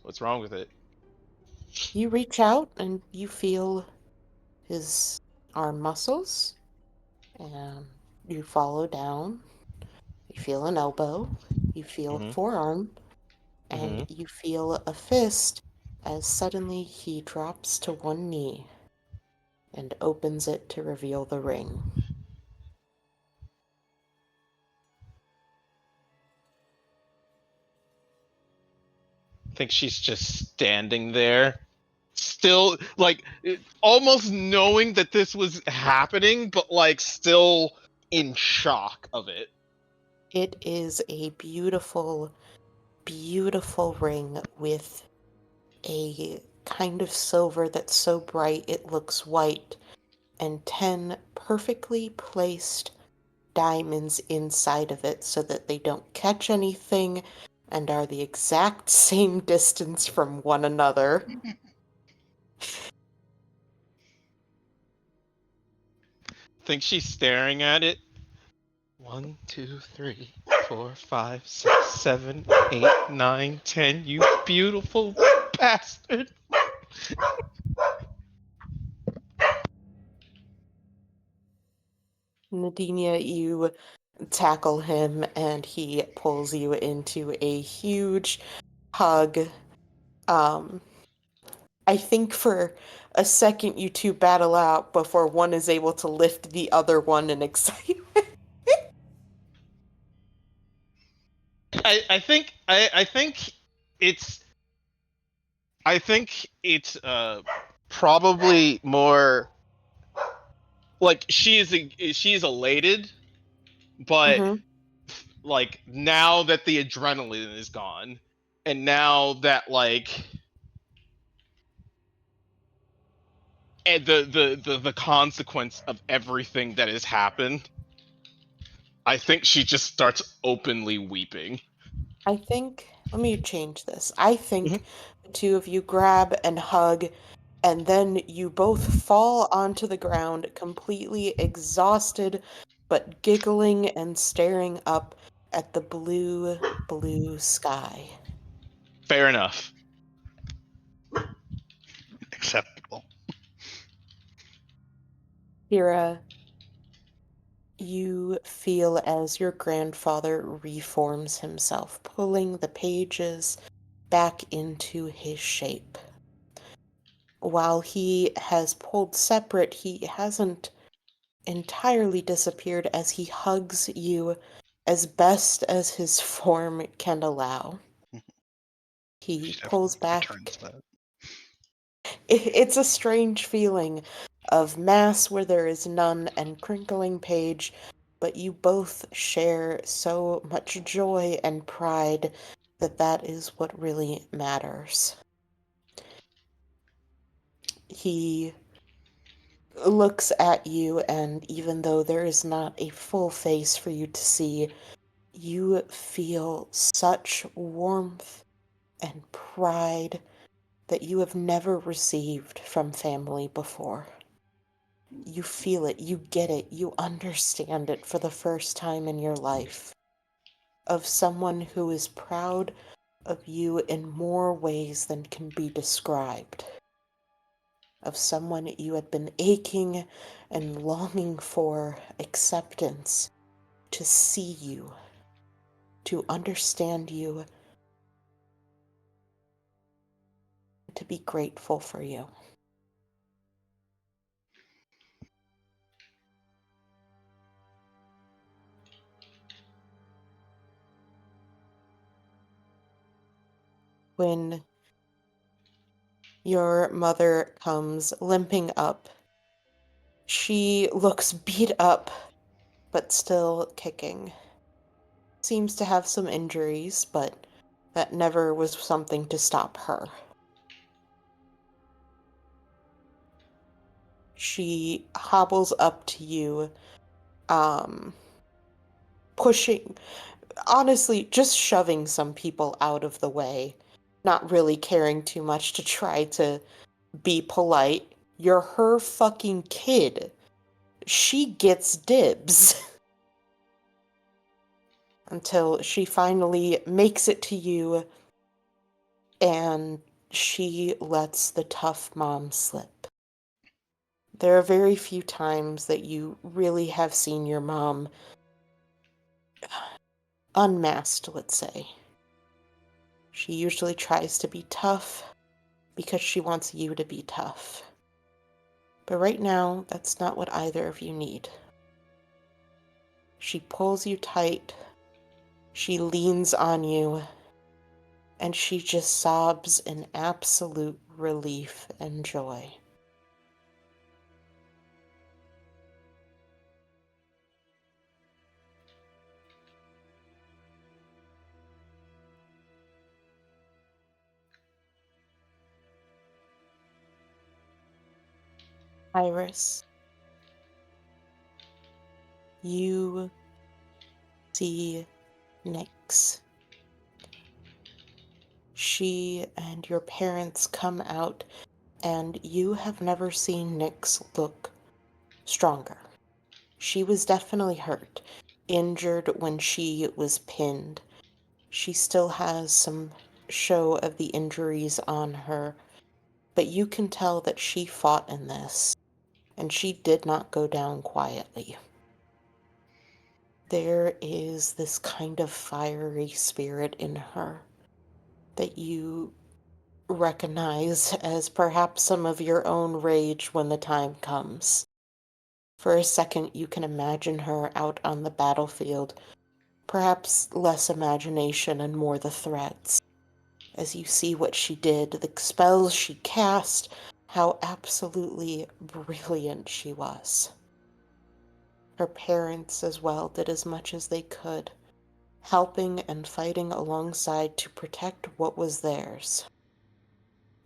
What's wrong with it? You reach out and you feel his arm muscles, and you follow down. You feel an elbow, you feel a Mm-hmm. forearm, and Mm-hmm. you feel a fist as suddenly he drops to one knee and opens it to reveal the ring. I think she's just standing there, still like almost knowing that this was happening, but like still in shock of it. It is a beautiful, beautiful ring with a kind of silver that's so bright it looks white, and 10 perfectly placed diamonds inside of it so that they don't catch anything and are the exact same distance from one another. I think she's staring at it. 1, 2, 3, 4, 5, 6, 7, 8, 9, 10. You beautiful bastard. Nadinia, you tackle him and he pulls you into a huge hug. Um, I think for a second you two battle out before one is able to lift the other one in excitement. I think it's I think it's probably more like she's elated, but Mm-hmm. like now that the adrenaline is gone, and now that like and the consequence of everything that has happened, I think she just starts openly weeping. I think, let me change this. I Mhm. think the two of you grab and hug, and then you both fall onto the ground, completely exhausted, but giggling and staring up at the blue, blue sky. Fair enough. Acceptable. Kira, you feel as your grandfather reforms himself, pulling the pages back into his shape. While he has pulled separate, he hasn't entirely disappeared as he hugs you as best as his form can allow. He She pulls definitely back. returns that. It's a strange feeling of mass where there is none and crinkling page, but you both share so much joy and pride that that is what really matters. He looks at you, and even though there is not a full face for you to see, you feel such warmth and pride that you have never received from family before. You feel it, you get it, you understand it for the first time in your life. Of someone who is proud of you in more ways than can be described. Of someone you had been aching and longing for acceptance, to see you, to understand you, to be grateful for you. when your mother comes limping up. She looks beat up, but still kicking. Seems to have some injuries, but that never was something to stop her. She hobbles up to you, pushing, honestly, just shoving some people out of the way, not really caring too much to try to be polite. You're her fucking kid. She gets dibs. Until she finally makes it to you and she lets the tough mom slip. There are very few times that you really have seen your mom unmasked, let's say. She usually tries to be tough because she wants you to be tough. But right now, that's not what either of you need. She pulls you tight, she leans on you, and she just sobs in absolute relief and joy. Iris, you see Nyx. She and your parents come out, and you have never seen Nyx look stronger. She was definitely hurt, injured when she was pinned. She still has some show of the injuries on her, but you can tell that she fought in this, and she did not go down quietly. There is this kind of fiery spirit in her that you recognize as perhaps some of your own rage when the time comes. For a second, you can imagine her out on the battlefield, perhaps less imagination and more the threats. As you see what she did, the spells she cast, how absolutely brilliant she was. Her parents as well did as much as they could, helping and fighting alongside to protect what was theirs.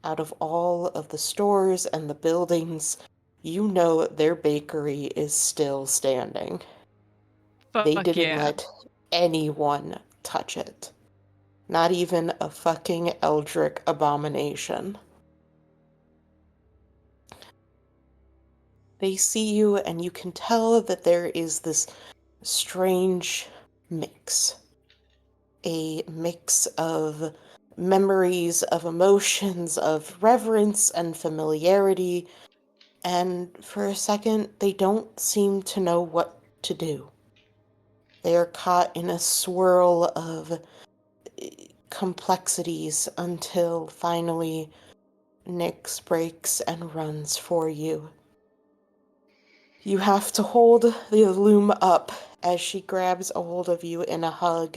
Out of all of the stores and the buildings, you know their bakery is still standing. They Fuck didn't yeah. let anyone touch it. Not even a fucking Eldritch abomination. They see you and you can tell that there is this strange mix. A mix of memories, of emotions, of reverence and familiarity, and for a second they don't seem to know what to do. They are caught in a swirl of complexities until finally Nyx breaks and runs for you. You have to hold the loom up as she grabs a hold of you in a hug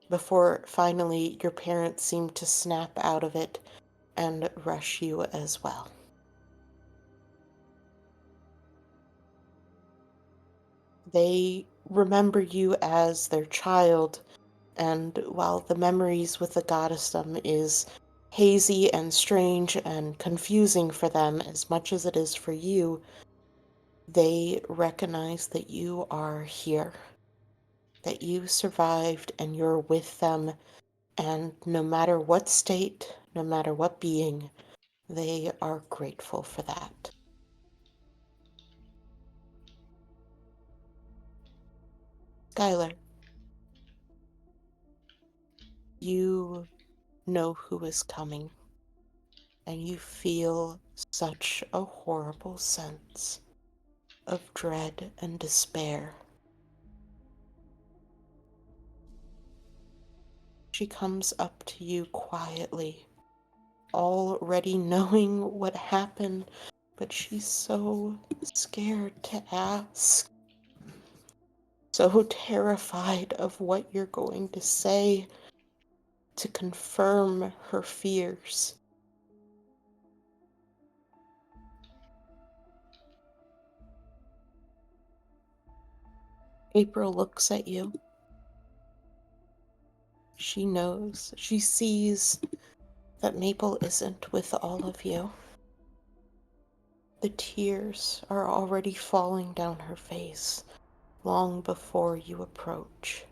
before finally your parents seem to snap out of it and rush you as well. They remember you as their child, and while the memories with the goddessdom is hazy and strange and confusing for them as much as it is for you, they recognize that you are here, that you survived and you're with them, and no matter what state, no matter what being, they are grateful for that. Skylar, you know who is coming, and you feel such a horrible sense of dread and despair. She comes up to you quietly, already knowing what happened, but she's so scared to ask, so terrified of what you're going to say. to confirm her fears. April looks at you. She knows, she sees that Maple isn't with all of you. The tears are already falling down her face long before you approach.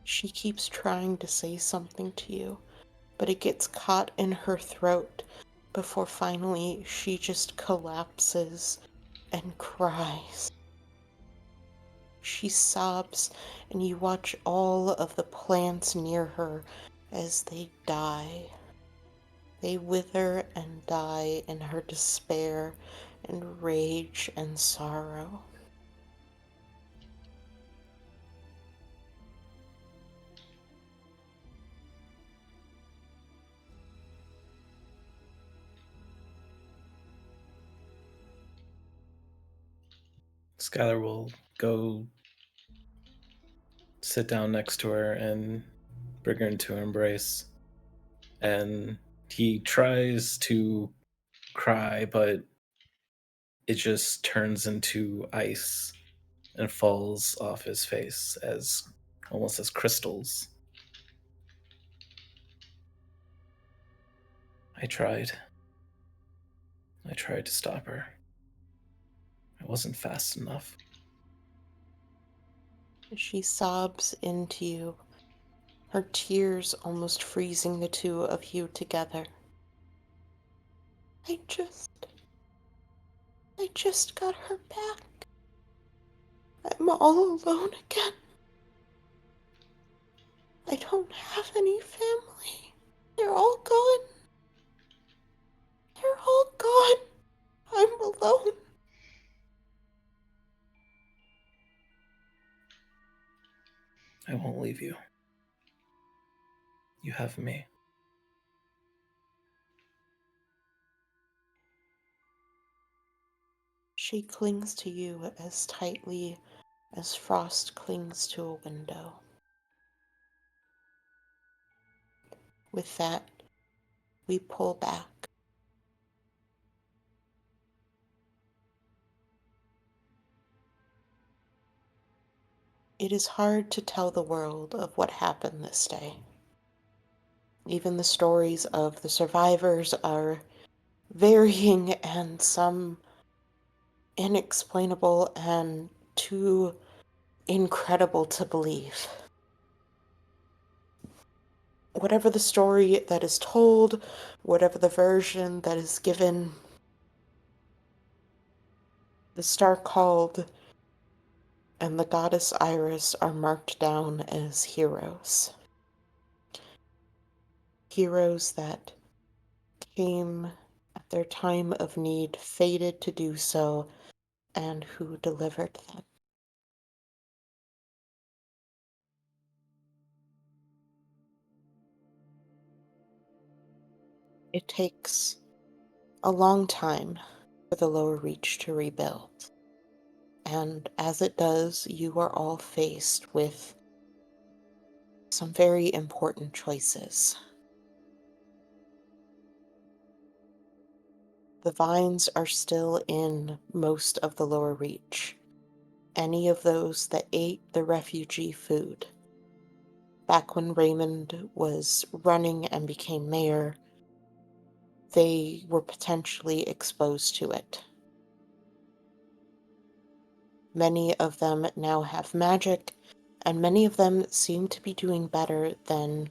She keeps trying to say something to you, but it gets caught in her throat before finally she just collapses and cries. She sobs, and you watch all of the plants near her as they die. They wither and die in her despair and rage and sorrow. Skylar will go sit down next to her and bring her into an embrace. And he tries to cry, but it just turns into ice and falls off his face as almost as crystals. I tried. I tried to stop her. I wasn't fast enough. She sobs into you, her tears almost freezing the two of you together. I just got her back. I'm all alone again. I don't have any family. They're all gone. They're all gone. I'm alone. I won't leave you. You have me. She clings to you as tightly as frost clings to a window. With that, we pull back. It is hard to tell the world of what happened this day. Even the stories of the survivors are varying and some inexplainable and too incredible to believe. Whatever the story that is told, whatever the version that is given, the star called and the goddess Iris are marked down as heroes. Heroes that came at their time of need, fated to do so, and who delivered them. It takes a long time for the Lower Reach to rebuild. And as it does, you are all faced with some very important choices. The vines are still in most of the Lower Reach. Any of those that ate the refugee food. Back when Raymond was running and became mayor, they were potentially exposed to it. Many of them now have magic, and many of them seem to be doing better than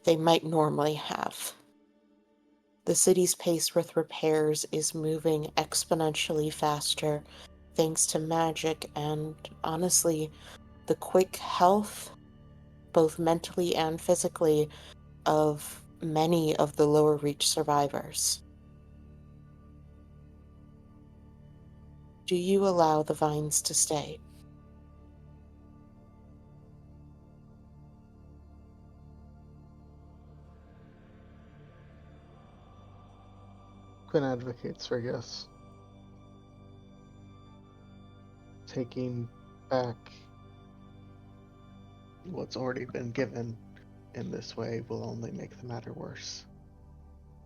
they might normally have. The city's pace with repairs is moving exponentially faster thanks to magic and, honestly, the quick health, both mentally and physically, of many of the Lower Reach survivors. Do you allow the vines to stay? Quinn advocates for yes. taking back what's already been given in this way will only make the matter worse.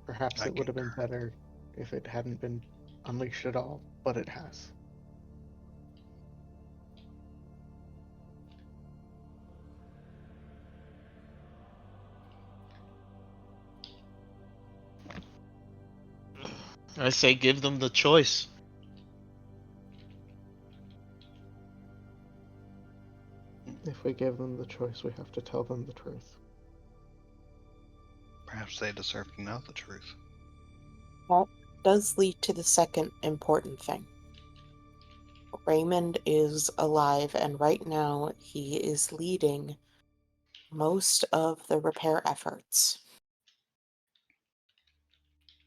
Perhaps I it would have been concur. better if it hadn't been unleashed at all, but it has. I say give them the choice. If we give them the choice, we have to tell them the truth. Perhaps they deserve to know the truth. That does lead to the second important thing. Raymond is alive, and right now he is leading most of the repair efforts.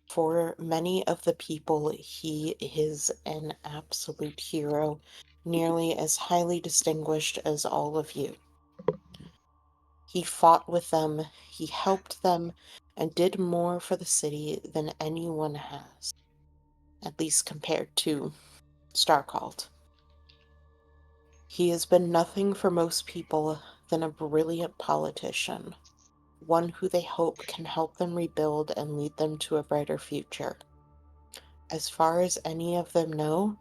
For many of the people, he is an absolute hero, nearly as highly distinguished as all of you. He fought with them, he helped them, and did more for the city than anyone has, at least compared to Starcalled. He has been nothing for most people than a brilliant politician, one who they hope can help them rebuild and lead them to a brighter future. As far as any of them know,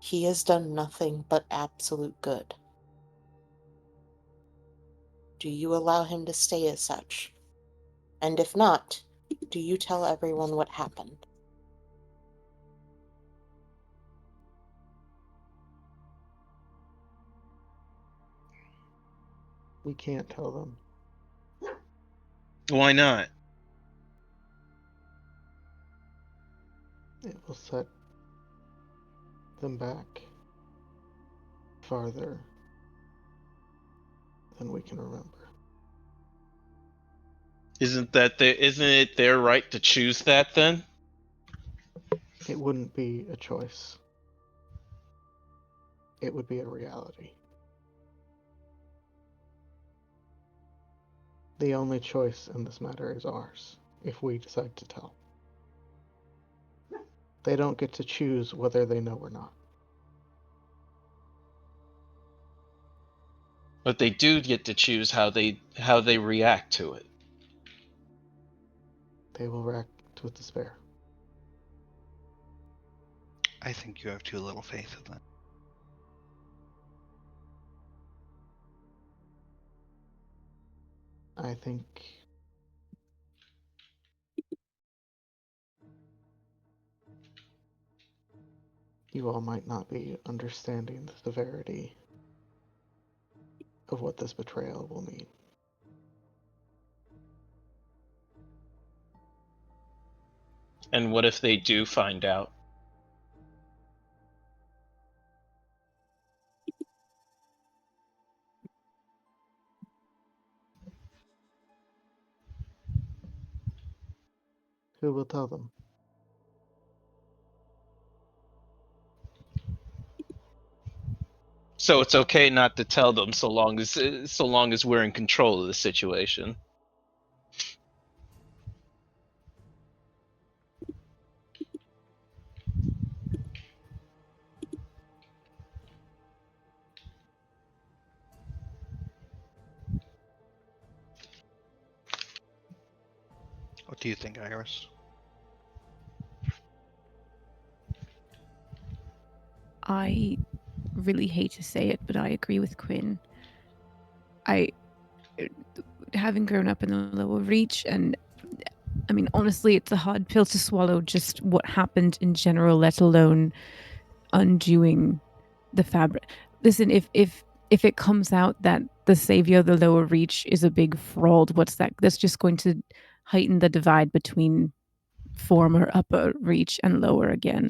he has done nothing but absolute good. Do you allow him to stay as such? And if not, do you tell everyone what happened? We can't tell them. Why not? It will set them back farther than we can remember. Isn't it their right to choose that then? It wouldn't be a choice. It would be a reality. The only choice in this matter is ours, if we decide to tell. They don't get to choose whether they know or not. But they do get to choose how they react to it. They will react with despair. I think you have too little faith in them. I think you all might not be understanding the severity of what this betrayal will mean. And what if they do find out? Who will tell them? So it's okay not to tell them so long as we're in control of the situation. What do you think, Iris? I really hate to say it, but I agree with Quinn. Having grown up in the lower reach, and I mean, honestly, it's a hard pill to swallow just what happened in general, let alone undoing the fabric. Listen, if it comes out that the savior of the lower reach is a big fraud, what's that? That's just going to heighten the divide between former upper reach and lower again.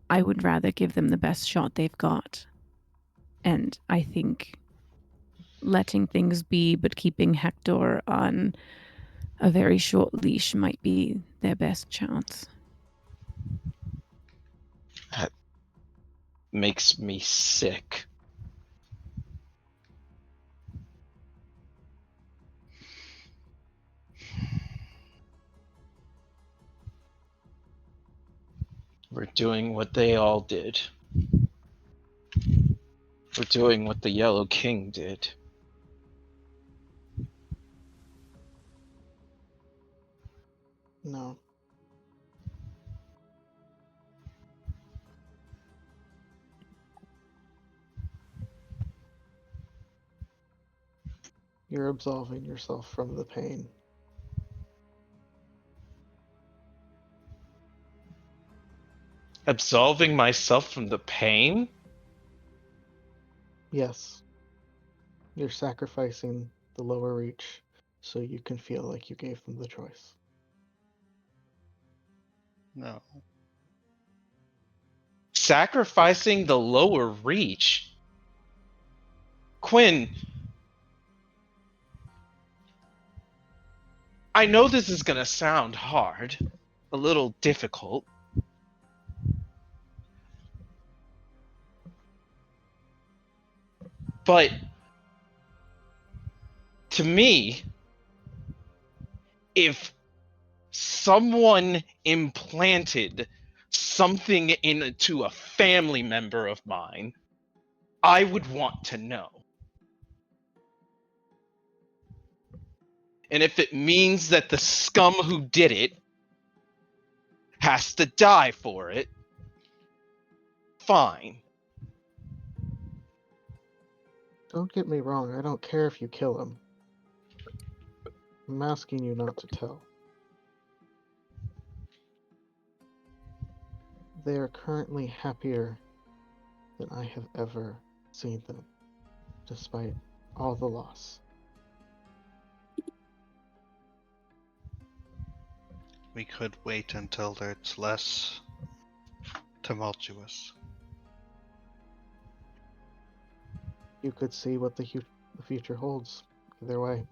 I would rather give them the best shot they've got. And I think letting things be but keeping Hector on a very short leash might be their best chance. That makes me sick. We're doing what they all did. We're doing what the Yellow King did. No. You're absolving yourself from the pain. Absolving myself from the pain? Yes. You're sacrificing the lower reach so you can feel like you gave them the choice. No. Sacrificing the lower reach? Quinn, I know this is gonna sound hard, a little difficult. But to me, if someone implanted something into a family member of mine, I would want to know. And if it means that the scum who did it has to die for it, fine. Don't get me wrong, I don't care if you kill him. I'm asking you not to tell. They are currently happier than I have ever seen them, despite all the loss. We could wait until it's less tumultuous. You could see what the future holds. Either way.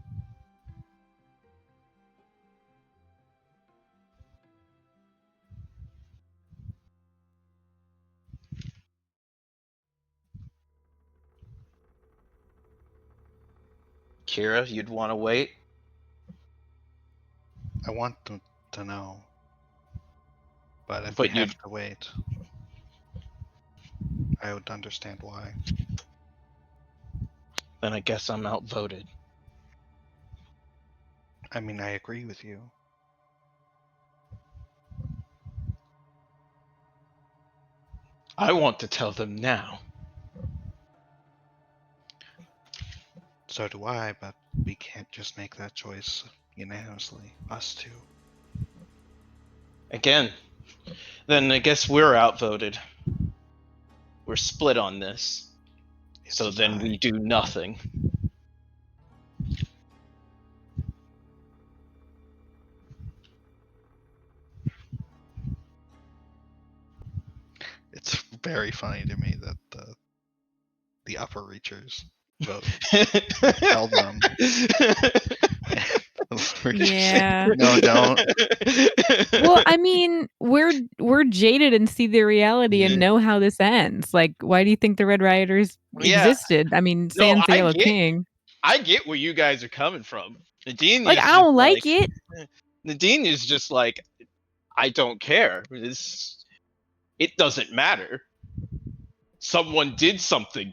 Kira, you'd want to wait? I want them to know. But if But we have to wait, I would understand why. Then I guess I'm outvoted. I mean, I agree with you. I want to tell them now. So do I, but we can't just make that choice unanimously. Us two. Again, then I guess we're outvoted. We're split on this. It's So a then tie. we do nothing. It's very funny to me that the upper reachers vote tell them. Yeah. No, don't. Well, I mean, we're jaded and see the reality and know how this ends. Like, why do you think the Red Rioters Yeah. existed? I mean, No, sans the I Yellow get- King. I get where you guys are coming from. Nadine Like, is I don't just like it. Nadine is just like, I don't care. It doesn't matter. Someone did something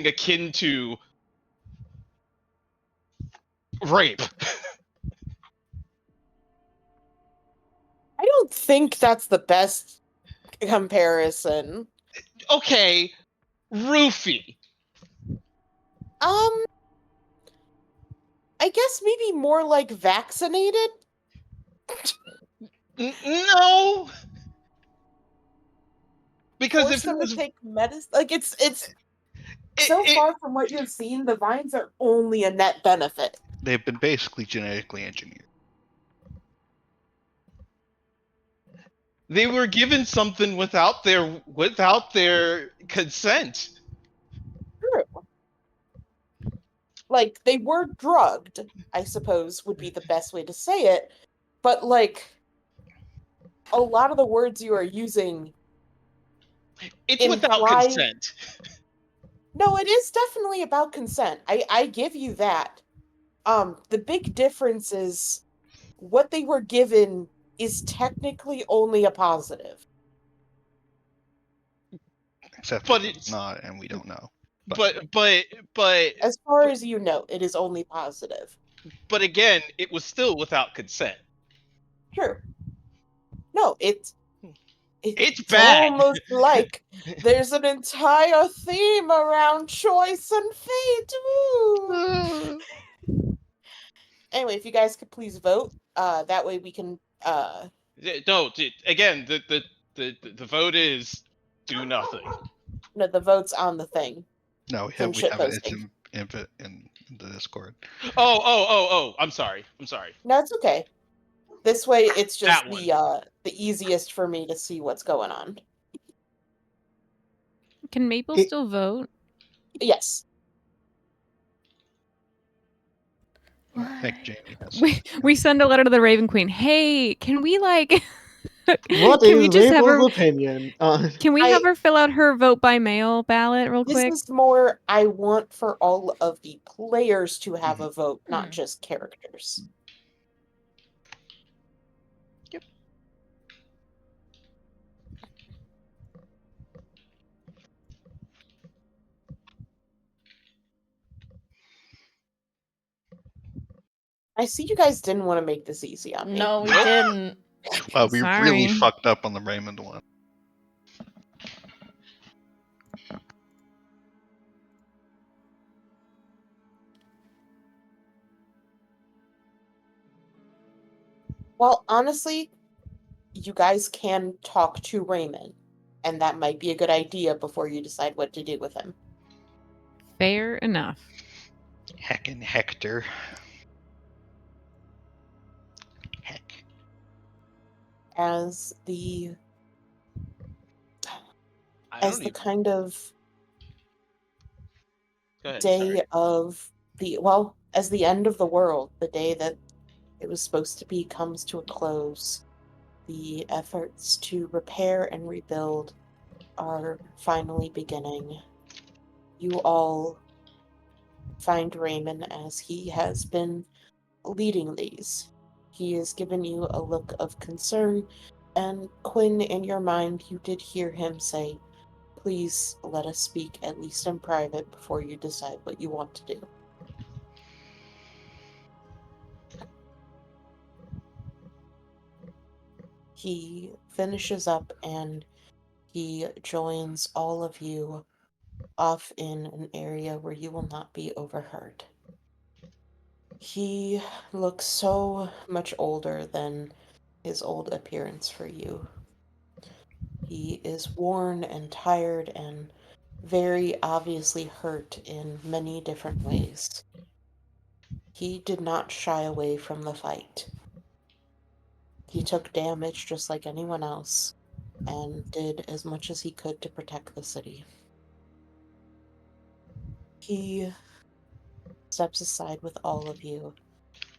akin to rape. I don't think that's the best comparison. Okay, roofie. I guess maybe more like vaccinated? No. Because Force if it them was to take medicine. Like it's so far from what you've seen, the vines are only a net benefit. They've been basically genetically engineered. they were given something without their consent. True. Like they were drugged, I suppose would be the best way to say it. But like a lot of the words you are using It's without imply- consent. No, it is definitely about consent. I give you that. The big difference is what they were given is technically only a positive. Except But if it's it's not, and we don't know. but As far as you know, it is only positive. again, it was still without consent. True. No, it's It's bad. almost like there's an entire theme around choice and fate. Ooh. Anyway, if you guys could please vote, that way we can. No, again, the vote is do nothing. No, the vote's on the thing. No, It's in we have it. It's shitposting. in the Discord. Oh! I'm sorry. No, it's okay. This way, it's just That one. the easiest for me to see what's going on. Can Maple It- still vote? Yes. I think Jamie has. We send a letter to the Raven Queen. Hey, can we like? What can we is just have her? Maple's opinion on? Can we have her fill out her vote by mail ballot real This quick? is more. I want for all of the players to have a vote, not just characters. I see you guys didn't want to make this easy on me. No, we didn't. Well, we really Sorry. fucked up on the Raymond one. Well, honestly, you guys can talk to Raymond, and that might be a good idea before you decide what to do with him. Fair enough. Heckin' Hector. Heck. As the I as don't the even. kind of Go ahead, day sorry. of the as the end of the world, the day that it was supposed to be, comes to a close. The efforts to repair and rebuild are finally beginning. You all find Raymond as he has been leading these. He has given you a look of concern, and Quinn, in your mind, you did hear him say, "Please let us speak, at least in private, before you decide what you want to do." He finishes up and he joins all of you off in an area where you will not be overheard. He looks so much older than his old appearance for you. He is worn and tired and very obviously hurt in many different ways. He did not shy away from the fight. He took damage just like anyone else and did as much as he could to protect the city. He steps aside with all of you,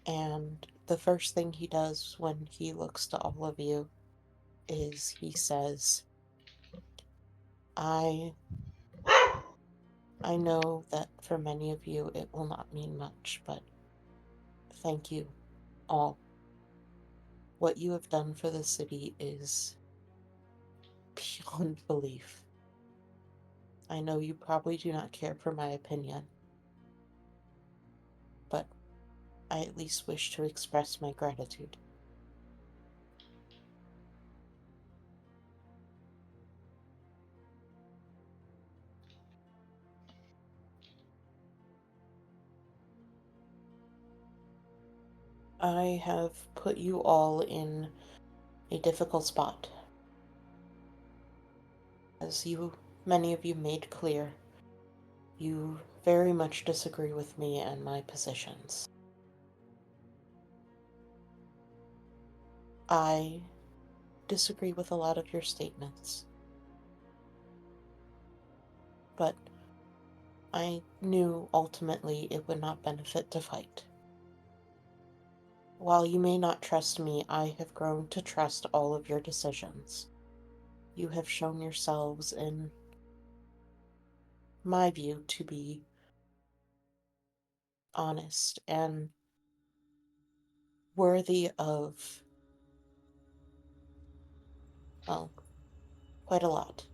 and the first thing he does when he looks to all of you is he says, I know that for many of you it will not mean much, but thank you all. What you have done for the city is beyond belief. I know you probably do not care for my opinion, but I at least wish to express my gratitude. I have put you all in a difficult spot. As many of you made clear, you very much disagree with me and my positions. I disagree with a lot of your statements, but I knew ultimately it would not benefit to fight. While you may not trust me, I have grown to trust all of your decisions. You have shown yourselves, in my view, to be honest and worthy of Well, quite a lot.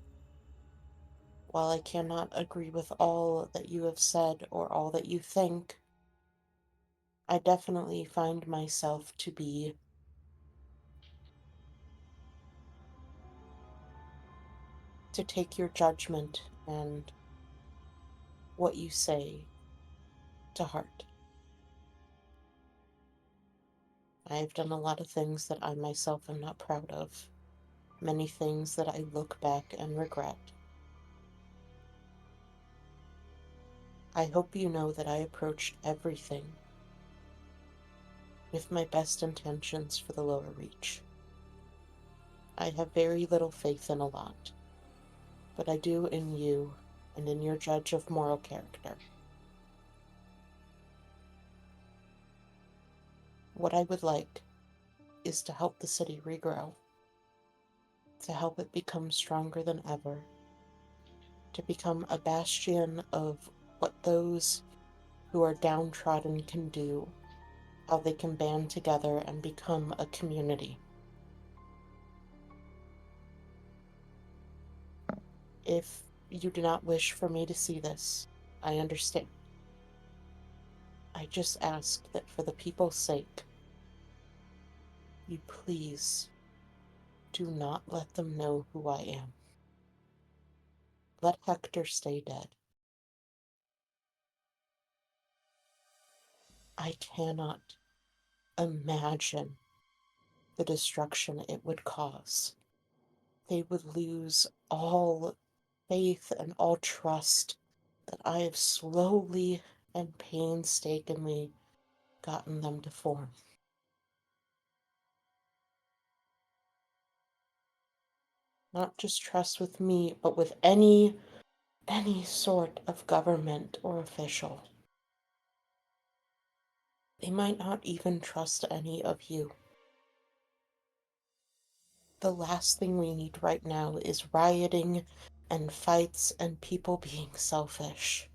While I cannot agree with all that you have said or all that you think, I definitely find myself to take your judgment and what you say to heart. I have done a lot of things that I myself am not proud of, many things that I look back and regret. I hope you know that I approached everything with my best intentions for the lower reach. I have very little faith in a lot, but I do in you and in your judge of moral character. What I would like is to help the city regrow, to help it become stronger than ever, to become a bastion of what those who are downtrodden can do, how they can band together and become a community. If you do not wish for me to see this, I understand. I just ask that for the people's sake, you please do not let them know who I am. Let Hector stay dead. I cannot imagine the destruction it would cause. They would lose all faith and all trust that I have slowly and painstakingly gotten them to form. Not just trust with me, but with any sort of government or official. They might not even trust any of you. The last thing we need right now is rioting and fights and people being selfish.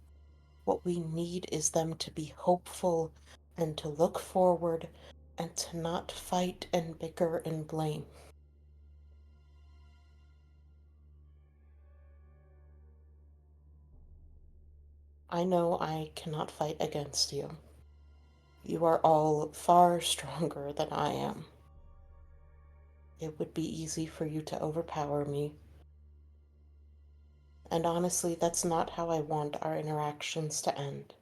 What we need is them to be hopeful and to look forward and to not fight and bicker and blame. I know I cannot fight against you. You are all far stronger than I am. It would be easy for you to overpower me. And honestly, that's not how I want our interactions to end.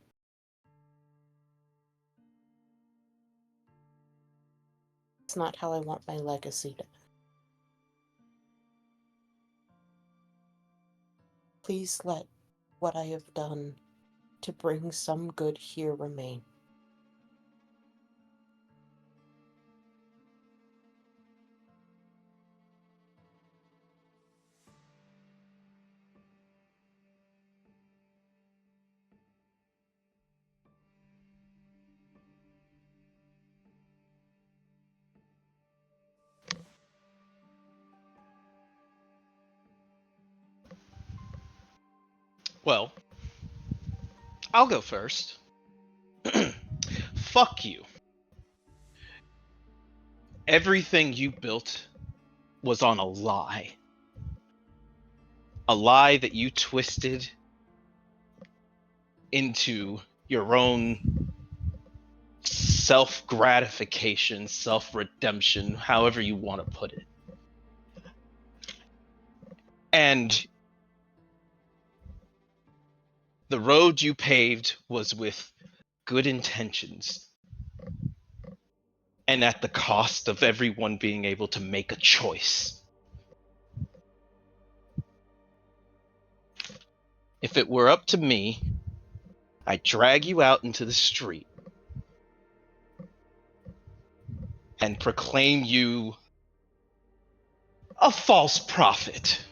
It's not how I want my legacy to end. Please let what I have done to bring some good here remain. Well, I'll go first. Fuck you. Everything you built was on a lie. A lie that you twisted into your own self gratification, self redemption, however you want to put it. And the road you paved was with good intentions and at the cost of everyone being able to make a choice. If it were up to me, I'd drag you out into the street and proclaim you a false prophet.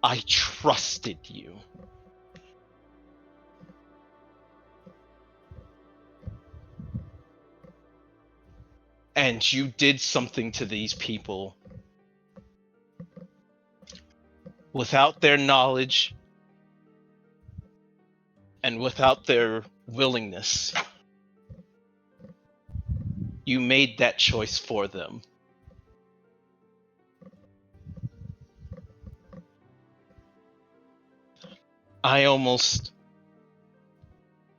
I trusted you. And you did something to these people without their knowledge and without their willingness. You made that choice for them.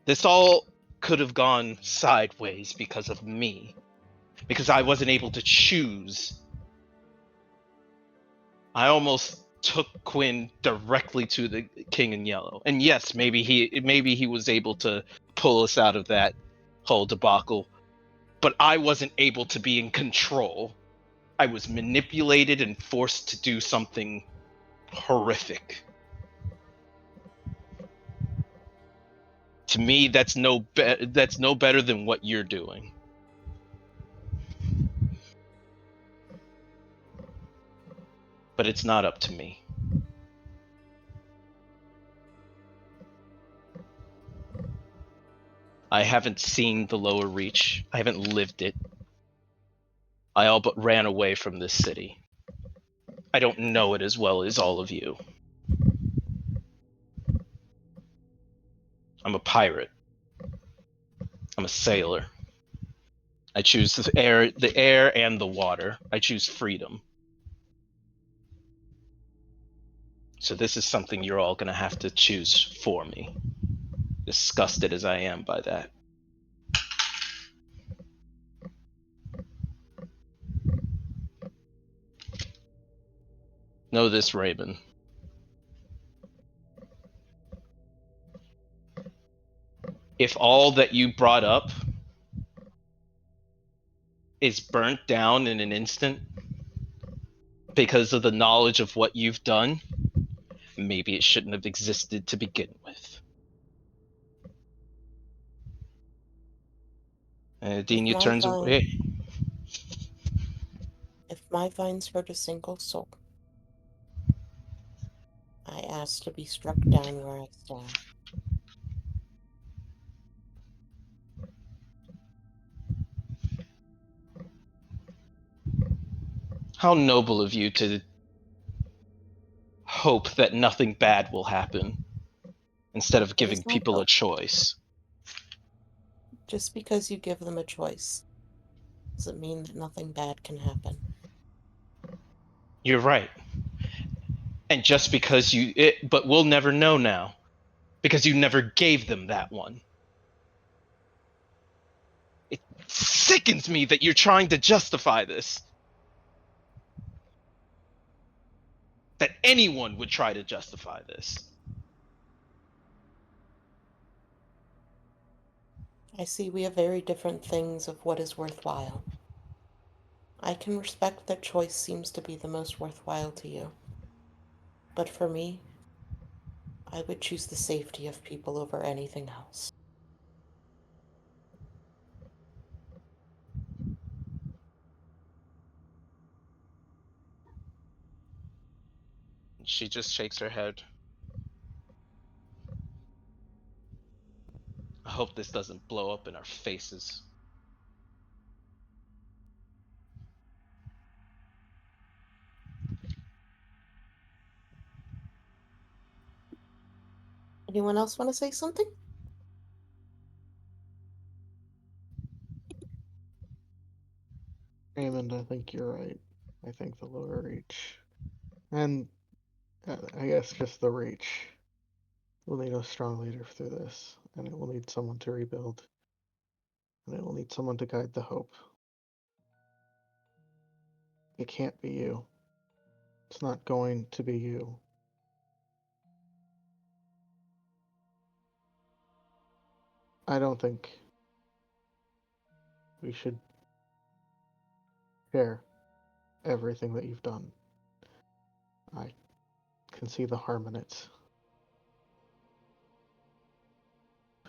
This all could have gone sideways because of me. Because I wasn't able to choose. I almost took Quinn directly to the King in Yellow. And yes, maybe he was able to pull us out of that whole debacle. But I wasn't able to be in control. I was manipulated and forced to do something horrific. To me, that's no better than what you're doing. But it's not up to me. I haven't seen the lower reach. I haven't lived it. I all but ran away from this city. I don't know it as well as all of you. I'm a pirate. I'm a sailor. I choose the air and the water. I choose freedom. So this is something you're all gonna have to choose for me. Disgusted as I am by that. Know this, Raven. If all that you brought up is burnt down in an instant because of the knowledge of what you've done, maybe it shouldn't have existed to begin with. Dean, If you my turns vine, away. if my vines hurt a single soul, I ask to be struck down where I stand. How noble of you to hope that nothing bad will happen instead of It giving is not people a hope. choice. Just because you give them a choice doesn't mean that nothing bad can happen. You're right. And just because but we'll never know now because you never gave them that one. It sickens me that you're trying to justify this. That anyone would try to justify this. I see we have very different things of what is worthwhile. I can respect that choice seems to be the most worthwhile to you. But for me, I would choose the safety of people over anything else. She just shakes her head. I hope this doesn't blow up in our faces. Anyone else want to say something? Raymond, I think you're right. I think the lower reach, and I guess just the reach, will need a strong leader through this, and it will need someone to rebuild, and it will need someone to guide the hope. It can't be you. It's not going to be you. I don't think we should share everything that you've done. I can see the harm in it.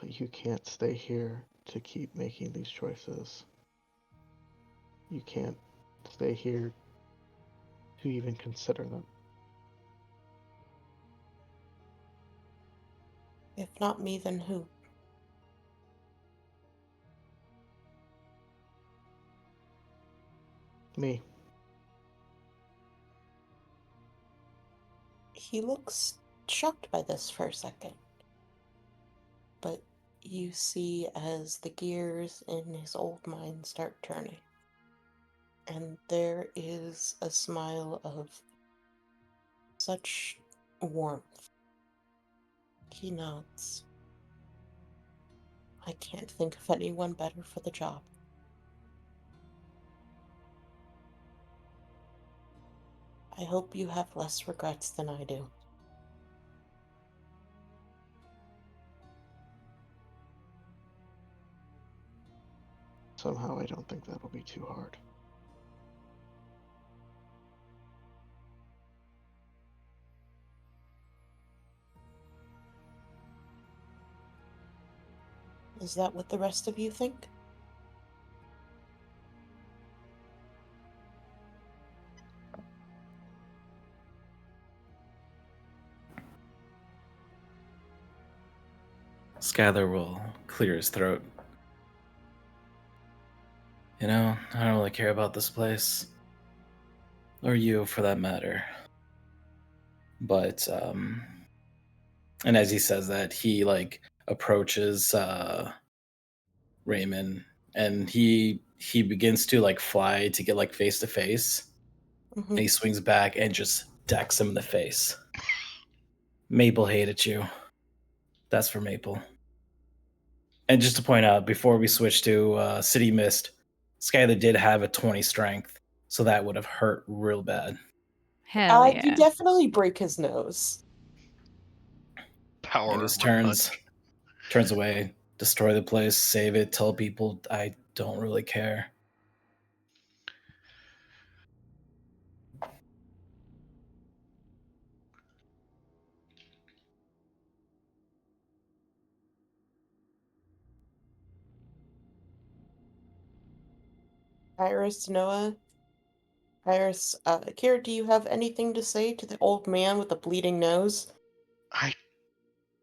But you can't stay here to keep making these choices. You can't stay here to even consider them. If not me, then who? Me. He looks shocked by this for a second. But you see as the gears in his old mind start turning. And there is a smile of such warmth. He nods. I can't think of anyone better for the job. I hope you have less regrets than I do. Somehow I don't think that'll be too hard. Is that what the rest of you think? Skylar will clear his throat. You know, I don't really care about this place. Or you, for that matter. But, and as he says that, he, like, approaches, Raymond, and he begins to, like, fly to get, like, face to face. And he swings back and just decks him in the face. Maple hated you. That's for Maple. And just to point out, before we switch to City Mist, Skylar did have a 20 strength, so that would have hurt real bad. Hell yeah. You definitely break his nose. Power And just of one punch. turns away, destroy the place, save it, tell people I don't really care. Iris, Noah, Iris, Kira, do you have anything to say to the old man with the bleeding nose? I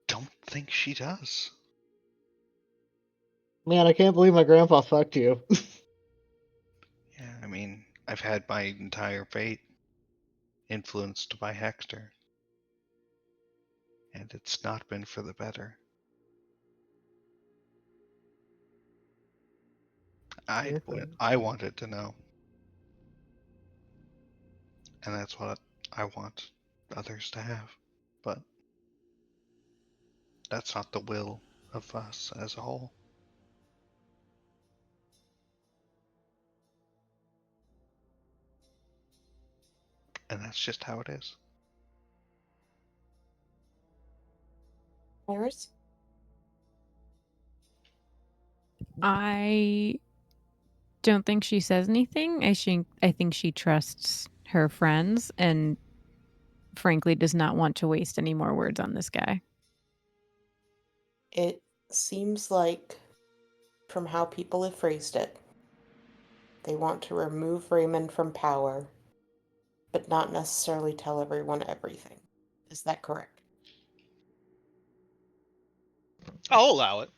don't think she does. Man, I can't believe my grandpa fucked you. Yeah, I mean, I've had my entire fate influenced by Hector. And it's not been for the better. I wanted to know. And that's what I want others to have. But that's not the will of us as a whole. And that's just how it is. Iris? I don't think she says anything. I think she trusts her friends and frankly does not want to waste any more words on this guy. It seems like, from how people have phrased it, they want to remove Raymond from power, but not necessarily tell everyone everything. Is that correct? I'll allow it.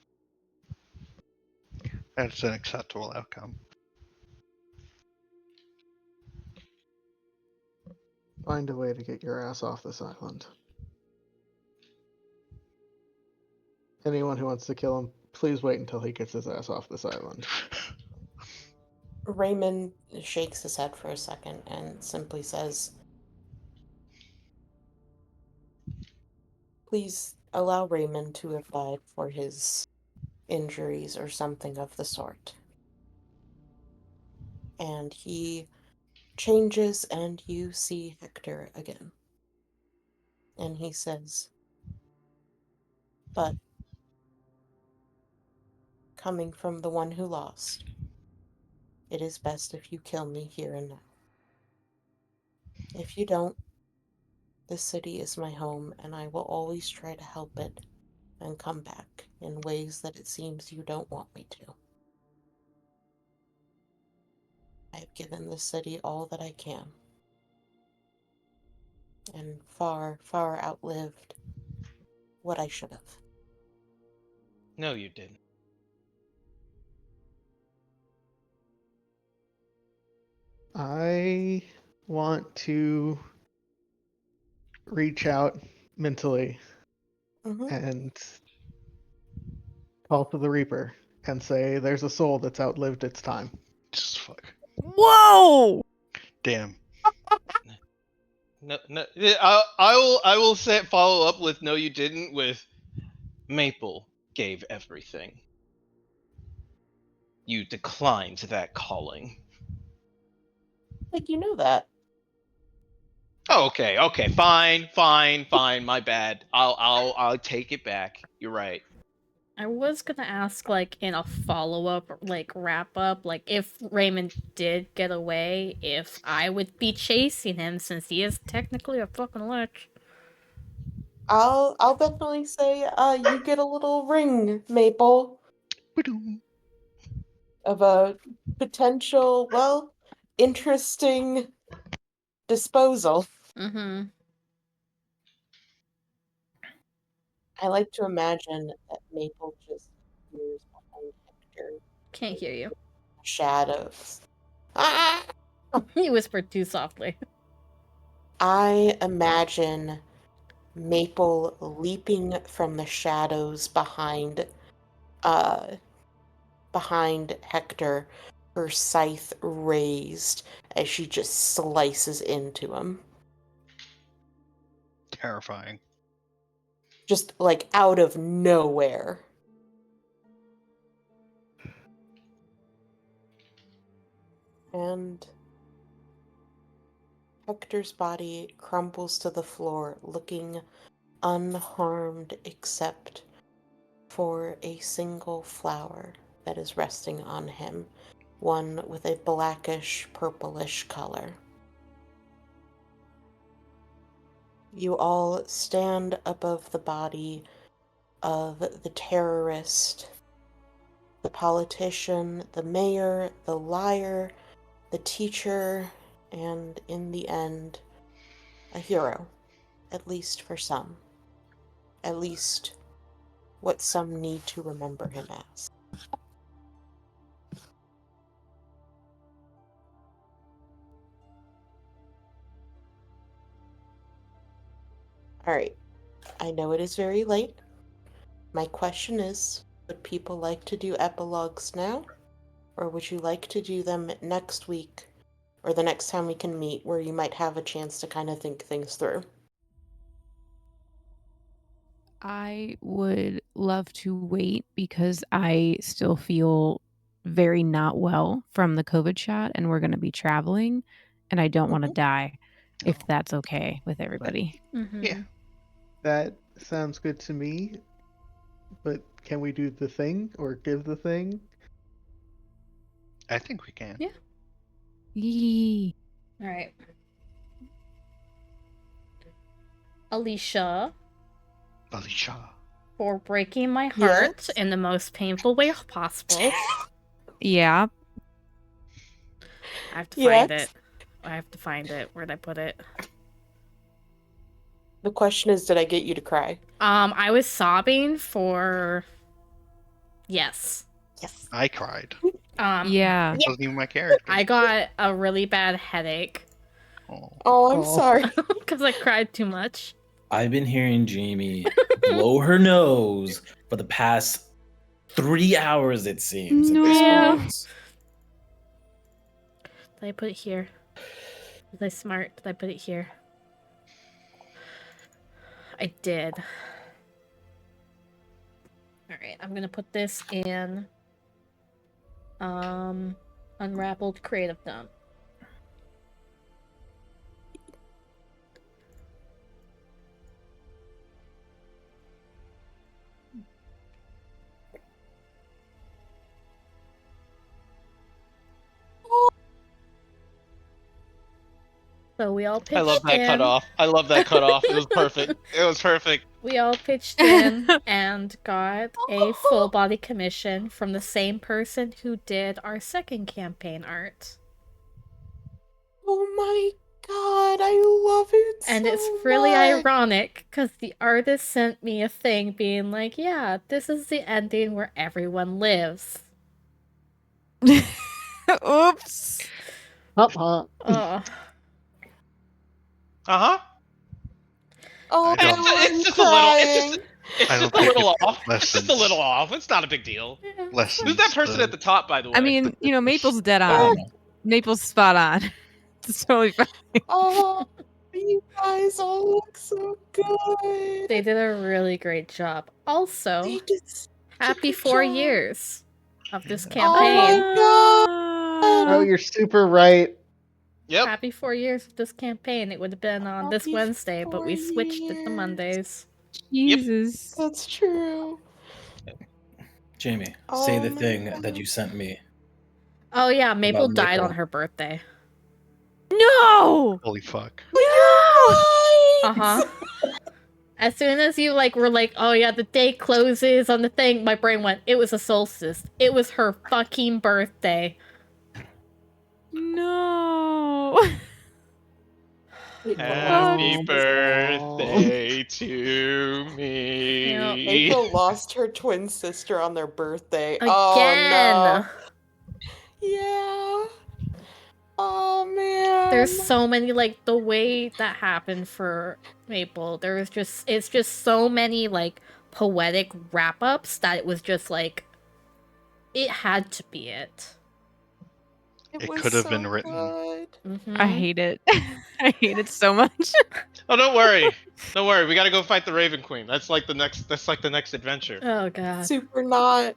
That's an acceptable outcome. Find a way to get your ass off this island. Anyone who wants to kill him, please wait until he gets his ass off this island. Raymond shakes his head for a second and simply says, "Please allow Raymond to abide for his injuries or something of the sort." And he changes and you see Hector again. And he says, "But coming from the one who lost, it is best if you kill me here and now. If you don't, this city is my home and I will always try to help it and come back in ways that it seems you don't want me to. I have given this city all that I can, and far, far outlived what I should have." No, you didn't. I want to reach out mentally Mm-hmm. and call to the Reaper and say, "There's a soul that's outlived its time." Just fuck. Whoa! Damn. No, no. I will say follow up with no, you didn't. With Maple gave everything. You declined that calling. Like you know that. Oh, okay, fine. My bad. I'll take it back. You're right. I was gonna ask, like, in a follow-up, like, wrap-up, like, if Raymond did get away, if I would be chasing him, since he is technically a fucking lich. I'll definitely say you get a little ring, Maple, Ba-doom. of a potential, well, interesting disposal. Mm-hmm. I like to imagine that Maple just appears behind Hector. Can't hear you. Shadows. Ah! He whispered too softly. I imagine Maple leaping from the shadows behind Hector, her scythe raised as she just slices into him. Terrifying. Just like out of nowhere. And Hector's body crumbles to the floor, looking unharmed except for a single flower that is resting on him, one with a blackish purplish color. You all stand above the body of the terrorist, the politician, the mayor, the liar, the teacher, and in the end, a hero, at least for some. At least what some need to remember him as. Alright, I know it is very late. My question is, would people like to do epilogues now? Or would you like to do them next week, or the next time we can meet, where you might have a chance to kind of think things through? I would love to wait because I still feel very not well from the COVID shot, and we're going to be traveling, and I don't want to die, if that's okay with everybody. Mm-hmm. Yeah. That sounds good to me. But can we do the thing or give the thing? I think we can. Yeah. Yee. Alright. Alicia, Alicia. for breaking my heart Yes? in the most painful way possible. Yeah. I have to find Yes. it. I have to find it. Where'd I put it? The question is, did I get you to cry? I was sobbing for... Yes. Yes. I cried. Yeah. That wasn't even my character. I got a really bad headache Oh. Oh, I'm Oh. sorry. because I cried too much. I've been hearing Jamie blow her nose for the past 3 hours, it seems. At this No. point. Did I put it here? Was I smart? Did I put it here? I did. Alright, I'm gonna put this in Unraveled Creative Dump. So we all pitched I love that in. cutoff. I love that cutoff. It was perfect. It was perfect. We all pitched in and got a full body commission from the same person who did our second campaign art. Oh my god, I love it And so it's really much. ironic because the artist sent me a thing being like, yeah, this is the ending where everyone lives. Oops. Oh, Uh huh. Oh, I don't- I'm It's just a little. It's crying. just. It's I don't just a think little it off. It's just a lessens- little off. It's not a big deal. lessens Who's that person the- at the top, by the way? I mean, Maple's dead I don't on. know. Maple's spot on. It's totally fine. Oh, you guys all look so good. They did a really great job. Also, They did happy good 4 job. years of this Oh campaign. Oh, you're super right. Yep. Happy 4 years of this campaign. It would have been on this Happy Wednesday, but we 4 switched it to years. Mondays. Jesus. That's true. Jamie, Oh say the my thing God. that you sent me. Oh yeah, Maple About died on Maple. her birthday. No! Holy fuck. Uh-huh. As soon as you were like, oh yeah, the day closes on the thing, my brain went, it was a solstice. It was her fucking birthday. No. Happy Oh. birthday to me. Yeah, April lost her twin sister on their birthday. Again. Oh no. Yeah. Oh man. There's so many, the way that happened for Maple, it's just so many, poetic wrap-ups that it was just, it had to be it. It was could have so been written. good. Mhm. I hate it. I hate it so much. Oh, don't worry. Don't worry. We gotta go fight the Raven Queen. That's like the next adventure. Oh god. Super not.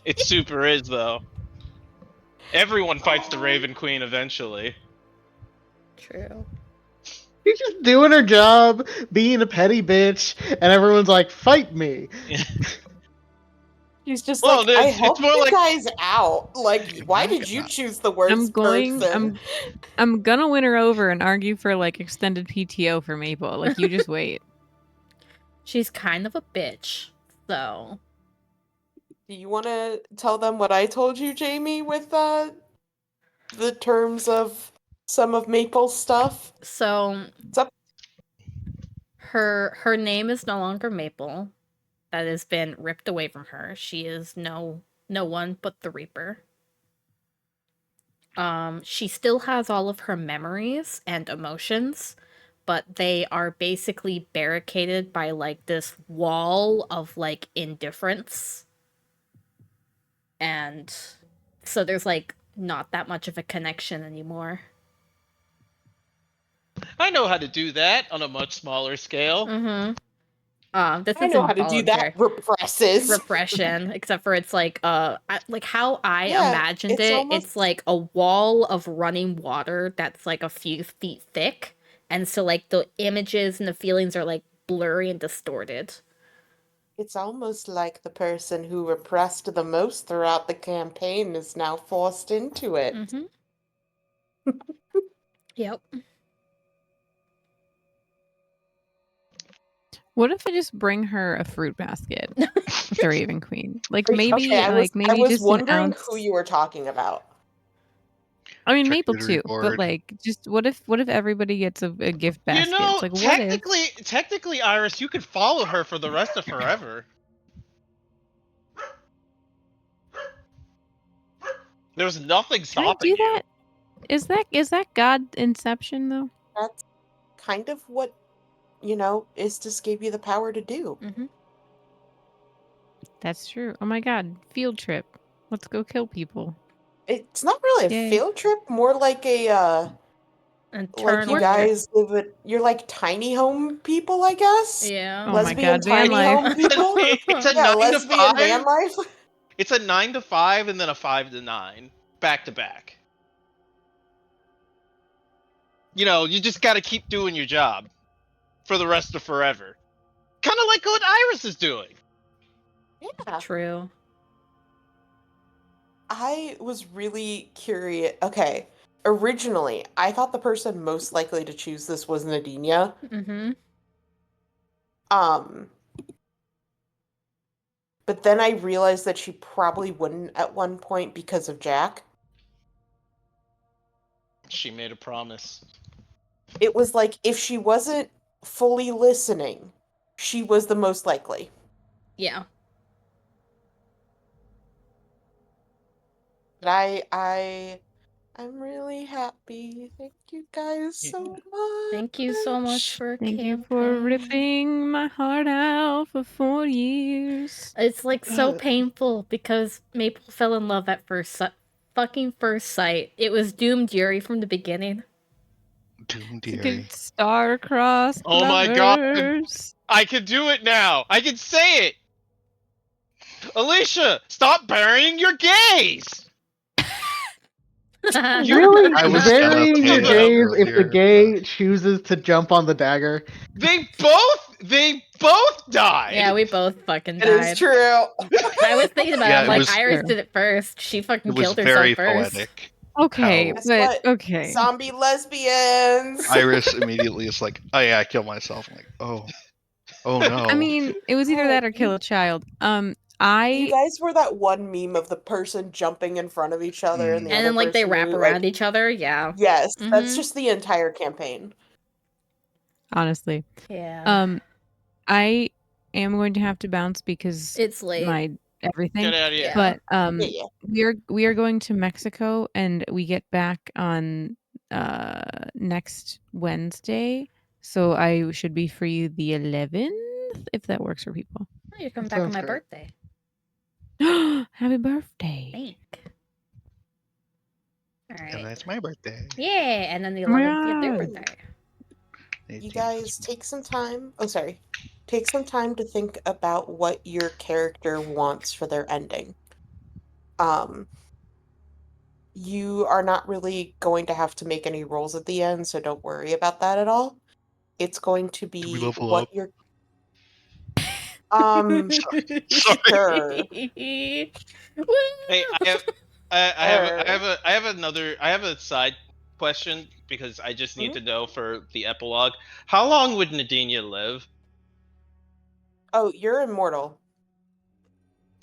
It super is though. Everyone fights the Raven Queen eventually. True. She's just doing her job, being a petty bitch, and everyone's like, "Fight me!" She's just Well, like, I it's helped more you like- guys out. Like, why did you choose the worst person? I'm gonna win her over and argue for extended PTO for Maple. You just wait. She's kind of a bitch, so. Do you want to tell them what I told you, Jamie, with the terms of some of Maple's stuff? So Sup? her name is no longer Maple. That has been ripped away from her. She is no one but the Reaper. She still has all of her memories and emotions, but they are basically barricaded by this wall of indifference. And so there's not that much of a connection anymore. I know how to do that on a much smaller scale. Mm-hmm. This I is know how to do that. Represses. Repression, except for it's how I Yeah, imagined it's it. almost- It's like a wall of running water that's a few feet thick, and so the images and the feelings are blurry and distorted. It's almost like the person who repressed the most throughout the campaign is now forced into it. Mm-hmm. Yep. What if I just bring her a fruit basket? The Raven Queen. Maybe Okay, I was maybe just wondering an ounce. who you were talking about. I mean Maple Charcuterie too, but board. just what if everybody gets a gift basket? You know, It's what if? technically, Iris, you could follow her for the rest of forever. There's nothing Can I stopping do you. that? Is that God Inception though? That's kind of what, Istis gave you the power to do. Mm-hmm. That's true. Oh my God, field trip. Let's go kill people. It's not really a Yay. field trip, more like a like you guys live at you're like tiny home people, I guess. Yeah. Oh my Lesbian God, van tiny life. home people. It's a Yeah, 9 to lesbian 5. van life. It's a 9 to 5 and then a 5 to 9, back to back. You just got to keep doing your job for the rest of forever. Kind of like what Iris is doing. Yeah. True. I was really curious. Okay, originally, I thought the person most likely to choose this was Nadinia. Mm-hmm. But then I realized that she probably wouldn't at one point because of Jack. She made a promise. It was like if she wasn't fully listening, she was the most likely. Yeah. But I I'm really happy. Thank you guys so much. Thank you so much for Thank you campaign. for ripping my heart out for 4 years. It's like so painful because Maple fell in love at fucking first sight. It was doomed Yuri from the beginning. Doom It's a Deary. good star-crossed Oh my God. lovers. I can do it now. I can say it. Alicia, stop burying your gays. Really? I was Burying gonna your say gays that if the earlier, gay chooses to jump on the dagger. They both died. Yeah, we both fucking It is died. true. I was thinking about it. Yeah, I'm it like, was- Iris True. did it first. She fucking It was killed very herself first. poetic. Okay, How- Guess but what? okay. Zombie lesbians. Iris immediately is like, "Oh yeah, I killed myself." I'm like, oh no. I mean, it was either that or kill a child. You I guys were that one meme of the person jumping in front of each other and the And other then like they person wrap who, around like, each other. Yeah. yes, that's Mhm. just the entire campaign. honestly, Yeah. I am going to have to bounce because It's late. my everything. Get out of here. Yeah. But Yeah. we are going to Mexico and we get back on next Wednesday. So I should be free the 11th if that works for people. Oh, you're coming That back on sounds my great. birthday. Happy birthday. Thank. And Alright. that's my birthday. Yeah, and then the Oh my 11th, your God. birthday. You guys take some time. Oh, sorry. Take some time to think about what your character wants for their ending. You are not really going to have to make any rolls at the end, so don't worry about that at all. It's going to we be level what up? your Sorry. sure. Hey, I have a side question because I just need to know for the epilogue. How long would Nadinia live? Oh, you're immortal.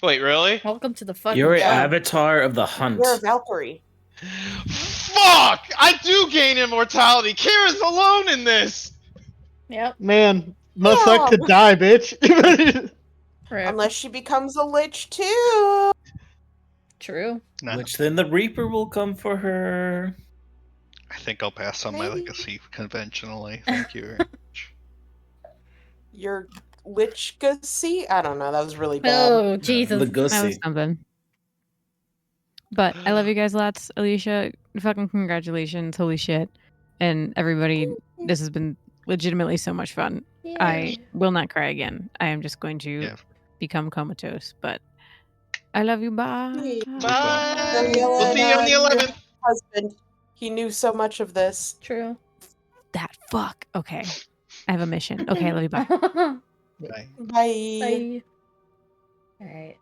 Wait, really? Welcome to the fucking You're an club. avatar of the hunt. You're a Valkyrie. Fuck! I do gain immortality. Kira's alone in this. Yep. Man, must suck to die, bitch. Rip. Unless she becomes a lich too. True. Nah, Which then the Reaper will come for her. I think I'll pass on my Maybe. legacy conventionally. Thank you very much. Your lichgacy? I don't know. That was really bad. Oh, Jesus. The That was Gussie. something. But I love you guys lots. Alicia, fucking congratulations. Holy shit. And everybody, this has been legitimately so much fun. I will not cry again. I am just going to Yeah. become comatose. But I love you. Bye. Bye. Daniela We'll see you on the and your 11th. husband. He knew so much of this. True. That fuck. Okay. I have a mission. Okay, I love you. Bye. Bye. Bye. Bye. Alright.